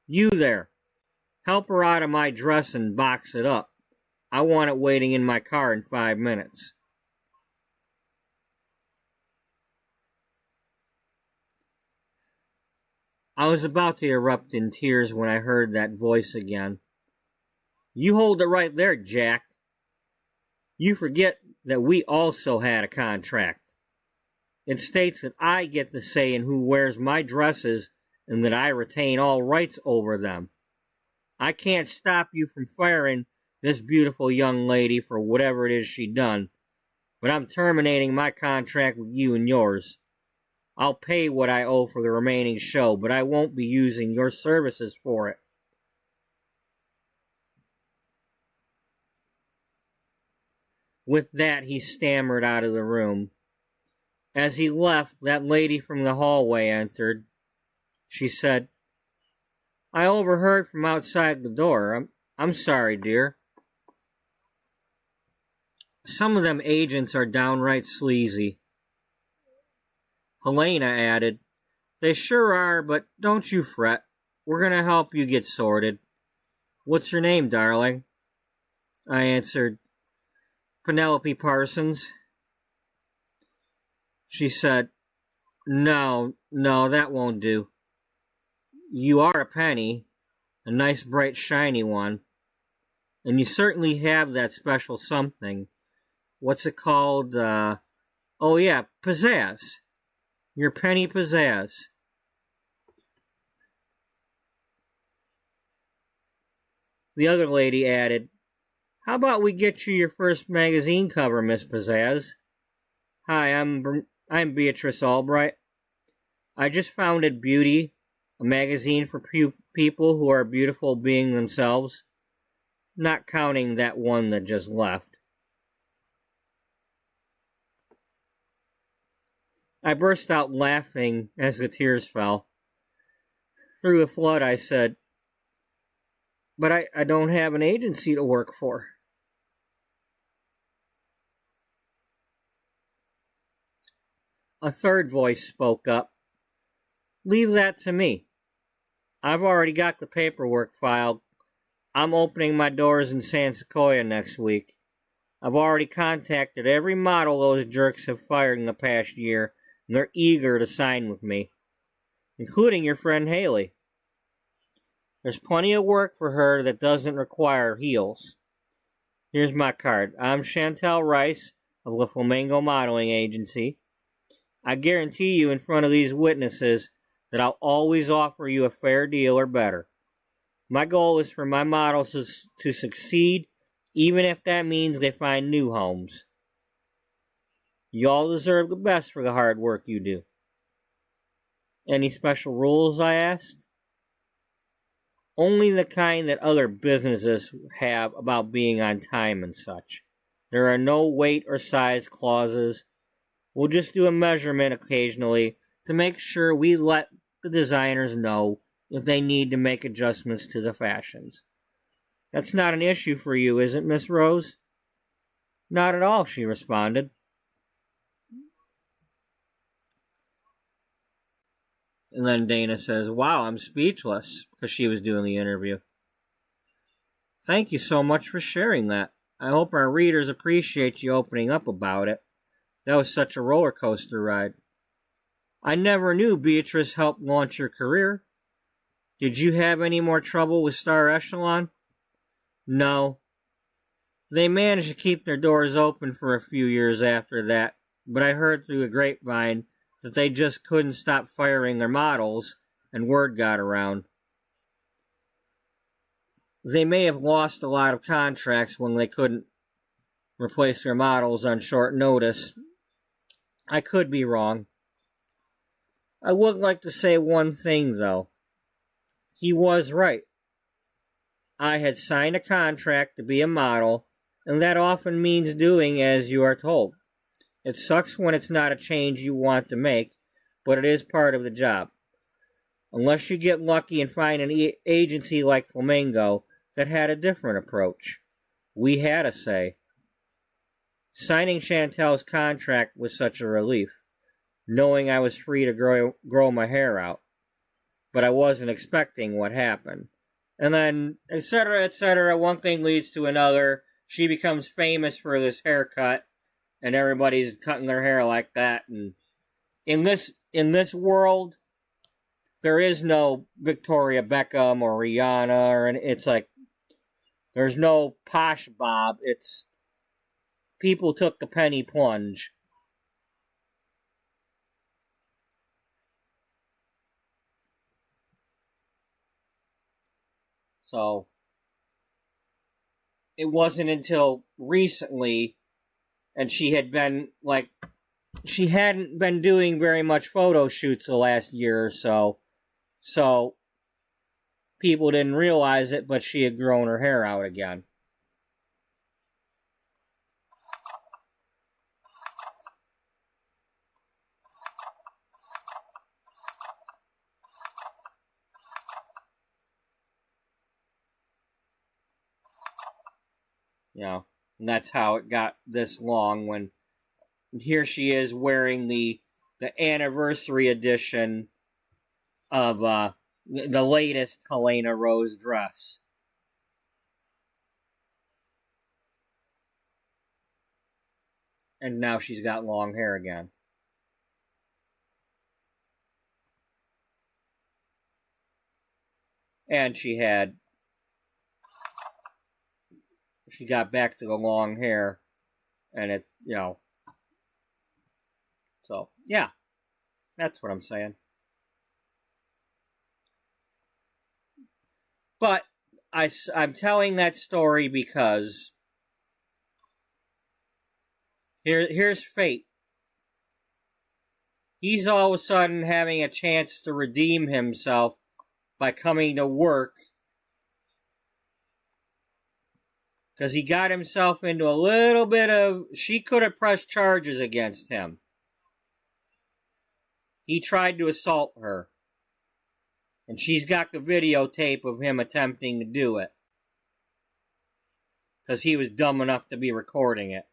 You there, help her out of my dress and box it up. I want it waiting in my car in 5 minutes. I was about to erupt in tears when I heard that voice again. You hold it right there, Jack. You forget that we also had a contract. It states that I get the say in who wears my dresses and that I retain all rights over them. I can't stop you from firing this beautiful young lady for whatever it is she done, but I'm terminating my contract with you and yours. I'll pay what I owe for the remaining show, but I won't be using your services for it. With that, he stammered out of the room. As he left, that lady from the hallway entered. She said, I overheard from outside the door. I'm sorry, dear. Some of them agents are downright sleazy. Helena added, They sure are, but don't you fret. We're going to help you get sorted. What's your name, darling? I answered, Penelope Parsons. She said, No, that won't do. You are a penny, a nice bright shiny one, and you certainly have that special something. What's it called? Oh yeah, pizzazz. Your penny pizzazz. The other lady added, How about we get you your first magazine cover, Miss Pizzazz? Hi, I'm Beatrice Ullbright. I just founded Beauty, a magazine for people who are beautiful being themselves, not counting that one that just left. I burst out laughing as the tears fell. Through a flood, I said, But I don't have an agency to work for. A third voice spoke up. Leave that to me. I've already got the paperwork filed. I'm opening my doors in San Sequoia next week. I've already contacted every model those jerks have fired in the past year, and they're eager to sign with me, including your friend Haley. There's plenty of work for her that doesn't require heels. Here's my card. I'm Chantel Rice of the Flamingo Modeling Agency. I guarantee you in front of these witnesses that I'll always offer you a fair deal or better. My goal is for my models to succeed, even if that means they find new homes. You all deserve the best for the hard work you do. Any special rules, I asked? Only the kind that other businesses have about being on time and such. There are no weight or size clauses. We'll just do a measurement occasionally to make sure we let the designers know if they need to make adjustments to the fashions. That's not an issue for you, is it, Miss Rose? Not at all, she responded. And then Dana says, Wow, I'm speechless, because she was doing the interview. Thank you so much for sharing that. I hope our readers appreciate you opening up about it. That was such a roller coaster ride. I never knew Beatrice helped launch your career. Did you have any more trouble with Star Echelon? No. They managed to keep their doors open for a few years after that, but I heard through a grapevine that they just couldn't stop firing their models, and word got around. They may have lost a lot of contracts when they couldn't replace their models on short notice. I could be wrong. I would like to say one thing, though. He was right. I had signed a contract to be a model, and that often means doing as you are told. It sucks when it's not a change you want to make, but it is part of the job. Unless you get lucky and find an agency like Flamingo that had a different approach. We had a say. Signing Chantel's contract was such a relief, knowing I was free to grow my hair out. But I wasn't expecting what happened. And then, etc., one thing leads to another. She becomes famous for this haircut, and everybody's cutting their hair like that. And in this world, there is no Victoria Beckham or Rihanna, and it's like there's no posh bob. It's people took the penny plunge. So it wasn't until recently, and she hadn't been doing very much photo shoots the last year or so. So people didn't realize it, but she had grown her hair out again. You know, and that's how it got this long. When here she is wearing the anniversary edition of the latest Helena Rose dress. And now she's got long hair again. And she got back to the long hair, and it, so, yeah, that's what I'm saying. But I'm telling that story because here's fate. He's all of a sudden having a chance to redeem himself by coming to work because he got himself into a little bit of... She could have pressed charges against him. He tried to assault her. And she's got the videotape of him attempting to do it. Because he was dumb enough to be recording it.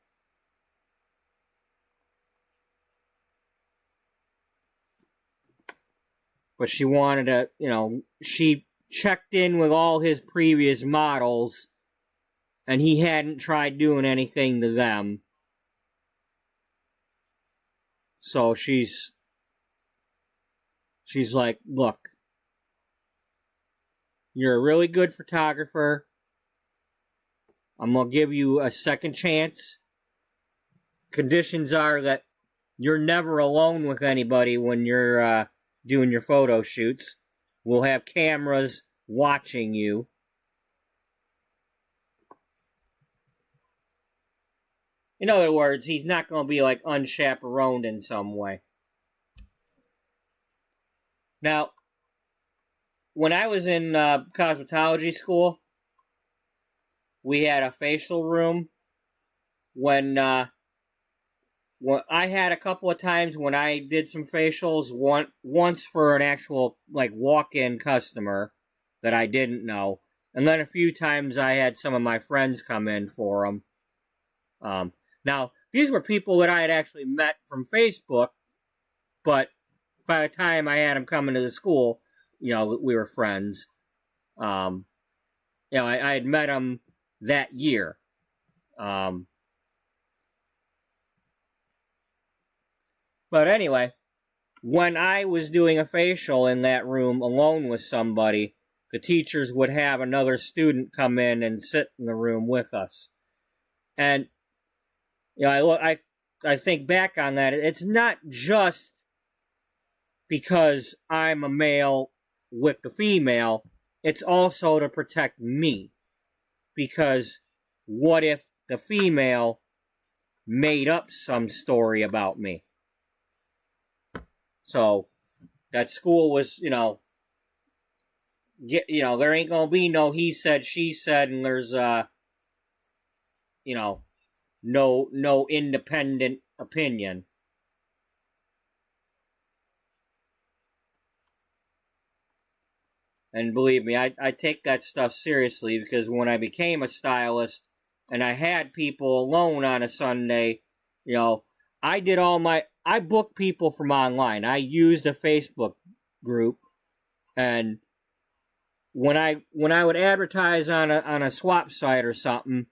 But she wanted to, she checked in with all his previous models, and he hadn't tried doing anything to them. So she's like, look, you're a really good photographer. I'm going to give you a second chance. Conditions are that you're never alone with anybody when you're doing your photo shoots. We'll have cameras watching you. In other words, he's not going to be like unchaperoned in some way. Now, when I was in cosmetology school, we had a facial room. When I had a couple of times when I did some facials, once for an actual walk-in customer that I didn't know, and then a few times I had some of my friends come in for them. Now, these were people that I had actually met from Facebook, but by the time I had them coming to the school, we were friends. I had met them that year. But anyway, when I was doing a facial in that room alone with somebody, the teachers would have another student come in and sit in the room with us. And I think back on that. It's not just because I'm a male with the female. It's also to protect me. Because what if the female made up some story about me? So that school was, there ain't gonna be no he said, she said, and there's no independent opinion. And believe me, I take that stuff seriously, because when I became a stylist and I had people alone on a Sunday, I booked people from online. I used a Facebook group, and when I would advertise on a swap site or something,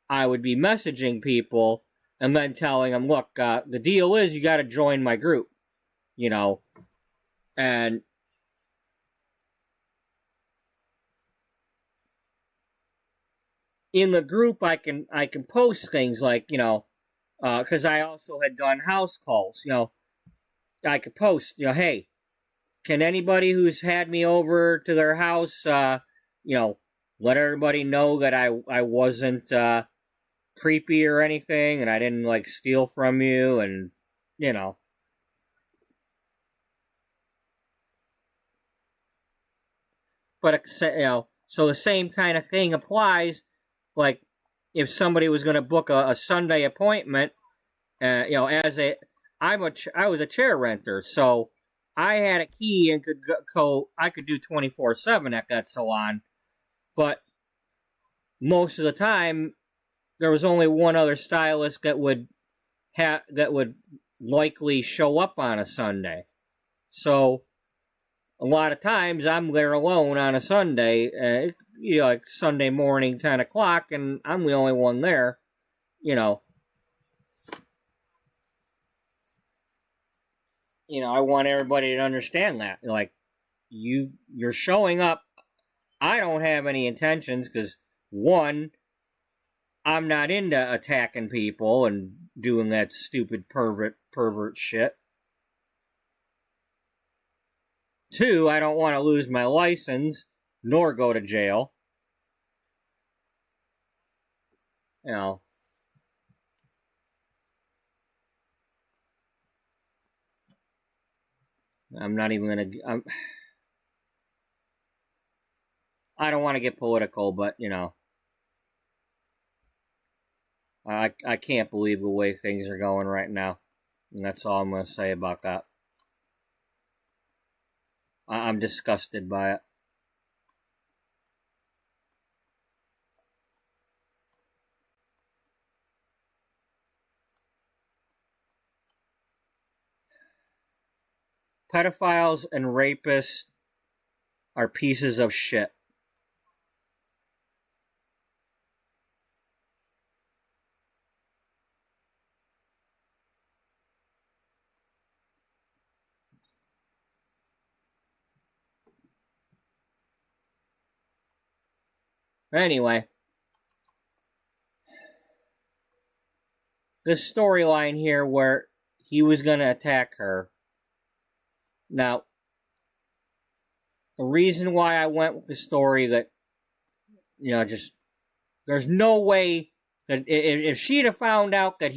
I would be messaging people and then telling them, look, the deal is you got to join my group, and in the group I can post things like, because I also had done house calls, I could post, hey, can anybody who's had me over to their house, let everybody know that I wasn't creepy or anything, and I didn't like steal from you, and you know. But so the same kind of thing applies. Like if somebody was going to book a Sunday appointment, as I was a chair renter, so I had a key and could go. I could do 24/7 at that salon, but most of the time there was only one other stylist that would likely show up on a Sunday. So a lot of times I'm there alone on a Sunday, like Sunday morning, 10 o'clock, and I'm the only one there, I want everybody to understand that. Like, you're showing up. I don't have any intentions because, one, I'm not into attacking people and doing that stupid pervert shit. Two, I don't want to lose my license nor go to jail. I'm not even going to... I don't want to get political, but, I can't believe the way things are going right now. And that's all I'm going to say about that. I'm disgusted by it. Pedophiles and rapists are pieces of shit. Anyway, this storyline here where he was going to attack her. Now, the reason why I went with the story that, just, there's no way that if she'd have found out that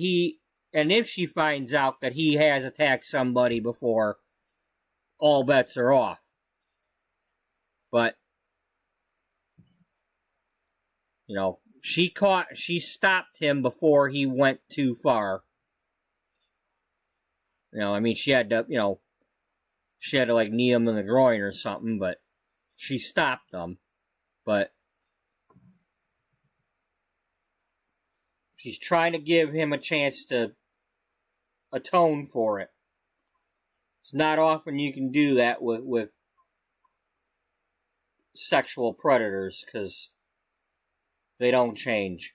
if she finds out that he has attacked somebody before, all bets are off. But, she stopped him before he went too far. She had to, like, knee him in the groin or something, but she stopped him. But she's trying to give him a chance to atone for it. It's not often you can do that with sexual predators, because they don't change.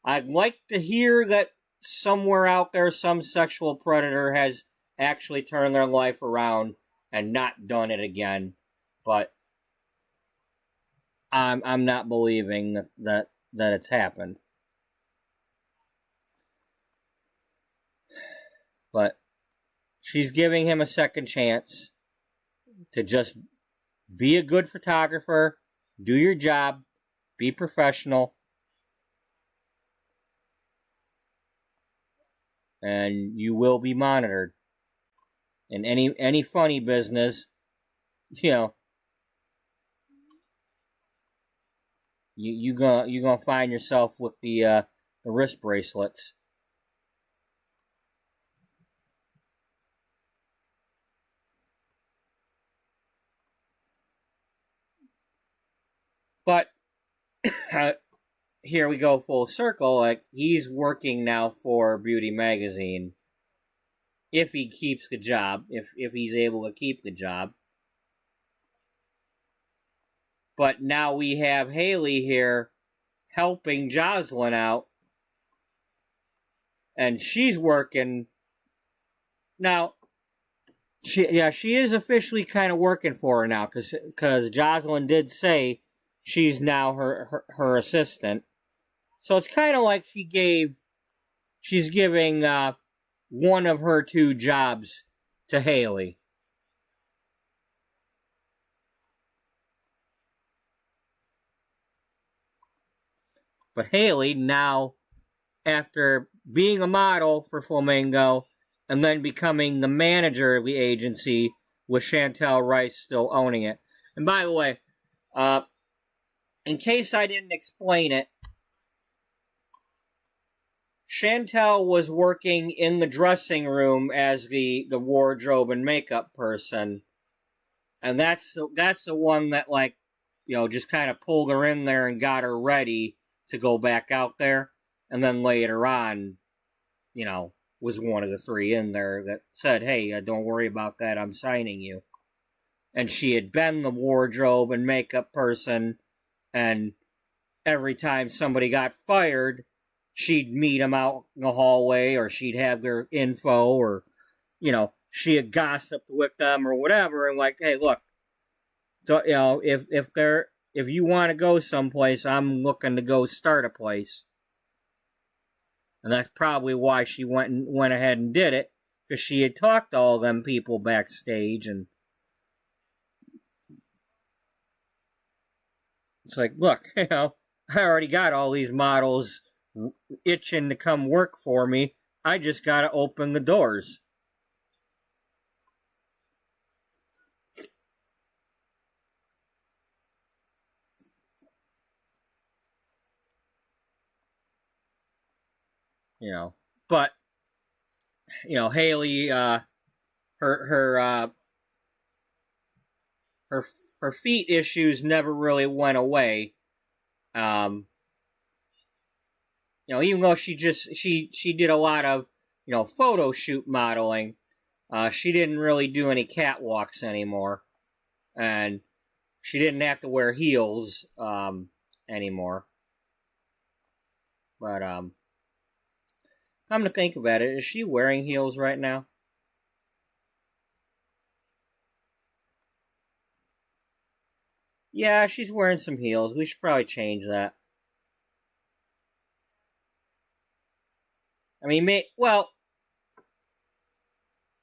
I'd like to hear that somewhere out there some sexual predator has actually turned their life around and not done it again, but I'm not believing that it's happened. But she's giving him a second chance to just be a good photographer, do your job, be professional, and you will be monitored. In any funny business, you gonna find yourself with the wrist bracelets. But here we go full circle. Like, he's working now for Beauty Magazine. If he keeps the job, if he's able to keep the job. But now we have Haley here helping Jocelyn out. And she's working. Now, she is officially kind of working for her now, because Jocelyn did say she's now her assistant. So it's kind of like she's giving one of her two jobs to Haley. But Haley, now, after being a model for Flamingo and then becoming the manager of the agency with Chantel Rice still owning it. And by the way, in case I didn't explain it, Chantel was working in the dressing room as the wardrobe and makeup person. And that's the one that, like, just kind of pulled her in there and got her ready to go back out there. And then later on, was one of the three in there that said, hey, don't worry about that, I'm signing you. And she had been the wardrobe and makeup person, and every time somebody got fired, she'd meet them out in the hallway, or she'd have their info, or, she had gossiped with them or whatever, and like, hey, look, if you want to go someplace, I'm looking to go start a place. And that's probably why she went ahead and did it, because she had talked to all them people backstage, and it's like, look, I already got all these models itching to come work for me. I just gotta open the doors. But Haley, her feet issues never really went away. Even though she did a lot of photo shoot modeling, she didn't really do any catwalks anymore, and she didn't have to wear heels anymore. But come to think about it, is she wearing heels right now? Yeah, she's wearing some heels. We should probably change that. I mean,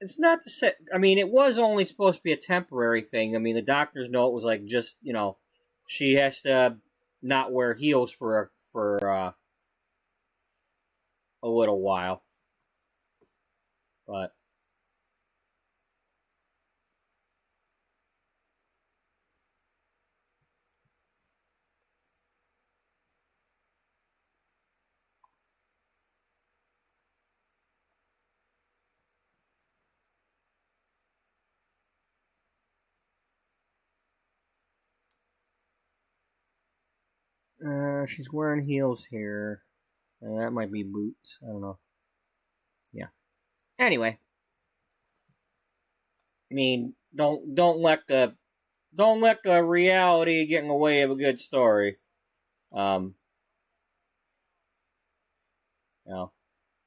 it's not to say. I mean, it was only supposed to be a temporary thing. I mean, the doctor's note was like, just she has to not wear heels for a little while. But she's wearing heels here. That might be boots. I don't know. Yeah. Anyway, I mean, don't let the reality get in the way of a good story.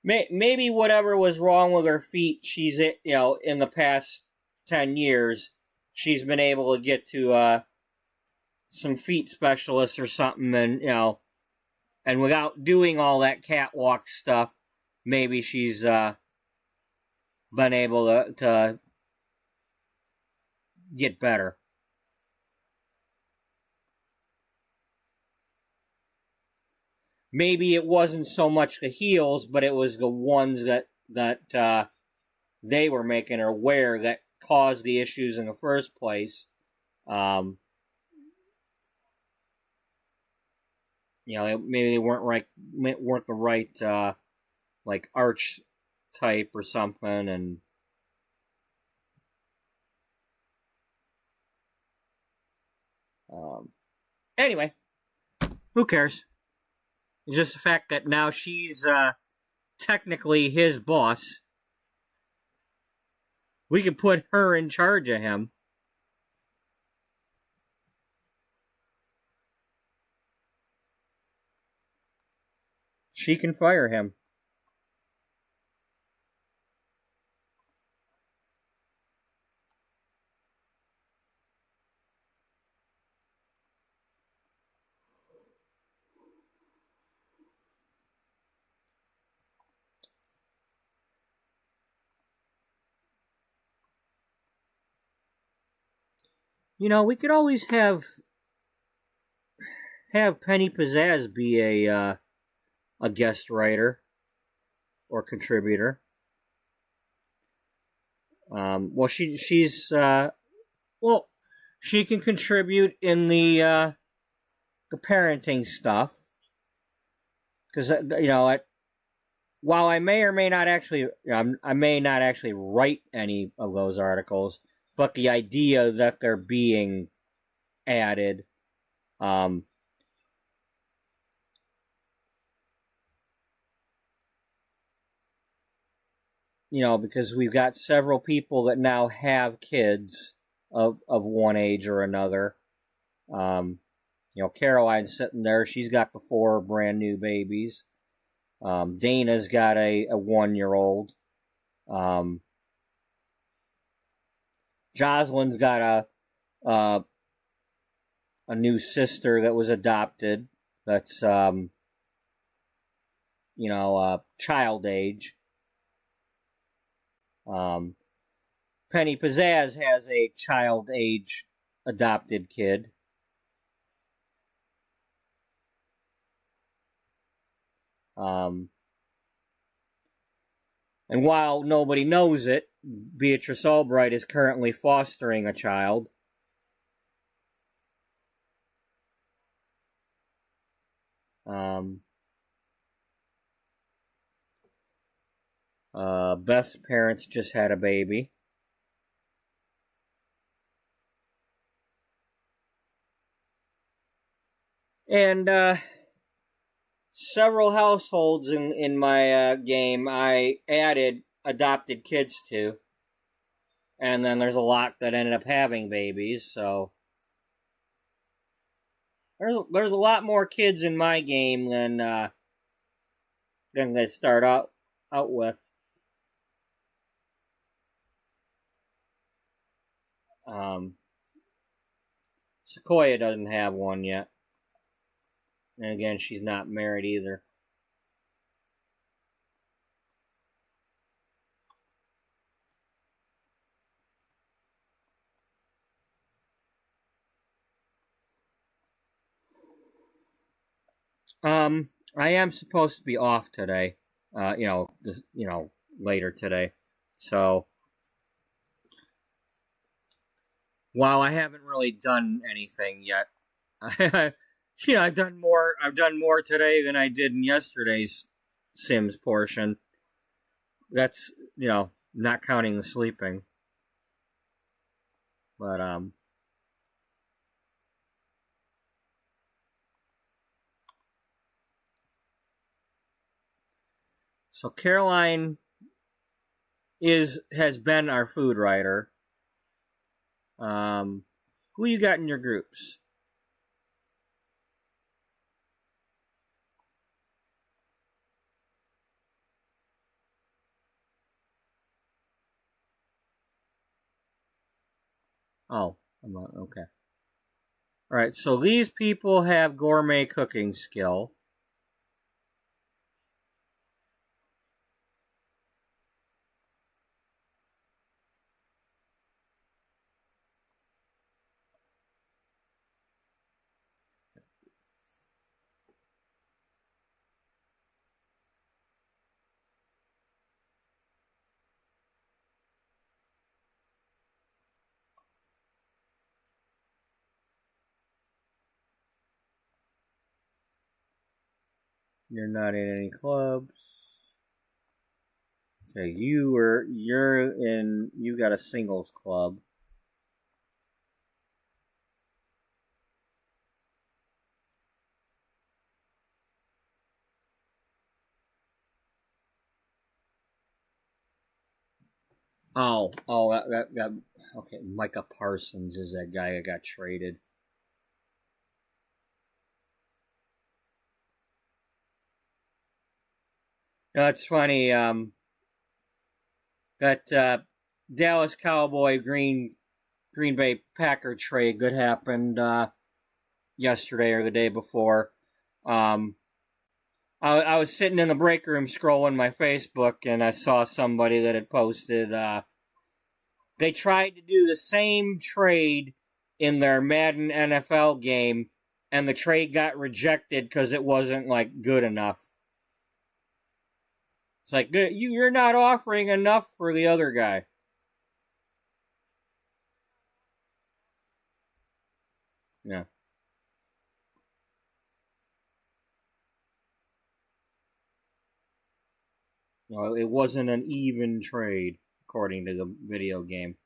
Maybe whatever was wrong with her feet, she's in the past 10 years, she's been able to get to some feet specialists or something, and and without doing all that catwalk stuff, maybe she's been able to get better. Maybe it wasn't so much the heels, but it was the ones that they were making her wear that caused the issues in the first place. Maybe they weren't the right like arch type or something, and anyway, who cares? It's just the fact that now she's technically his boss. We can put her in charge of him. She can fire him. We could always have have Penny Pizzazz be a guest writer or contributor. Well, she's well, she can contribute in the parenting stuff because while I may or may not actually, I may not actually write any of those articles, but the idea that they're being added, because we've got several people that now have kids of one age or another. Caroline's sitting there; she's got the 4 brand new babies. Dana's got a 1-year-old. Jocelyn's got a new sister that was adopted. That's child age. Penny Pizzazz has a child age adopted kid. And while nobody knows it, Beatrice Ullbright is currently fostering a child. Beth's parents just had a baby. And several households in my game I added adopted kids to. And then there's a lot that ended up having babies, so there's a lot more kids in my game than they start out with. Sequoia doesn't have one yet. And again, she's not married either. I am supposed to be off today. Later today. So while I haven't really done anything yet, I've done more today than I did in yesterday's Sims portion. That's, not counting the sleeping. But so Caroline has been our food writer. Who you got in your groups? Oh, okay. All right, so these people have gourmet cooking skill. You're not in any clubs. Okay, you got a singles club. Oh, that okay. Micah Parsons is that guy that got traded. No, it's funny. That Dallas Cowboy Green Bay Packer trade that happened yesterday or the day before. I was sitting in the break room scrolling my Facebook, and I saw somebody that had posted. They tried to do the same trade in their Madden NFL game and the trade got rejected because it wasn't like good enough. It's like you're not offering enough for the other guy. Yeah. No, it wasn't an even trade according to the video game.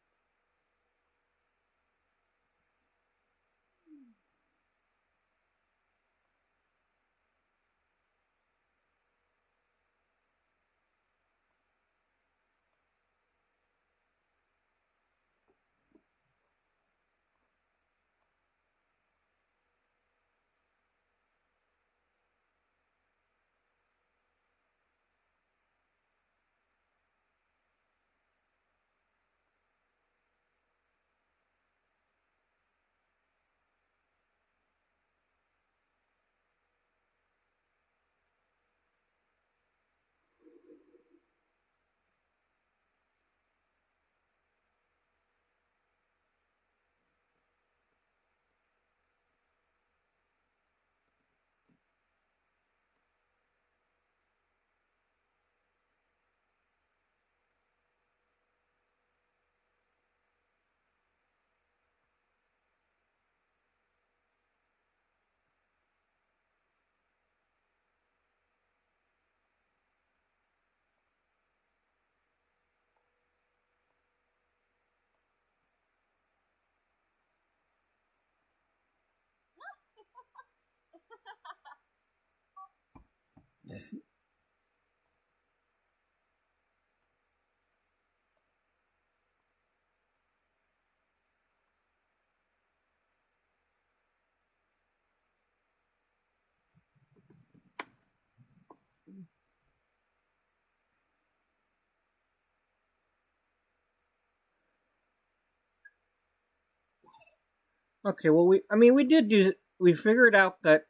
Okay, well, we figured out that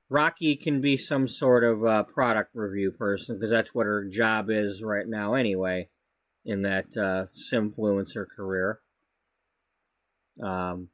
Rocky can be some sort of product review person because that's what her job is right now, anyway, in that Simfluencer career. Um,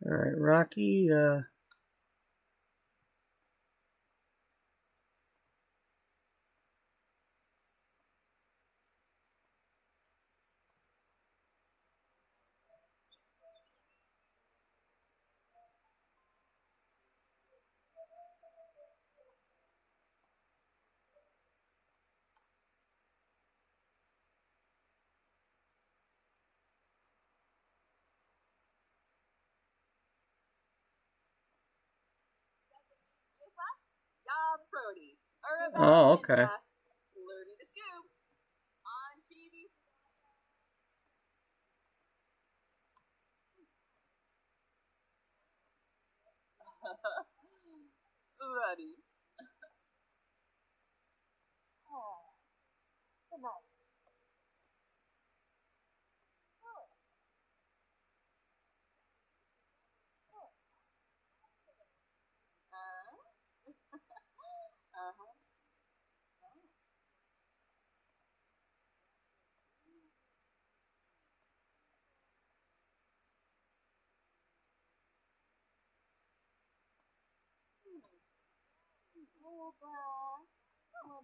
all right, Rocky. Brody. Oh, okay. Flirty to Scoop. On TV. buddy. Oh, good night. Uh-huh. Oh, Brad. Come on.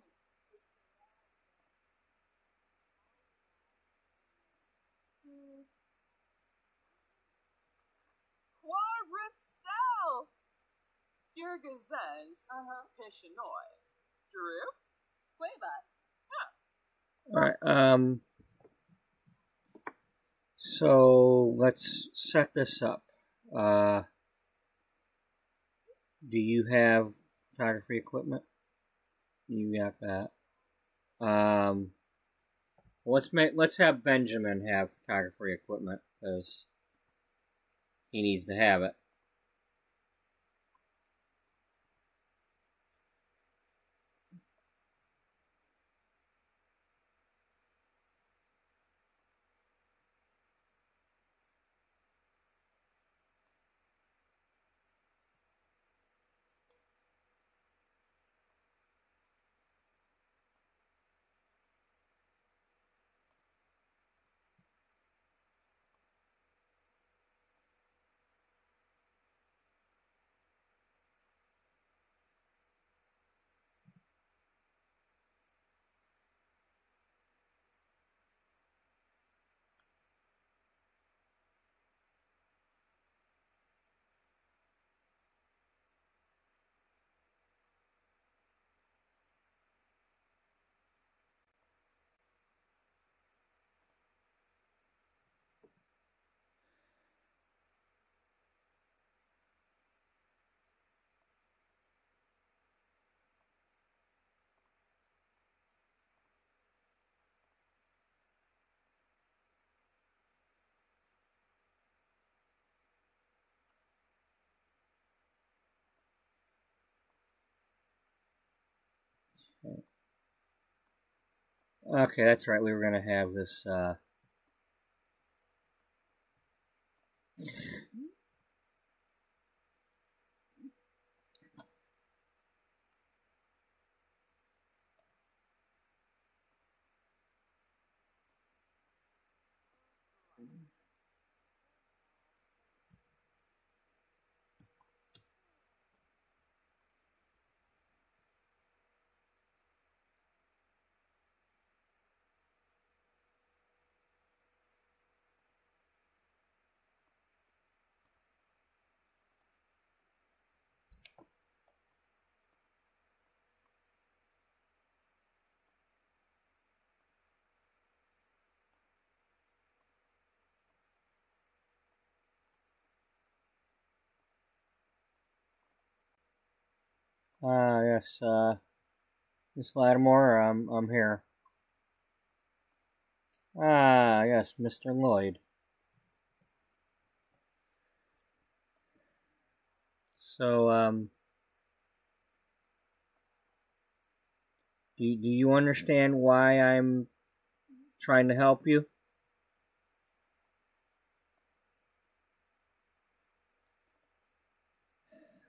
Quarrip Cell! Girgazes. Pishanoi. Drew? Queva. Alright, so let's set this up. Do you have photography equipment? You got that. Let's have Benjamin have photography equipment because he needs to have it. Okay, that's right. We were gonna have this. Yes, Miss Lattimore, I'm here. Yes, Mr. Lloyd. So, do you understand why I'm trying to help you?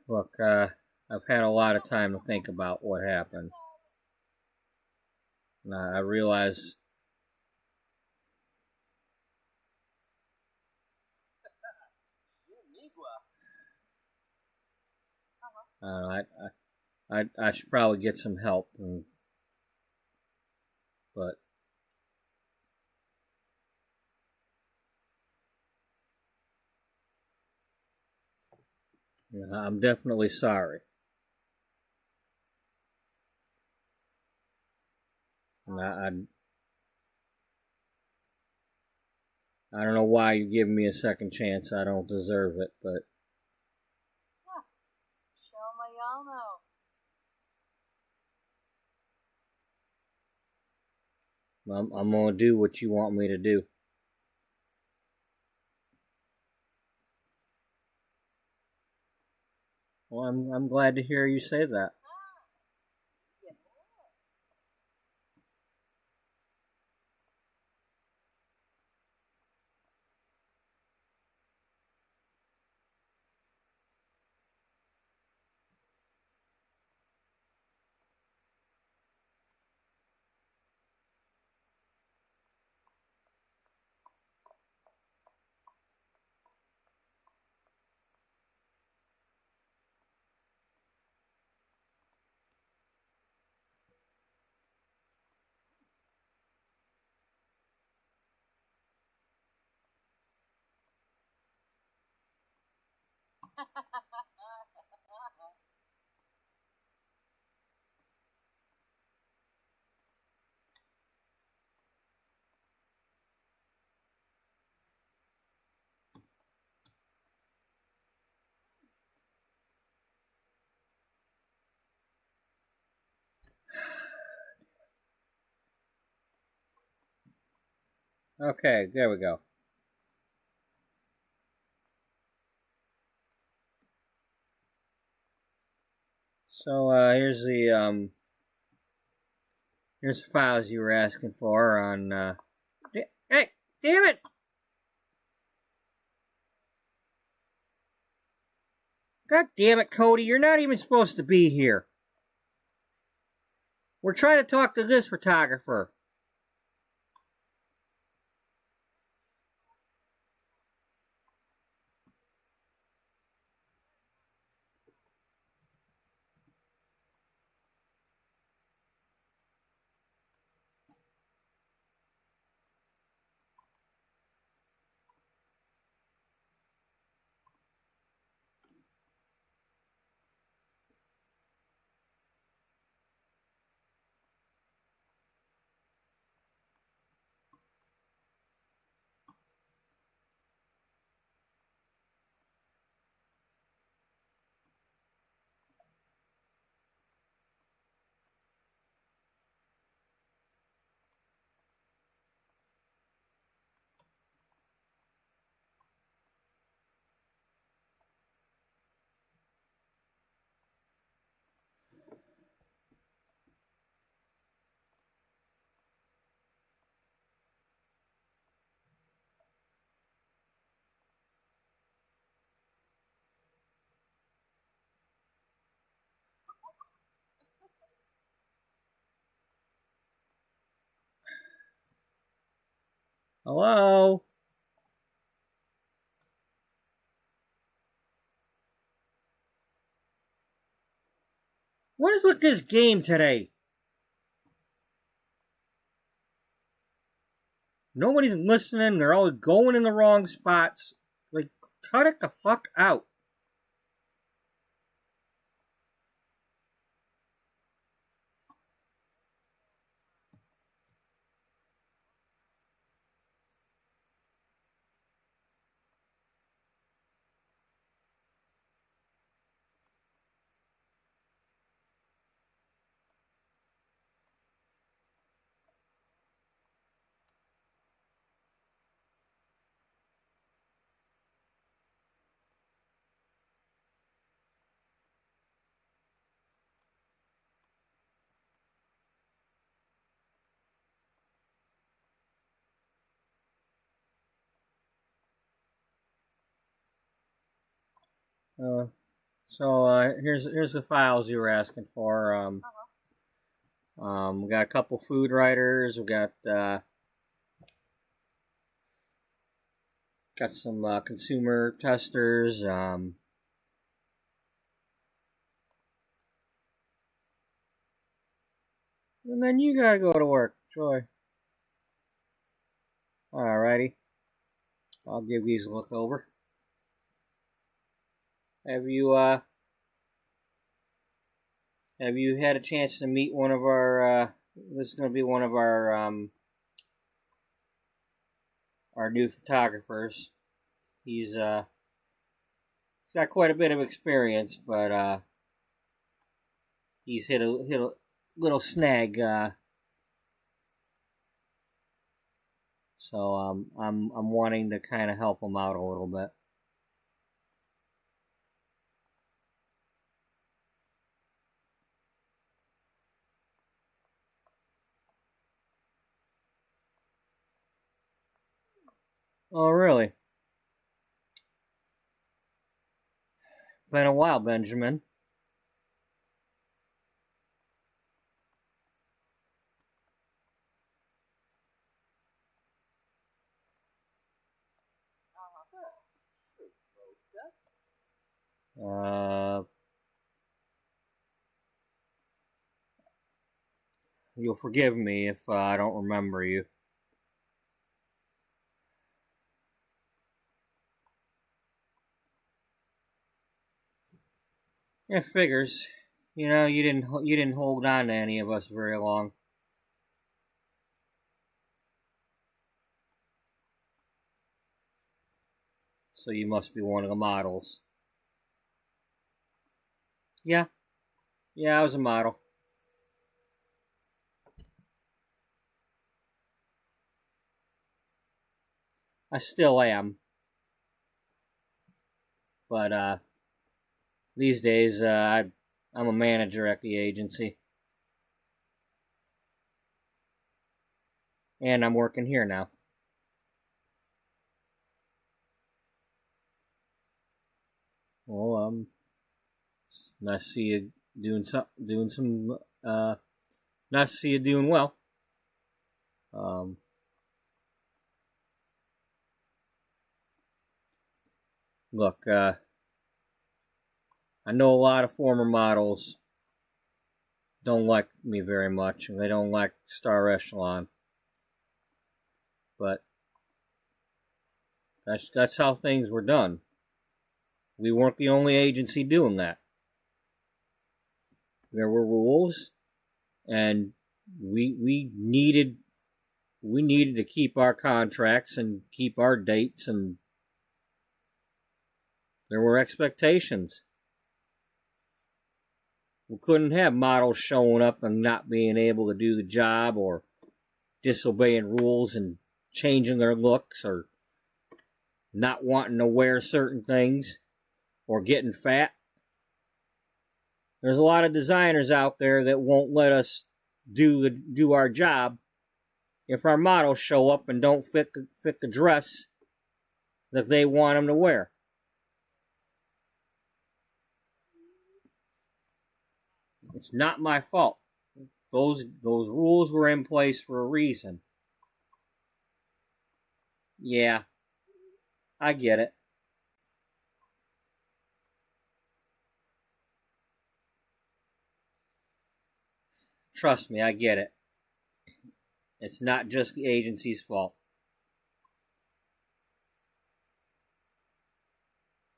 Look, I've had a lot of time to think about what happened. I realize I should probably get some help, but I'm definitely sorry. I don't know why you give me a second chance. I don't deserve it, but Show my Yalmo. I'm gonna do what you want me to do. Well, I'm glad to hear you say that. Yes. Okay, there we go. So here's the files you were asking for on hey, damn it! God damn it, Cody, you're not even supposed to be here. We're trying to talk to this photographer. Hello? What is with this game today? Nobody's listening. They're all going in the wrong spots. Like, cut it the fuck out. Uh, here's the files you were asking for. We got a couple food writers. We got some consumer testers. And then you gotta go to work, Joy. Alrighty, I'll give these a look over. Have you had a chance to meet one of our? This is going to be one of our new photographers. He's got quite a bit of experience, but he's hit a little snag. So I'm wanting to kind of help him out a little bit. Oh, really? Been a while, Benjamin. Uh, you'll forgive me if I don't remember you. It figures. You know, you didn't hold on to any of us very long. So you must be one of the models. Yeah. Yeah, I was a model. I still am. But these days I'm a manager at the agency. And I'm working here now. Well, nice to see you doing some nice to see you doing well. Um, Look, I know a lot of former models don't like me very much, and they don't like Star Echelon. But that's how things were done. We weren't the only agency doing that. There were rules, and we needed to keep our contracts and keep our dates, and there were expectations. We couldn't have models showing up and not being able to do the job, or disobeying rules and changing their looks, or not wanting to wear certain things, or getting fat. There's a lot of designers out there that won't let us do our job if our models show up and don't fit the dress that they want them to wear. It's not my fault. Those rules were in place for a reason. Yeah, I get it. Trust me, I get it. It's not just the agency's fault.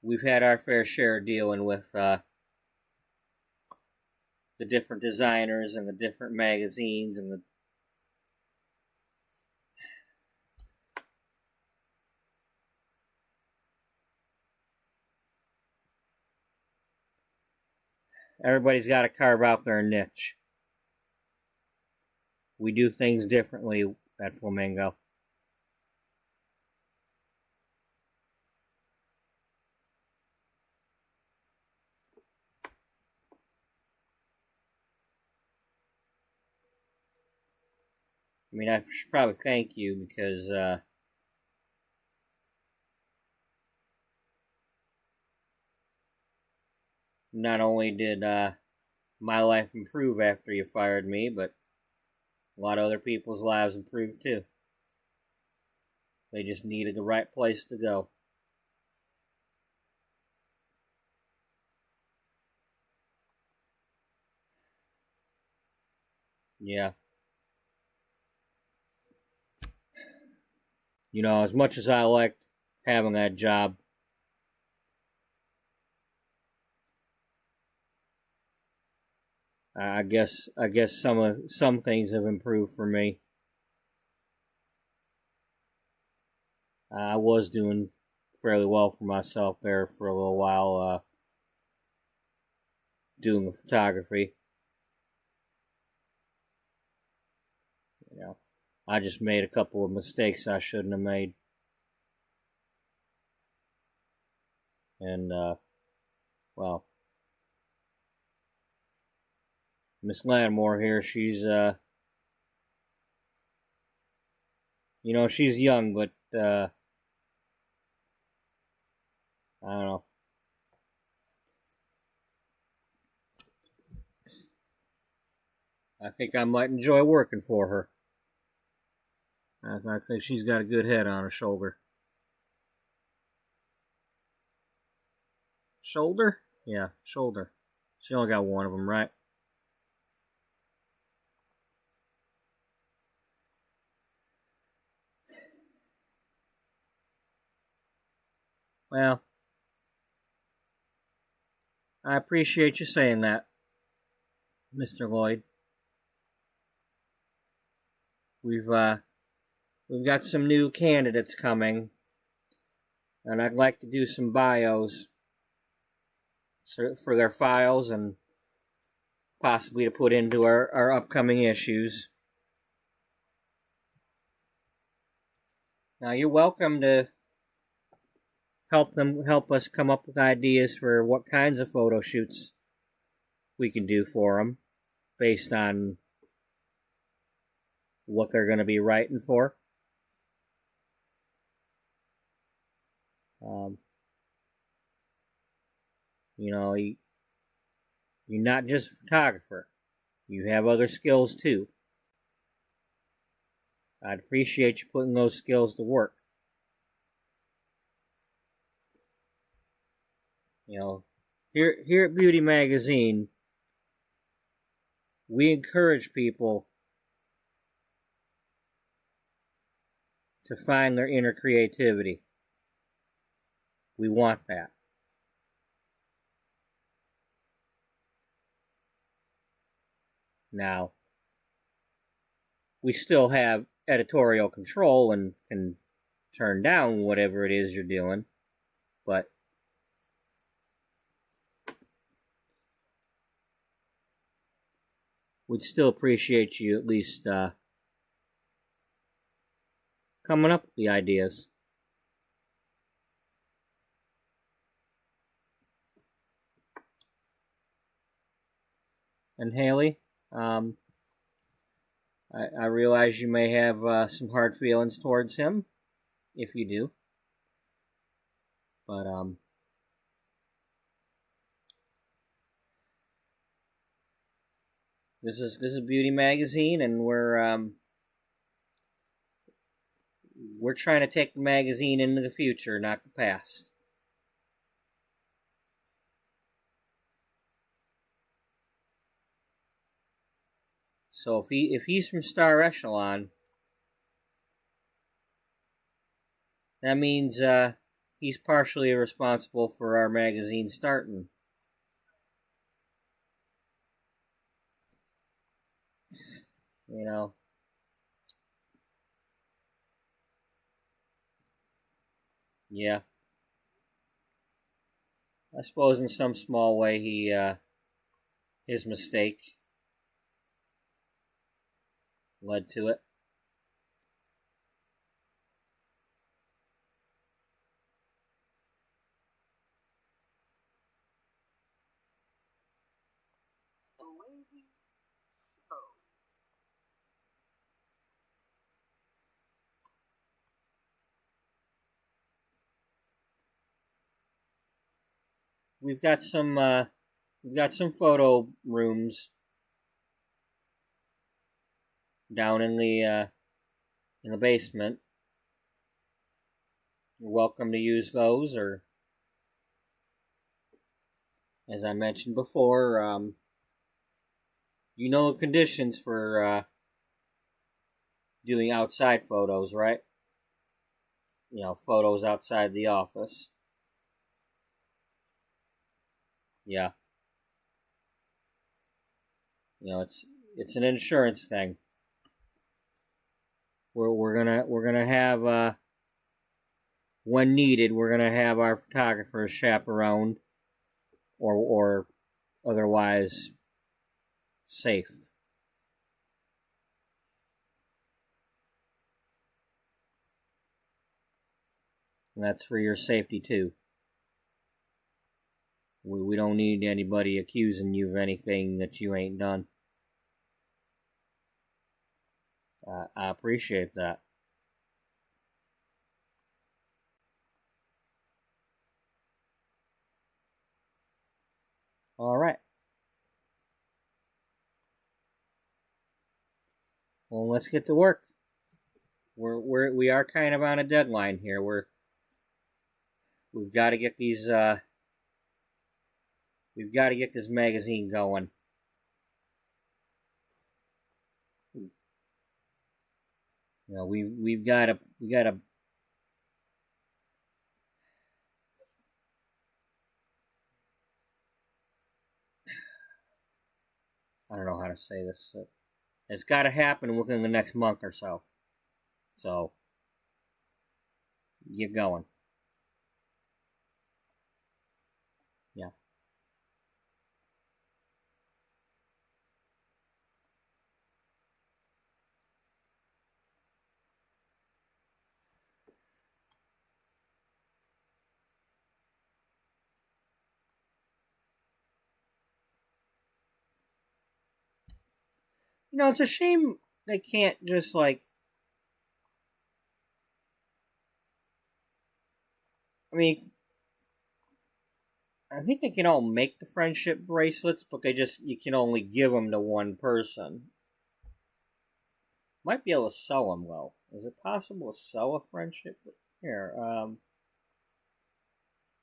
We've had our fair share dealing with the different designers and the different magazines and the everybody's got to carve out their niche. We do things differently at Flamingo. I mean, I should probably thank you because not only did my life improve after you fired me, but a lot of other people's lives improved too. They just needed the right place to go. Yeah. You know, as much as I liked having that job, I guess some things have improved for me. I was doing fairly well for myself there for a little while, doing the photography. You know, I just made a couple of mistakes I shouldn't have made, and well, Miss Glamour here, she's you know, she's young, but I don't know. I think I might enjoy working for her. I think she's got a good head on her shoulder. Shoulder? Yeah, shoulder. She only got one of them, right? Well, I appreciate you saying that, Mr. Lloyd. We've got some new candidates coming, and I'd like to do some bios for their files and possibly to put into our upcoming issues. Now, you're welcome to help us come up with ideas for what kinds of photo shoots we can do for them based on what they're going to be writing for. You're not just a photographer. You have other skills too. I'd appreciate you putting those skills to work. Here at Beauty Magazine, we encourage people to find their inner creativity. We want that. Now, we still have editorial control and can turn down whatever it is you're doing, but we'd still appreciate you at least coming up with the ideas. And Haley, I realize you may have some hard feelings towards him, if you do. But this is Beauty Magazine, and we're trying to take the magazine into the future, not the past. So if he's from Star Echelon, that means he's partially responsible for our magazine starting. Yeah. I suppose in some small way his mistake led to it. Lazy show. We've got some photo rooms down in the basement. You're welcome to use those, or as I mentioned before, the conditions for doing outside photos, right? Photos outside the office. Yeah. It's an insurance thing. We're gonna have when needed, we're gonna have our photographers chaperoned or otherwise safe. And that's for your safety too. We don't need anybody accusing you of anything that you ain't done. I appreciate that. Well, let's get to work. We are kind of on a deadline here. We've got to get these we've got to get this magazine going. You know, we've got to I don't know how to say this. It's got to happen within the next month or so. So, get going. Yeah. You know, it's a shame they can't just like. I mean, I think they can all make the friendship bracelets, but you can only give them to one person. Might be able to sell them though. Is it possible to sell a friendship? Here,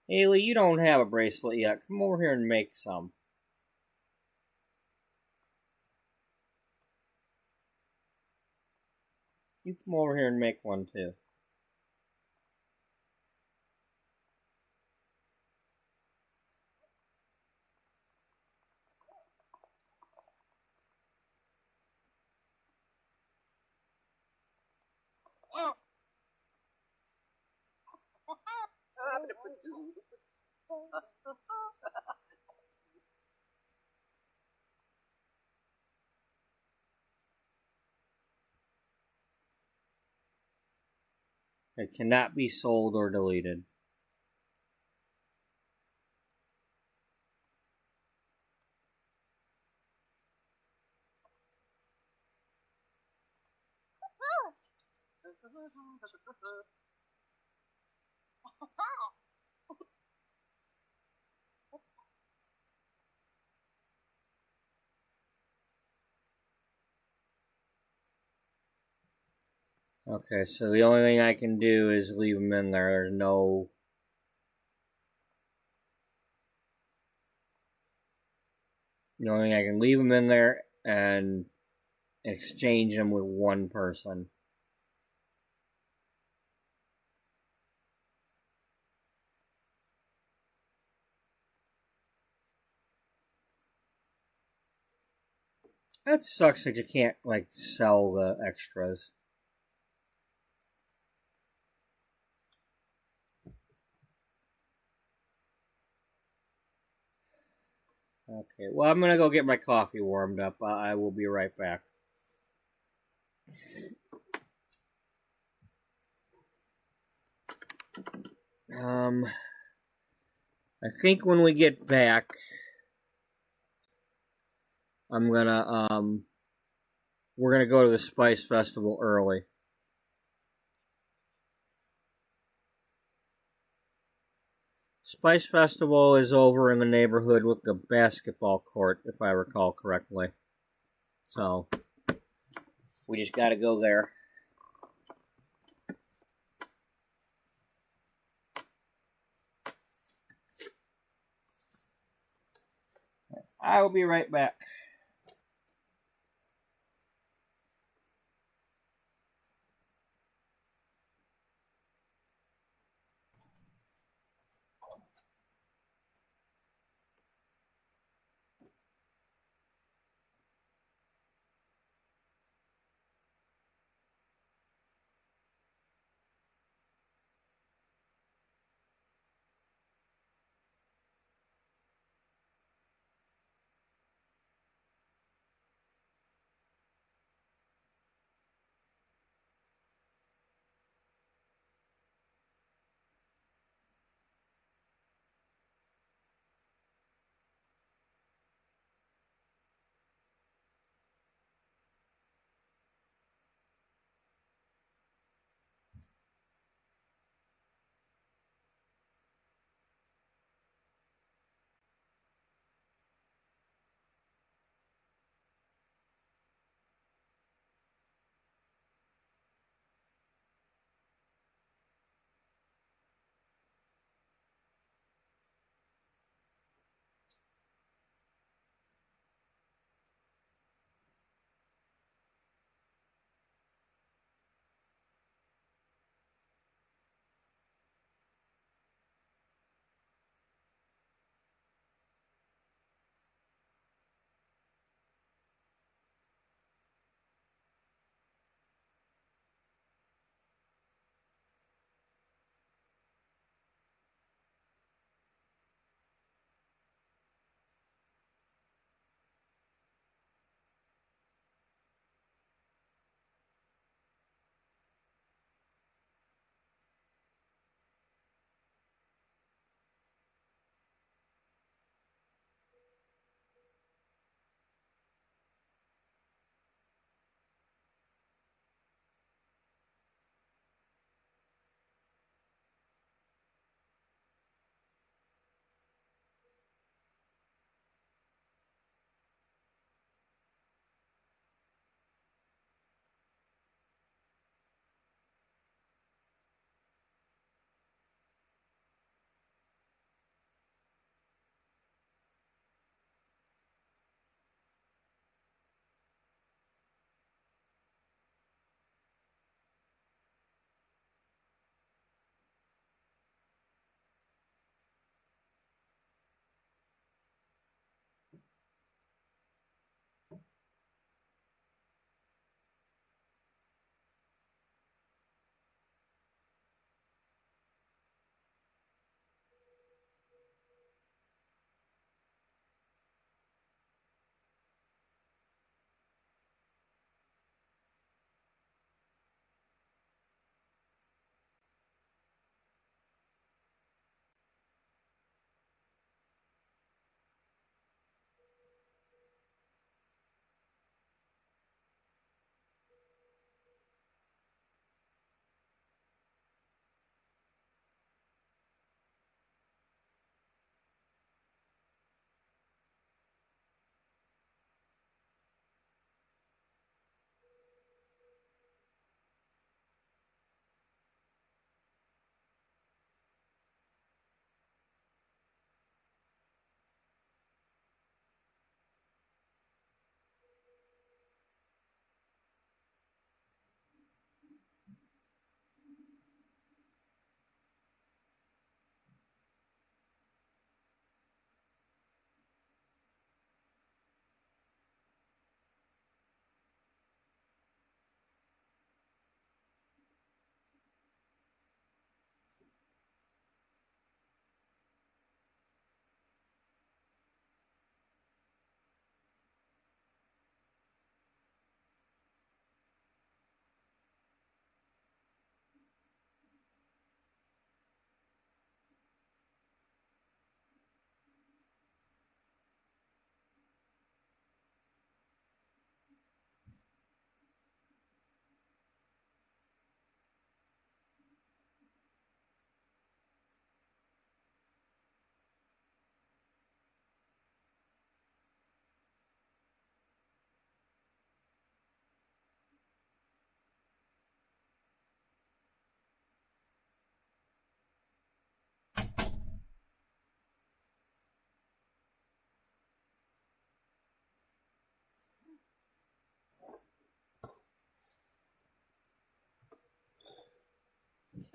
Haley, you don't have a bracelet yet. Come over here and make some. You come over here and make one too. It cannot be sold or deleted. Okay, so the only thing I can do is leave them in there. There's no. The only thing I can leave them in there and exchange them with one person. That sucks that you can't like sell the extras. Okay, well, I'm gonna go get my coffee warmed up. I will be right back. I think when we get back, we're gonna go to the Spice Festival early. Spice Festival is over in the neighborhood with the basketball court, if I recall correctly. So, we just gotta go there. I will be right back.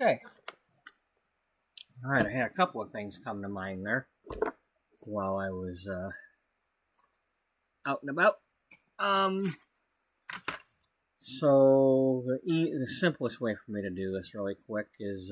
Okay. Alright, I had a couple of things come to mind there while I was out and about. So the simplest way for me to do this really quick is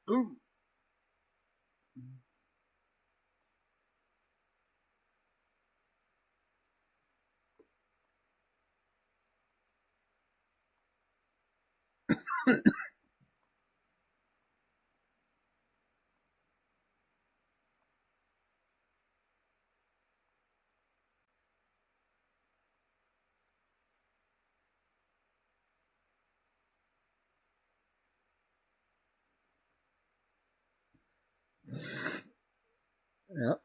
Ooh. Yep.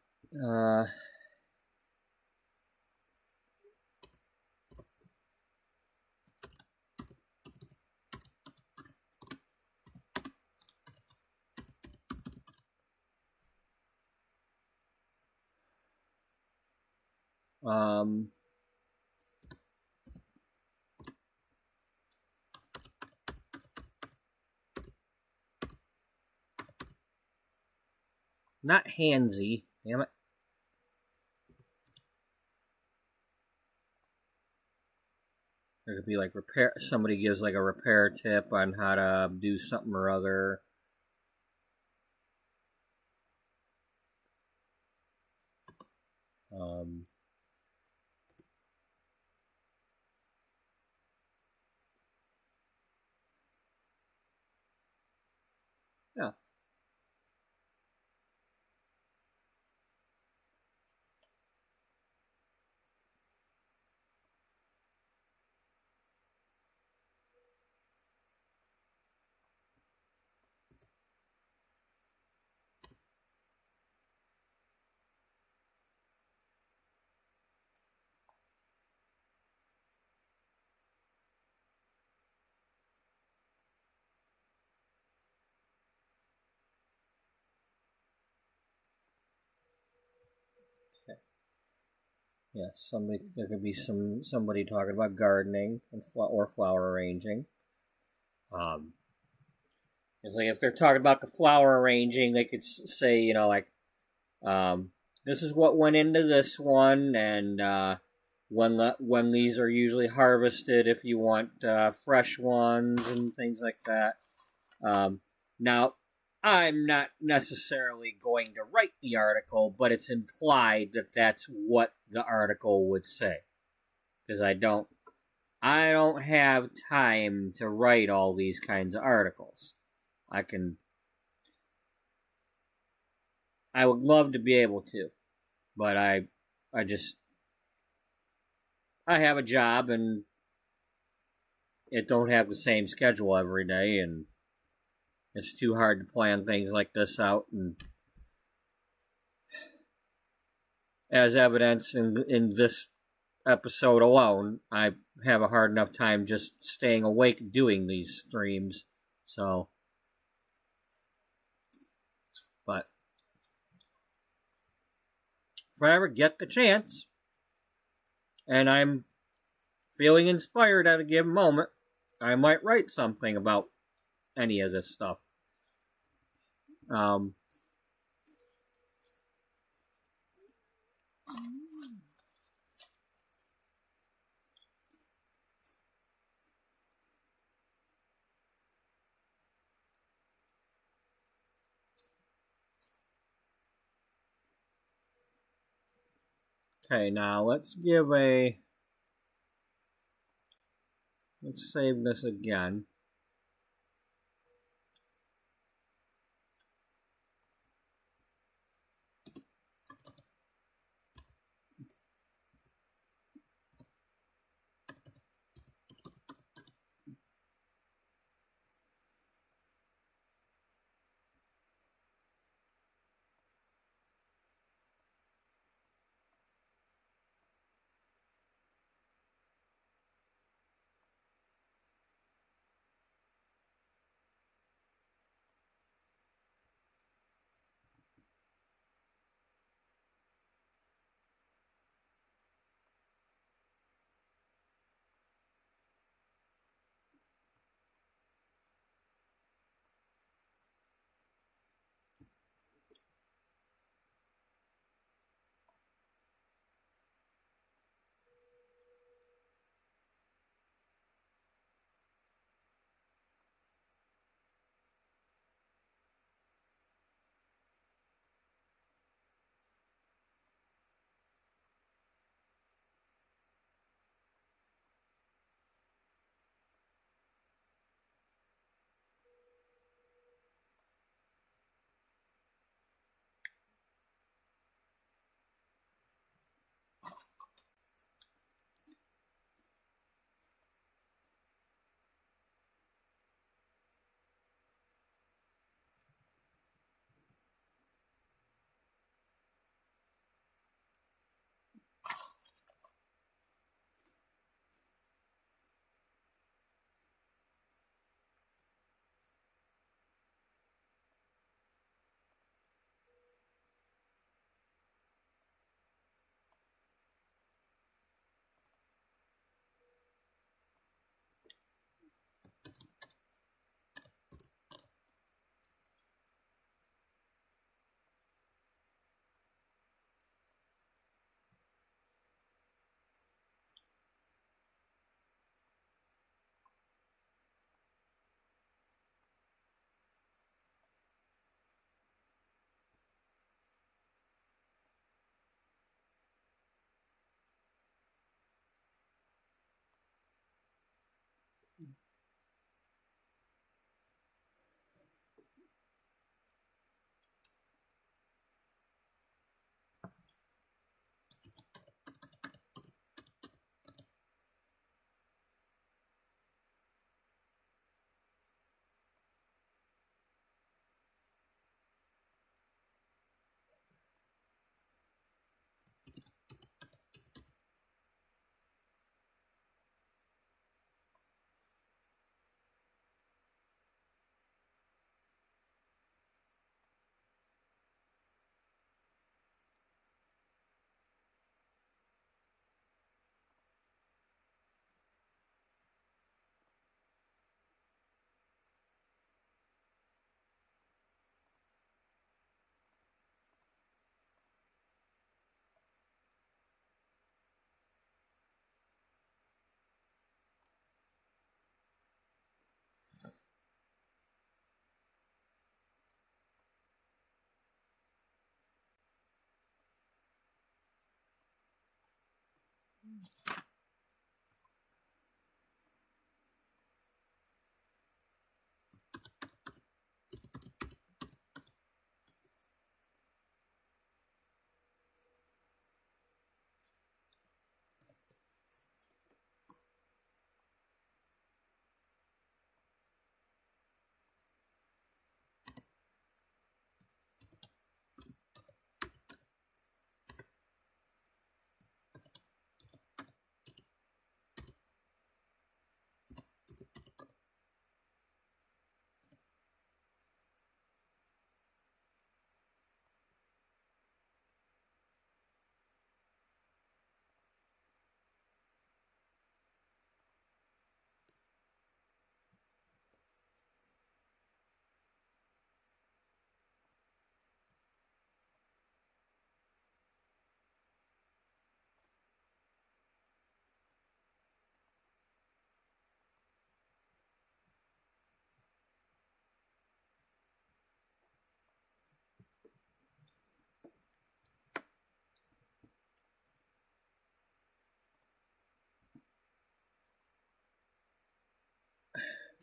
Um, Not handsy. Damn it. There could be like repair. Somebody gives like a repair tip on how to do something or other. Yeah. Yeah, there could be somebody talking about gardening and or flower arranging. It's like if they're talking about the flower arranging, they could say, you know, like, this is what went into this one, and when these are usually harvested, if you want fresh ones and things like that. Now, I'm not necessarily going to write the article, but it's implied that that's what the article would say, because I don't have time to write all these kinds of articles. I would love to be able to, but I have a job and it don't have the same schedule every day, and it's too hard to plan things like this out. And as evidence in this episode alone, I have a hard enough time just staying awake doing these streams. So, but if I ever get the chance, and I'm feeling inspired at a given moment, I might write something about any of this stuff. Okay, now let's save this again.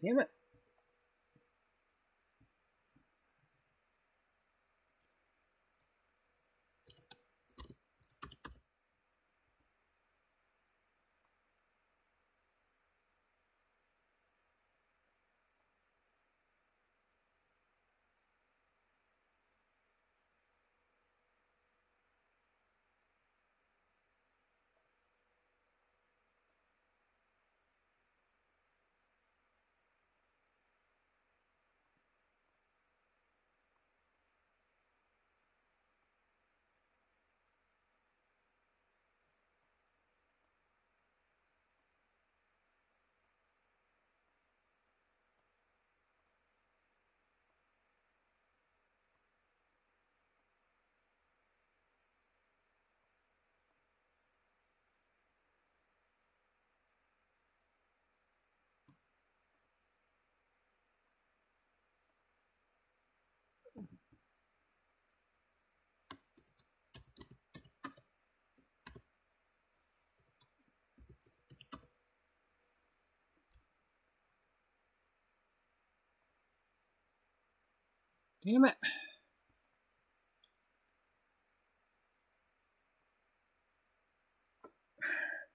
Damn it. Damn it.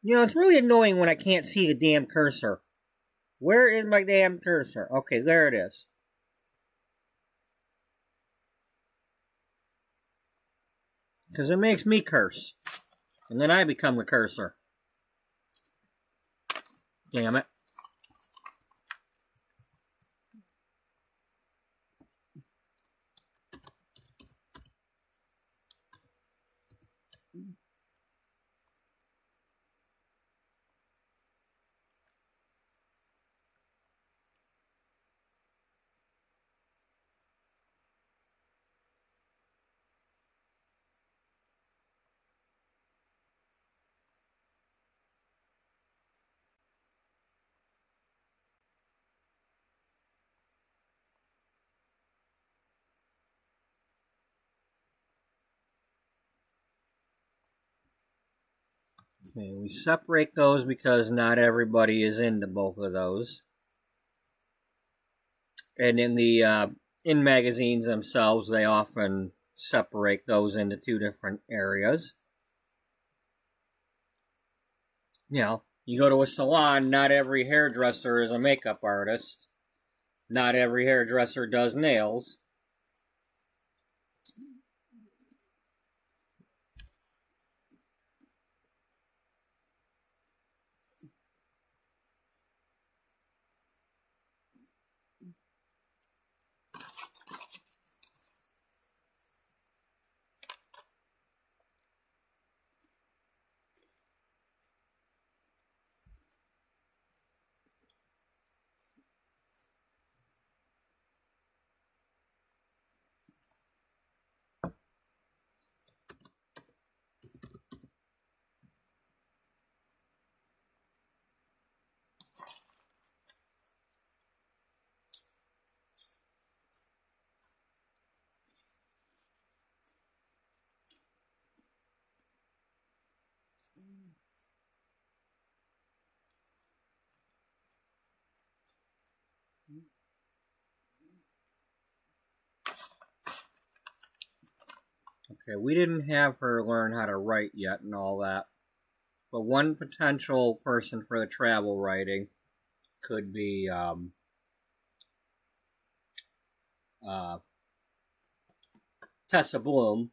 You know, it's really annoying when I can't see the damn cursor. Where is my damn cursor? Okay, there it is. Because it makes me curse. And then I become the cursor. Damn it. Okay, we separate those because not everybody is into both of those. And in the in magazines themselves, they often separate those into two different areas. You know, you go to a salon, not every hairdresser is a makeup artist. Not every hairdresser does nails. Okay, we didn't have her learn how to write yet and all that. But one potential person for the travel writing could be Tessa Bloom.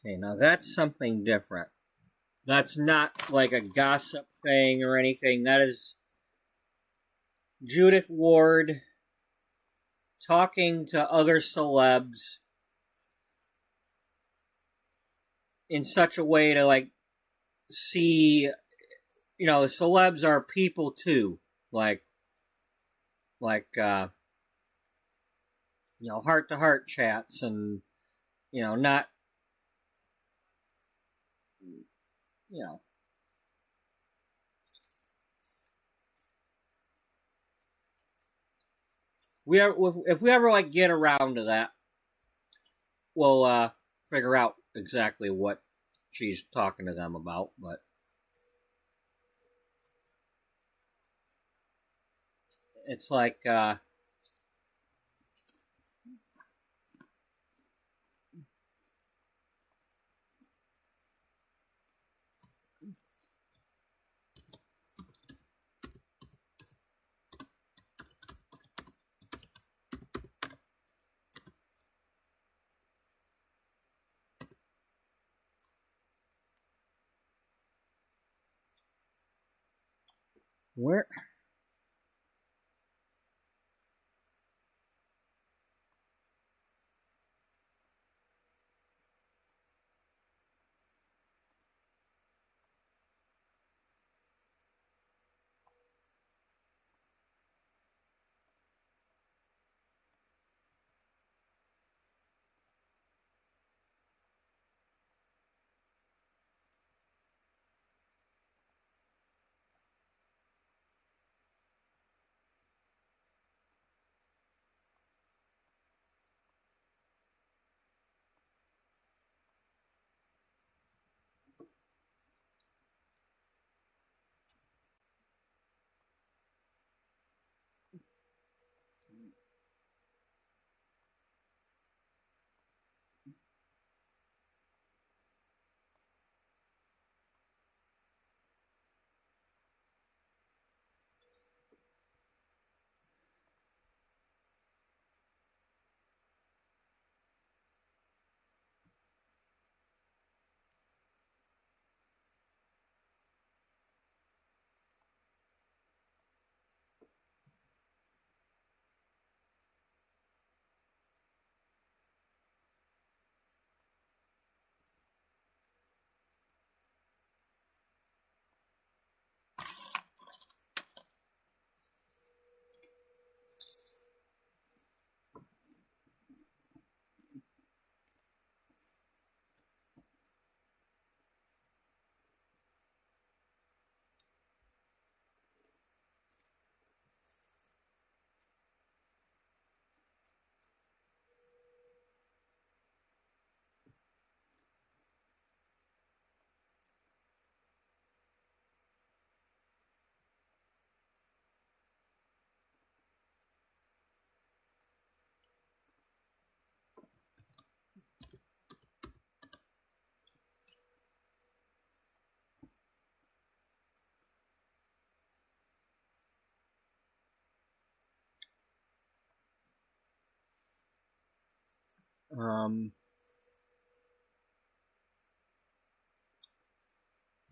Okay, now that's something different. That's not like a gossip thing or anything. That is Judith Ward talking to other celebs in such a way to like see, you know, the celebs are people too. Like you know, heart to heart chats and, you know, not, you know. If we ever like get around to that, we'll figure out exactly what she's talking to them about. But it's like where. Um,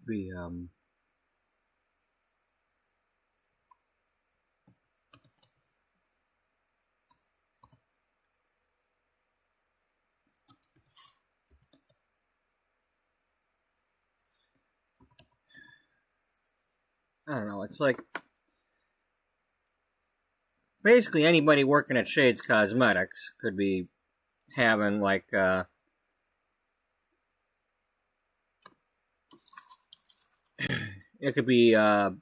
the I don't know. It's like basically anybody working at Shades Cosmetics could be having like it could be an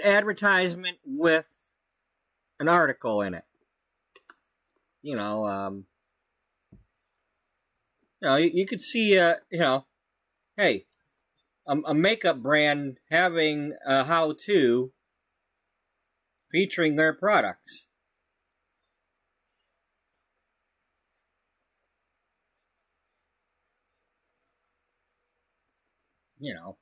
advertisement with an article in it. You know, you could see, you know, hey, a makeup brand having a how-to featuring their products. You know.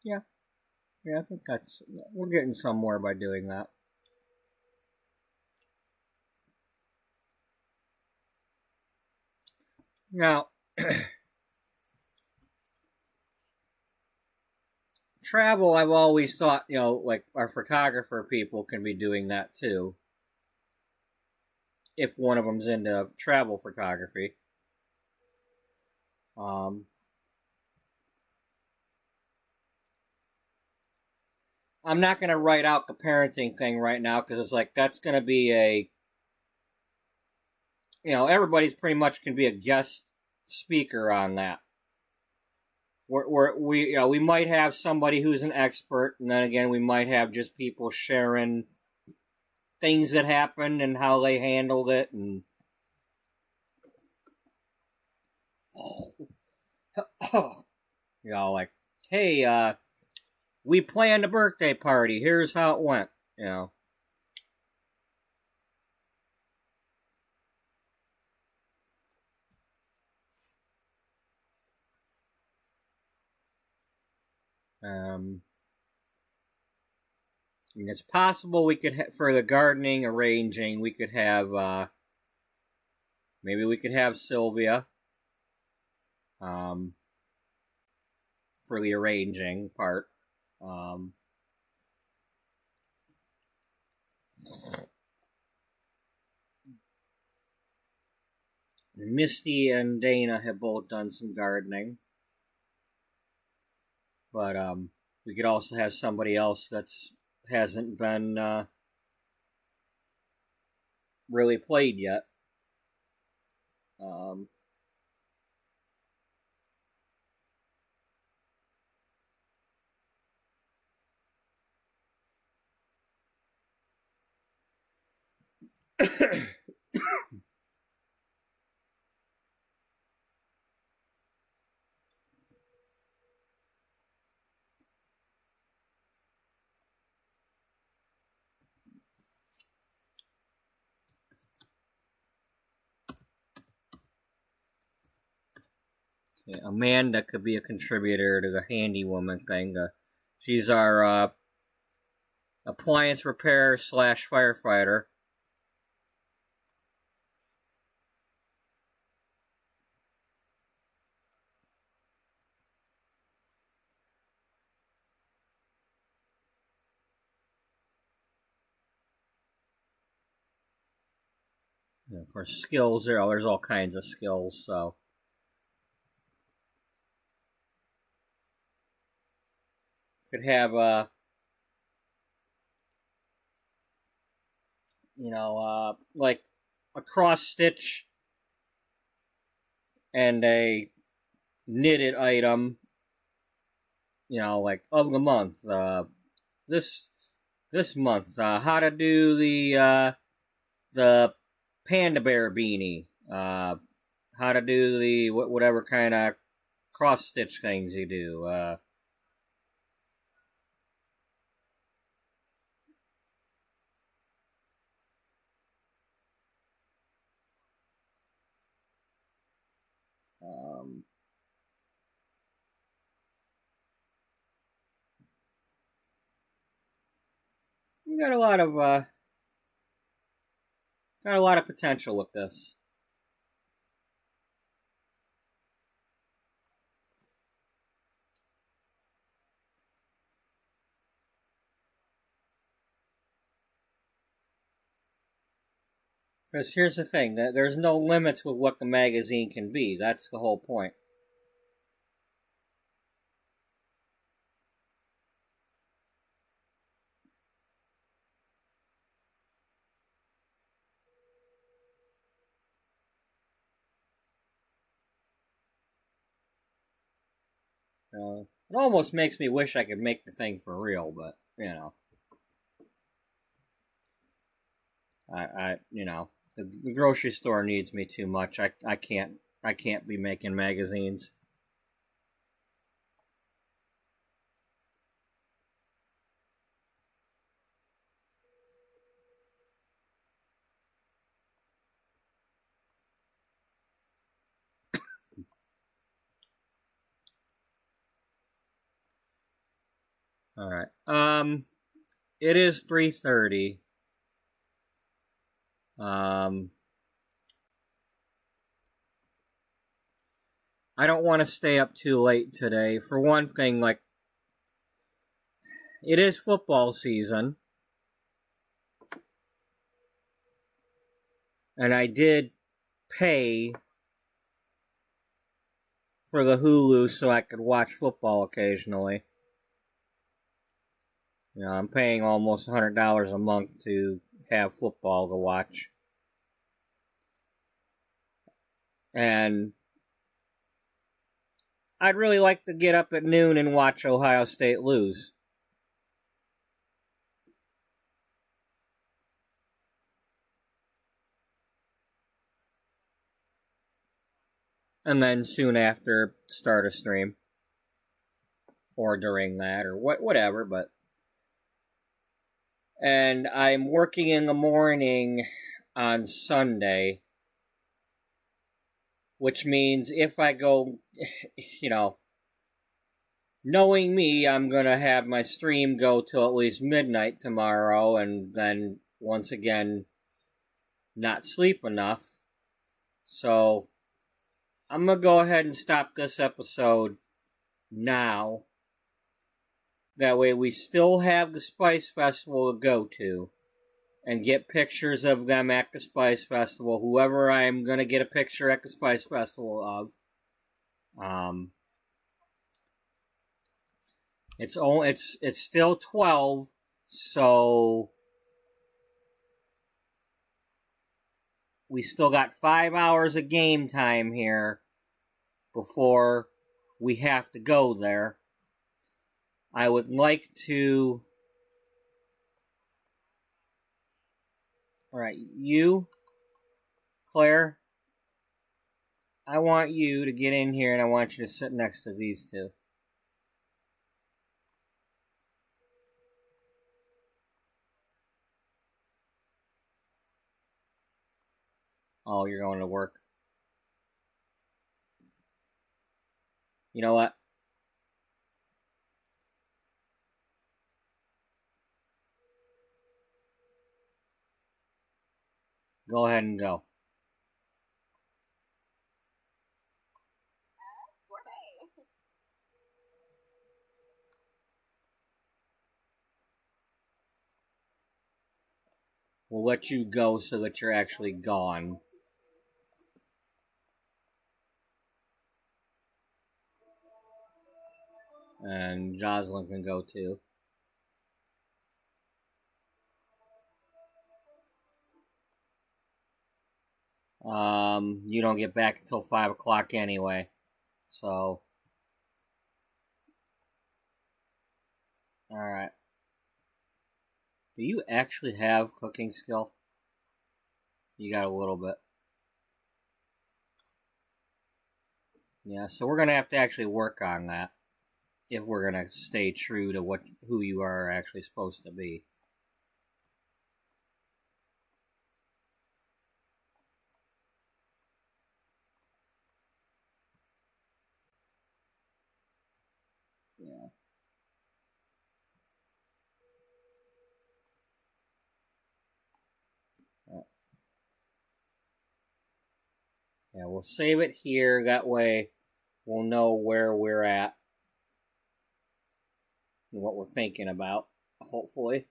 Yeah, I think we're getting somewhere by doing that. Now, travel, I've always thought, like our photographer people can be doing that too. If one of them's into travel photography. I'm not going to write out the parenting thing right now because it's like that's going to be everybody's pretty much can be a guest speaker on that. We might have somebody who's an expert, and then again we might have just people sharing things that happened and how they handled it, and like, hey, we planned a birthday party. Here's how it went. It's possible we could for the gardening arranging we could have maybe we could have Sylvia for the arranging part. Misty and Dana have both done some gardening, but we could also have somebody else that's hasn't been really played yet. Amanda could be a contributor to the handy woman thing. She's our appliance repair / firefighter. And of course, skills there's all kinds of skills. So could have like a cross stitch and a knitted item. Like of the month. This month, how to do the panda bear beanie. How to do the whatever kind of cross stitch things you do. We got a lot of potential with this. Because here's the thing, that there's no limits with what the magazine can be. That's the whole point. It almost makes me wish I could make the thing for real, but the grocery store needs me too much. I can't be making magazines. All right. It is 3:30. I don't want to stay up too late today. For one thing, like, it is football season. And I did pay for the Hulu so I could watch football occasionally. You know, I'm paying almost $100 a month to have football to watch. And I'd really like to get up at noon and watch Ohio State lose. And then soon after, start a stream. Or during that, or whatever, but... And I'm working in the morning on Sunday, which means if I go, you know, knowing me, I'm gonna have my stream go till at least midnight tomorrow, and then once again not sleep enough. So I'm gonna go ahead and stop this episode now. That way we still have the Spice Festival to go to and get pictures of them at the Spice Festival, whoever I'm going to get a picture at the Spice Festival of. It's still 12, so we still got 5 hours of game time here before we have to go there. I would like to... Alright, you, Claire, I want you to get in here and I want you to sit next to these two. Oh, you're going to work. You know what? Go ahead and go. We'll let you go so that you're actually gone. And Jocelyn can go too. You don't get back until 5 o'clock anyway. So. Alright. Do you actually have cooking skill? You got a little bit. Yeah, so we're going to have to actually work on that. If we're going to stay true to who you are actually supposed to be. Yeah. Yeah, we'll save it here. That way we'll know where we're at. And what we're thinking about, hopefully.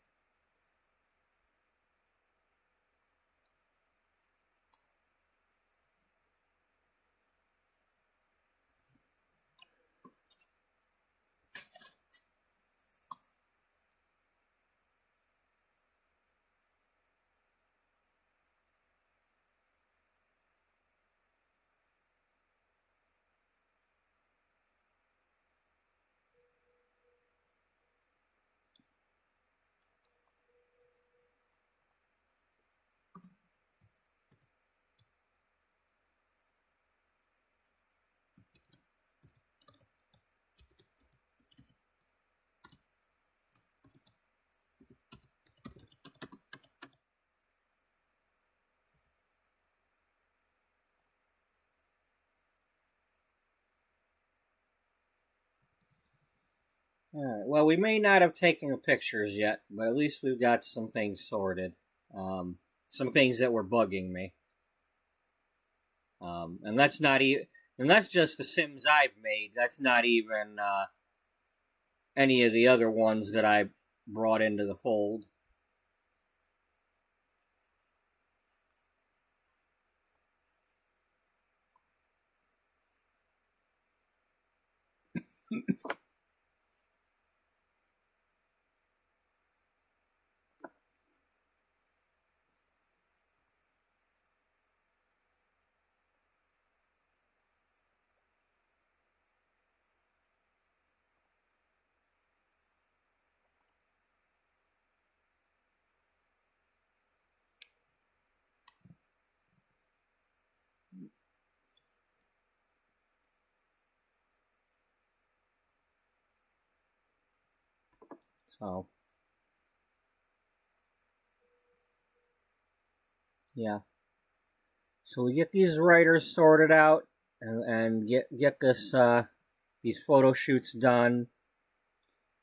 Alright, well, we may not have taken the pictures yet, but at least we've got some things sorted. Some things that were bugging me. And that's not even, and that's just the Sims I've made. That's not even, any of the other ones that I brought into the fold. So, yeah. So we get these writers sorted out and get this these photo shoots done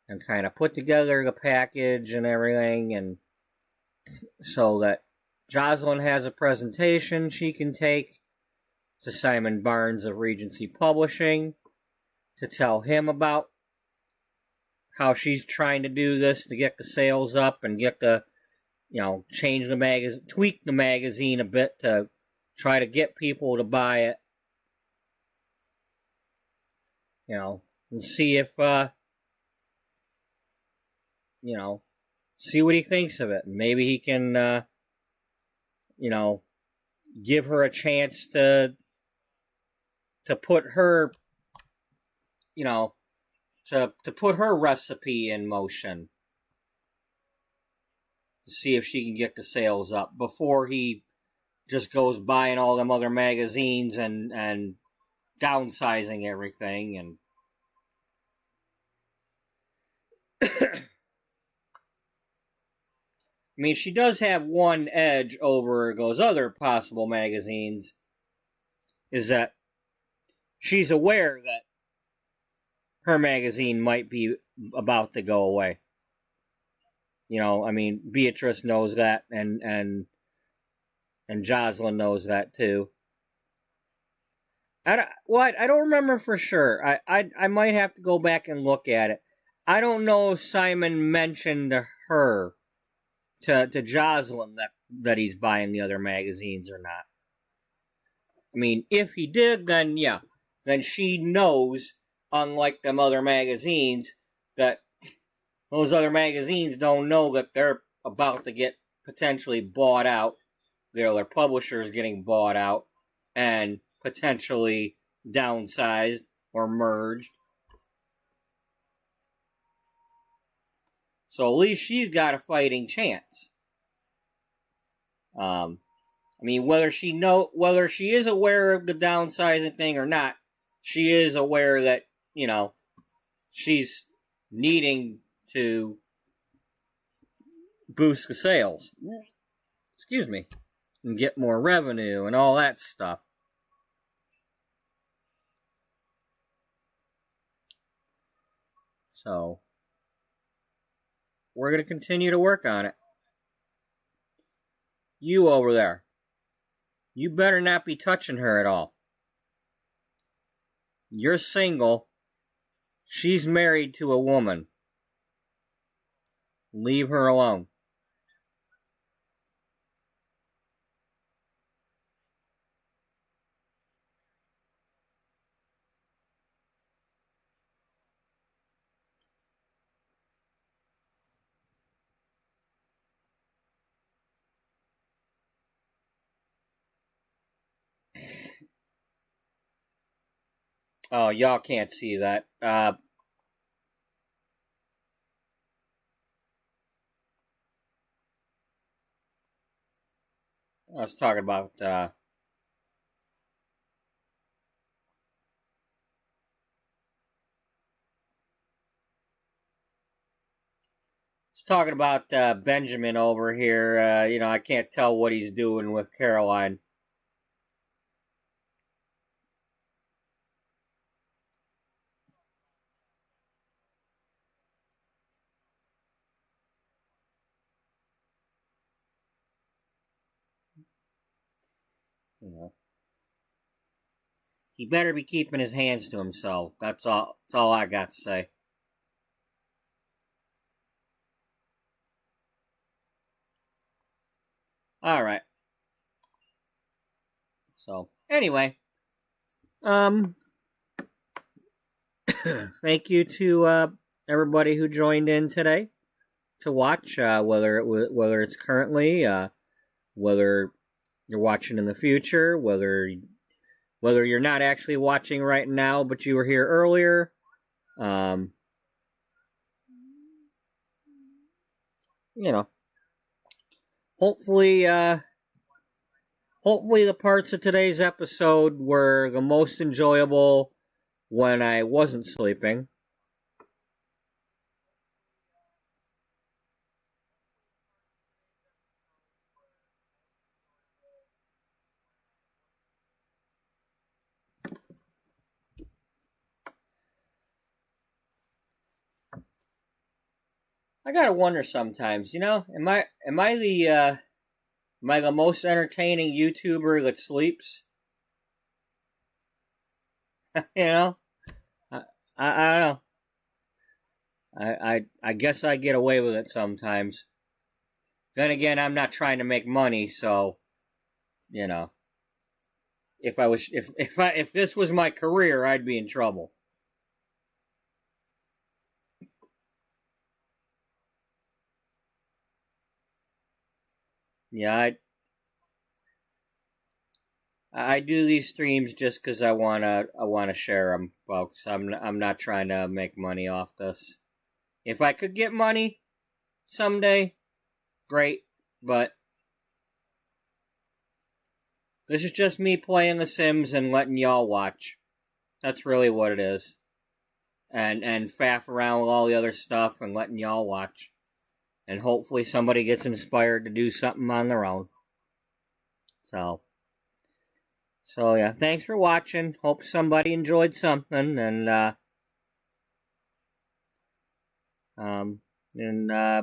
and kind of put together the package and everything, and so that Jocelyn has a presentation she can take to Simon Barnes of Regency Publishing to tell him about how she's trying to do this to get the sales up and get the, change the magazine, tweak the magazine a bit to try to get people to buy it, and see if, see what he thinks of it. Maybe he can, give her a chance to put her, to put her recipe in motion to see if she can get the sales up before he just goes buying all them other magazines and downsizing everything. And I mean, she does have one edge over those other possible magazines, is that she's aware that her magazine might be about to go away. I mean, Beatrice knows that, and Jocelyn knows that too. I don't remember for sure. I might have to go back and look at it. I don't know if Simon mentioned to her, to Jocelyn, that he's buying the other magazines or not. I mean, if he did, then yeah. Then she knows, unlike them other magazines, that those other magazines don't know that they're about to get potentially bought out. Their publishers getting bought out and potentially downsized or merged. So at least she's got a fighting chance. I mean, whether she is aware of the downsizing thing or not, she is aware that, she's needing to boost the sales. Excuse me. And get more revenue and all that stuff. So, we're going to continue to work on it. You over there, you better not be touching her at all. You're single. She's married to a woman. Leave her alone. Oh, y'all can't see that. I was talking about, Benjamin over here. I can't tell what he's doing with Caroline. You know, he better be keeping his hands to himself. That's all I got to say. All right. So anyway, thank you to everybody who joined in today to watch. Whether it's currently, whether you're watching in the future, whether you're not actually watching right now, but you were here earlier. You know, hopefully the parts of today's episode were the most enjoyable when I wasn't sleeping. I gotta wonder sometimes, am I the most entertaining YouTuber that sleeps? I don't know. I guess I get away with it sometimes. Then again, I'm not trying to make money, so if this was my career, I'd be in trouble. Yeah, I do these streams just because I wanna share them, folks. I'm not trying to make money off this. If I could get money someday, great. But this is just me playing The Sims and letting y'all watch. That's really what it is. And faff around with all the other stuff and letting y'all watch. And hopefully somebody gets inspired to do something on their own. So yeah, thanks for watching. Hope somebody enjoyed something, and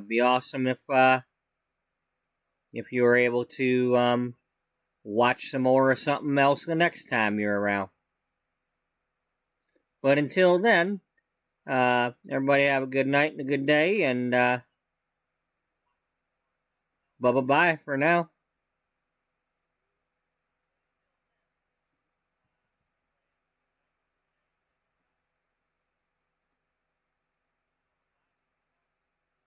be awesome if you were able to watch some more of something else the next time you're around. But until then, everybody have a good night and a good day, and bye-bye for now.